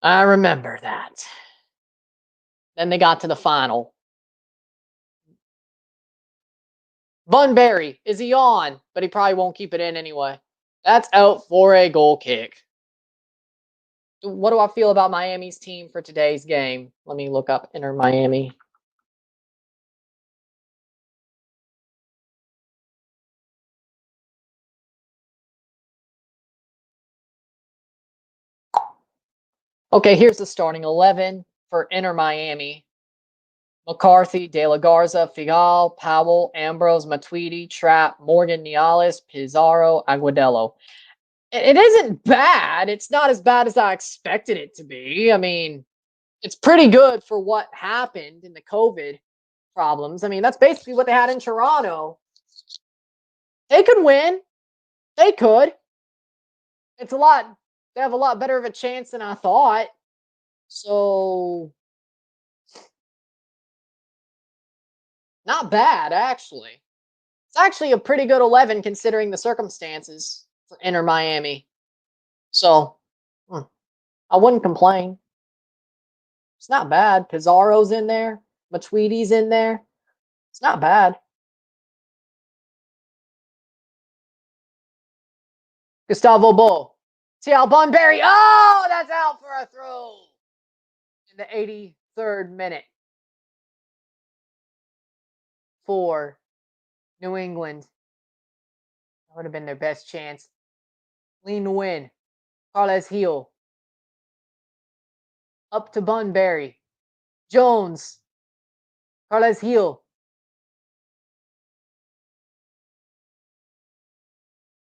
I remember that. Then they got to the final. Bunbury, is he on? But he probably won't keep it in anyway. That's out for a goal kick. What do I feel about Miami's team for today's game? Let me look up Inter Miami. Okay, here's the starting 11 for Inter Miami. McCarthy, De La Garza, Figal, Powell, Ambrose, Matuidi, Trapp, Morgan, Niales, Pizarro, Aguadello. It isn't bad. It's not as bad as I expected it to be. I mean, it's pretty good for what happened in the COVID problems. I mean, that's basically what they had in Toronto. They could win. They could. They have a lot better of a chance than I thought. So, not bad, actually. It's actually a pretty good 11 considering the circumstances for Inter Miami. So, I wouldn't complain. It's not bad. Pizarro's in there. Matuidi's in there. It's not bad. Gustavo Bo. Tial Bunbury. Oh, that's out for a throw. In the 83rd minute. For New England. That would have been their best chance. Lean to win. Carles Heel. Up to Bunbury. Jones. Carles Heel.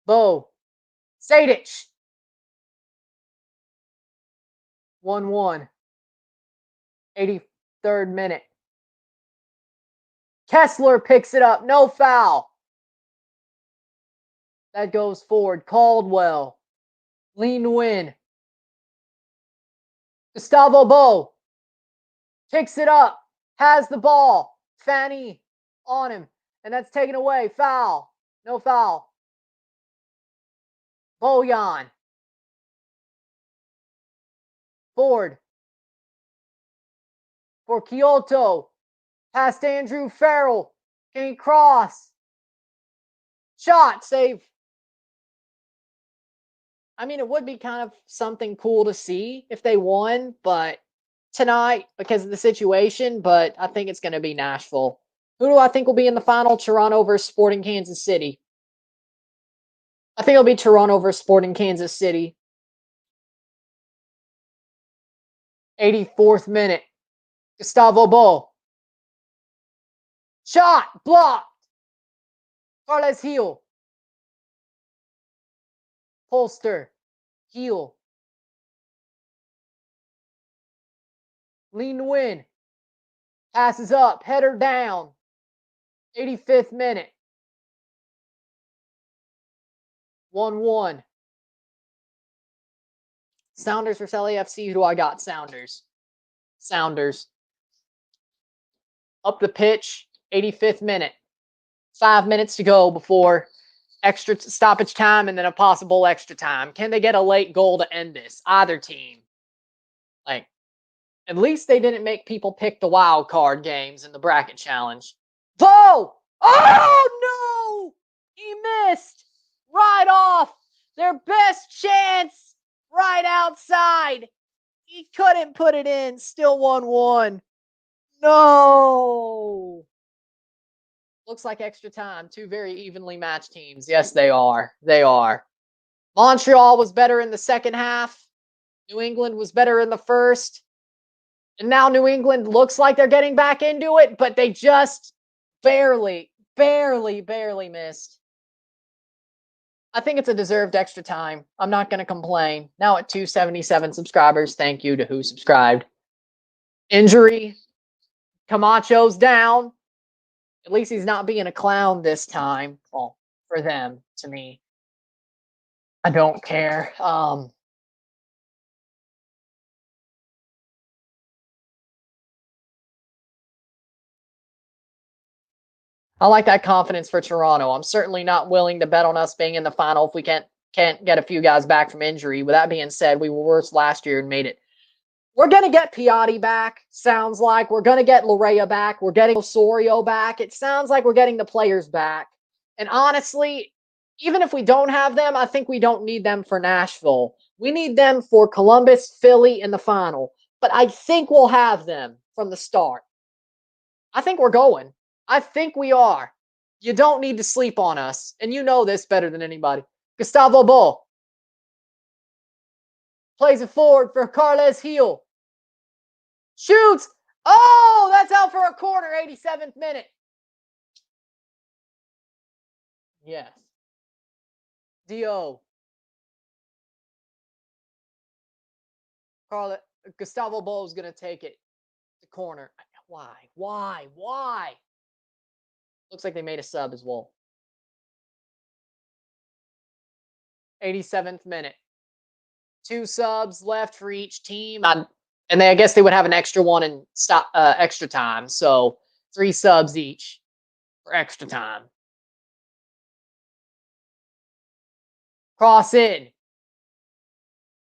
Bo. Sadich. 1-1. 83rd minute. Kessler picks it up. No foul. That goes forward. Caldwell. Lean to win. Gustavo Bo. Picks it up. Has the ball. Fanny on him. And that's taken away. Foul. No foul. Bojan. Ford. For Kyoto. Past Andrew Farrell. Can he cross? Shot. Save. I mean, it would be kind of something cool to see if they won, but tonight because of the situation, but I think it's going to be Nashville. Who do I think will be in the final? Toronto versus Sporting Kansas City. I think it'll be Toronto versus Sporting Kansas City. 84th minute. Gustavo Bo. Shot. Blocked. Carles Heel. Polster. Heel. Lean to win. Passes up. Header down. 85th minute. 1-1. Sounders versus LAFC. Who do I got? Sounders. Sounders. Up the pitch. 85th minute. 5 minutes to go before extra stoppage time and then a possible extra time. Can they get a late goal to end this? Either team. Like, at least they didn't make people pick the wild card games in the bracket challenge. Bo! Oh, no! He missed! Right off! Their best chance! Right outside! He couldn't put it in. Still 1-1. No! Looks like extra time. Two very evenly matched teams. Yes, they are. They are. Montreal was better in the second half. New England was better in the first. And now New England looks like they're getting back into it, but they just barely missed. I think it's a deserved extra time. I'm not going to complain. Now at 277 subscribers, thank you to who subscribed. Injury. Camacho's down. At least he's not being a clown this time. Well, for them, to me. I don't care. I like that confidence for Toronto. I'm certainly not willing to bet on us being in the final if we can't get a few guys back from injury. With that being said, we were worse last year and made it. We're going to get Piatti back, sounds like. We're going to get Larea back. We're getting Osorio back. It sounds like we're getting the players back. And honestly, even if we don't have them, I think we don't need them for Nashville. We need them for Columbus, Philly, in the final. But I think we'll have them from the start. I think we're going. I think we are. You don't need to sleep on us. And you know this better than anybody. Gustavo Bo. Plays it forward for Carles Heel. Shoots. Oh, that's out for a corner. 87th minute. Yes. Dio. Gustavo Bo is going to take it. The corner. Why? Looks like they made a sub as well. 87th minute. 2 subs left for each team. And I guess they would have an extra one in extra time. So 3 subs each for extra time. Cross in.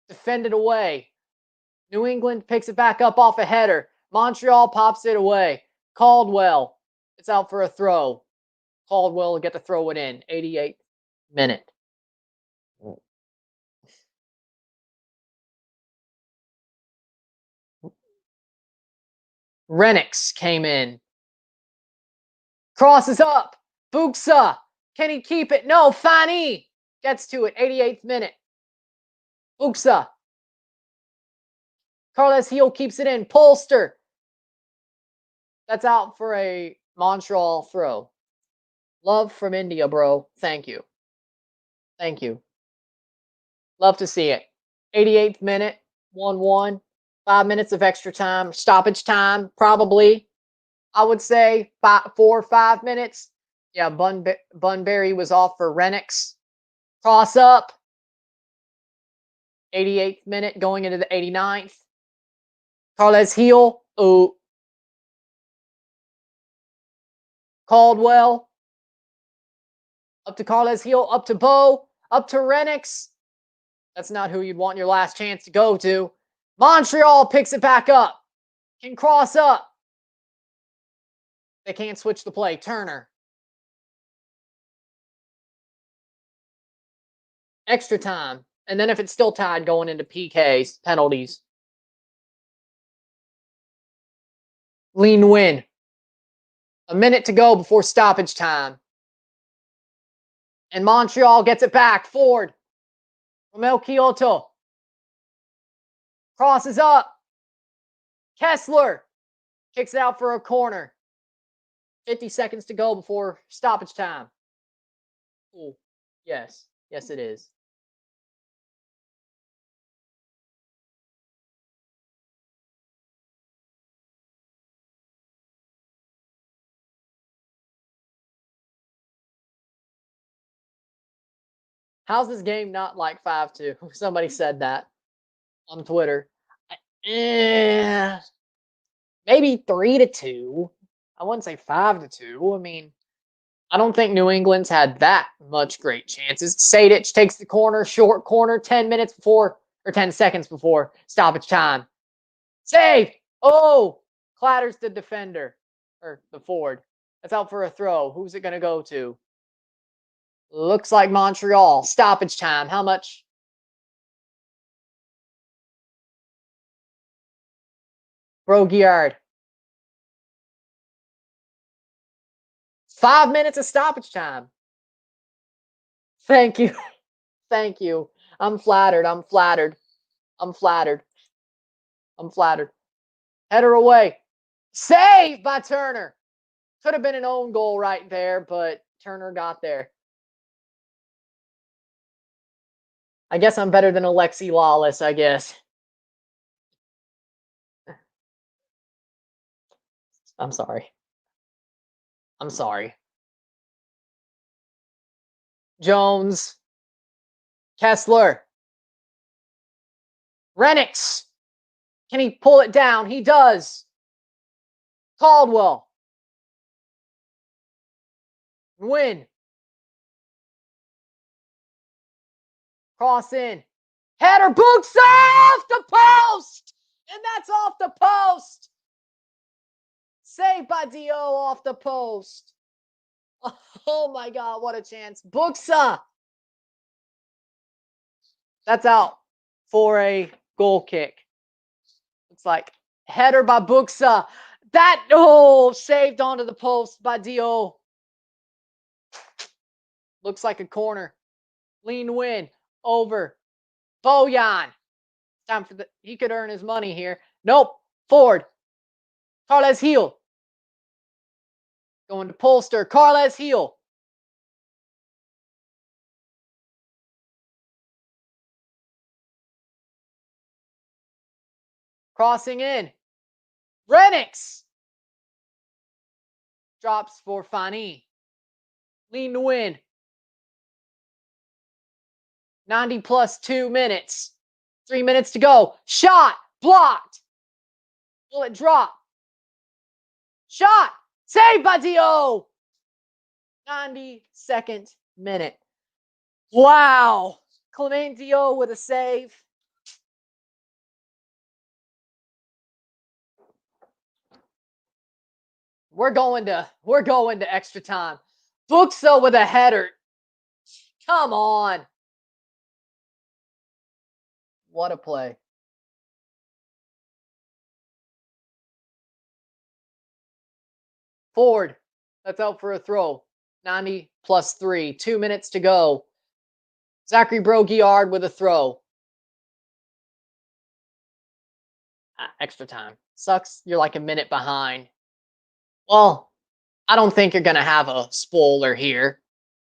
Defended away. New England picks it back up off a header. Montreal pops it away. Caldwell. It's out for a throw. Caldwell will get to throw it in. 88th minute. Renix came in. Crosses up. Buxa. Can he keep it? No. Fanny gets to it. 88th minute. Buxa. Carles Heel keeps it in. Polster. That's out for a Montreal throw. Love from India, bro. Thank you. Thank you. Love to see it. 88th minute, 1-1. 5 minutes of extra time, stoppage time, probably. I would say 4 or 5 minutes. Yeah, Bunbury was off for Renix. Cross up. 88th minute going into the 89th. Carles Heel. Oh. Caldwell. Up to Carles Heel. Up to Bo. Up to Renix. That's not who you'd want your last chance to go to. Montreal picks it back up. Can cross up. They can't switch the play. Turner. Extra time. And then if it's still tied, going into PKs, penalties. Lean win. A minute to go before stoppage time. And Montreal gets it back. Ford. Romel Kyoto. Crosses up. Kessler. Kicks it out for a corner. 50 seconds to go before stoppage time. Ooh. Yes. Yes, it is. How's this game not like 5-2? Somebody said that on Twitter. Maybe 3-2. I wouldn't say 5-2. I mean, I don't think New England's had that much great chances. Sadich takes the corner, short corner, 10 minutes before, or 10 seconds before stoppage time. Save! Oh! Clatters the defender, or the Ford. That's out for a throw. Who's it going to go to? Looks like Montreal. Stoppage time. How much? Broguiard. 5 minutes of stoppage time. Thank you. Thank you. I'm flattered. I'm flattered. I'm flattered. I'm flattered. Header away. Save by Turner. Could have been an own goal right there, but Turner got there. I guess I'm better than Alexi Lawless, I guess. I'm sorry. I'm sorry. Jones. Kessler. Renix. Can he pull it down? He does. Caldwell. Win. Cross in. Header. Books off the post! And that's off the post. Saved by Dio off the post. Oh my God, what a chance. Buxa. That's out for a goal kick. It's like header by Buxa. That, oh, saved onto the post by Dio. Looks like a corner. Lean win over Bojan. Time for he could earn his money here. Nope. Ford. Carles Heel. Going to Polster. Carles Heel. Crossing in. Renix. Drops for Fani. Lean to win. 90 plus 2 minutes. 3 minutes to go. Shot. Blocked. Will it drop? Shot. Saved by Dio. 92nd minute. Wow. Clement Dio with a save. We're going to extra time. Buxa with a header. Come on. What a play. Ford. That's out for a throw. 90 plus 3. 2 minutes to go. Zachary Broguiard with a throw. Extra time. Sucks. You're like a minute behind. Well, I don't think you're going to have a spoiler here.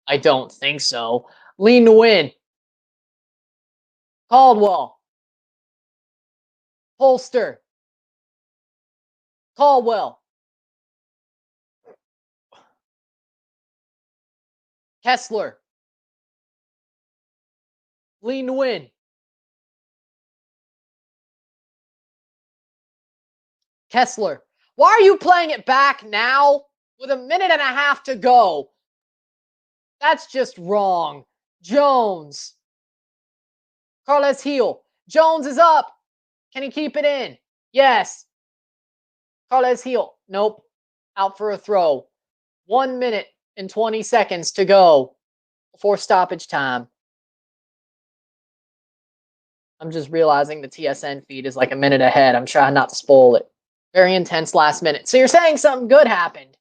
I don't think so. Lean to win. Caldwell. Holster. Caldwell. Kessler. Lean to win. Kessler. Why are you playing it back now with a minute and a half to go? That's just wrong. Jones. Carles Heel. Jones is up. Can he keep it in? Yes. Carles Heel. Nope. Out for a throw. 1 minute and 20 seconds to go before stoppage time. I'm just realizing the TSN feed is like a minute ahead. I'm trying not to spoil it. Very intense last minute. So you're saying something good happened.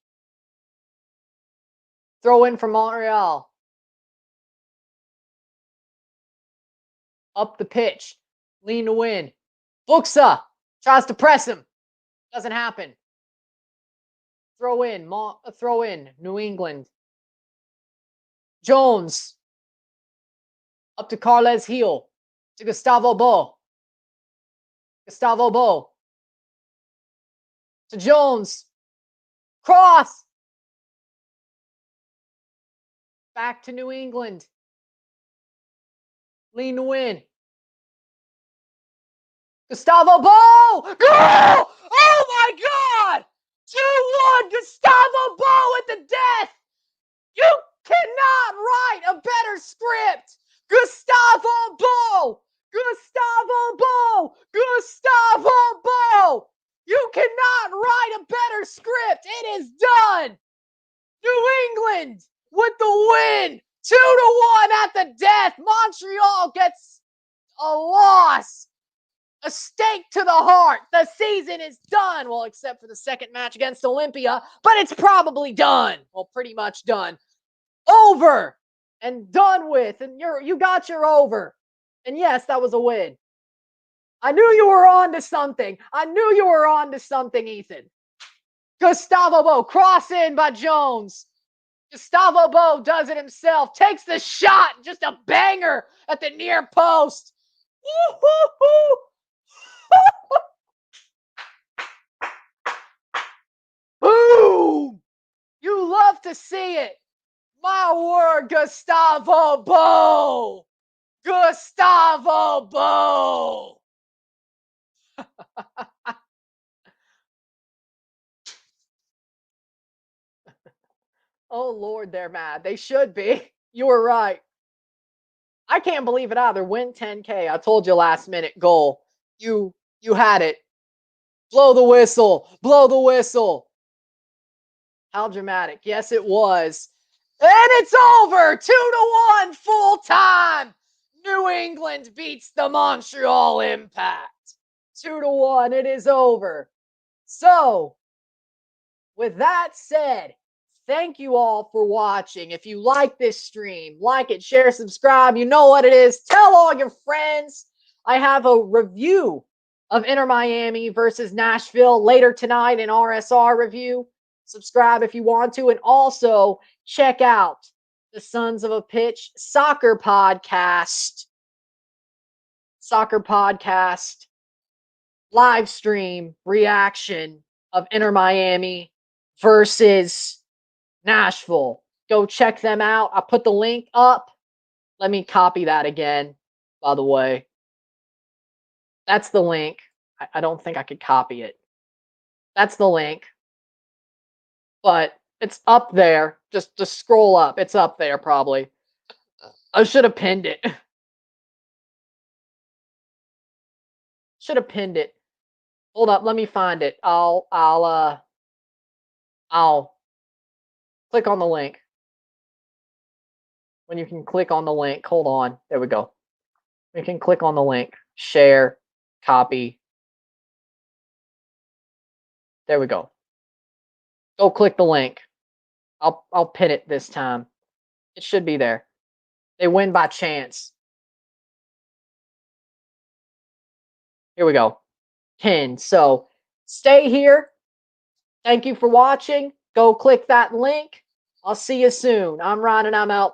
Throw in from Montreal. Up the pitch. Lean to win. Buxa tries to press him. Doesn't happen. Throw in. New England. Jones. Up to Carles Heel. To Gustavo Bo. Gustavo Bo. To Jones. Cross. Back to New England. Lean to win. Gustavo Bo! Goal! Oh my God! 2-1, Gustavo Bo at the death! You cannot write a better script! Gustavo Bo! Gustavo Bo! Gustavo Bo! You cannot write a better script! It is done! New England with the win! 2-1 at the death! Montreal gets a loss! A stake to the heart. The season is done. Well, except for the second match against Olympia, but it's probably done. Well, pretty much done. Over and done with. And you got your over. And yes, that was a win. I knew you were on to something. I knew you were on to something, Ethan. Gustavo Bo, cross in by Jones. Gustavo Bo does it himself. Takes the shot. Just a banger at the near post. Woo-hoo-hoo. Boom! You love to see it. My word, Gustavo Bo! Gustavo Bo! Oh, Lord, they're mad. They should be. You were right. I can't believe it either. Win 10K. I told you last minute goal. You had it. Blow the whistle. Blow the whistle. How dramatic. Yes, it was. And it's over. 2-1 full time. New England beats the Montreal Impact. 2-1. It is over. So, with that said, thank you all for watching. If you like this stream, like it, share, subscribe. You know what it is. Tell all your friends. I have a review of Inter Miami versus Nashville later tonight, an RSR review. Subscribe if you want to. And also check out the Sons of a Pitch soccer podcast. Live stream reaction of Inter Miami versus Nashville. Go check them out. I put the link up. Let me copy that again, by the way. That's the link. I don't think I could copy it. That's the link. But it's up there. Just scroll up. It's up there probably. I should have pinned it. Should have pinned it. Hold up, let me find it. I'll click on the link. When you can click on the link, hold on. There we go. We can click on the link, share, copy. There we go. Go click the link. I'll pin it this time. It should be there. They win by chance. Here we go. Pin. So stay here. Thank you for watching. Go click that link. I'll see you soon. I'm Ron and I'm out.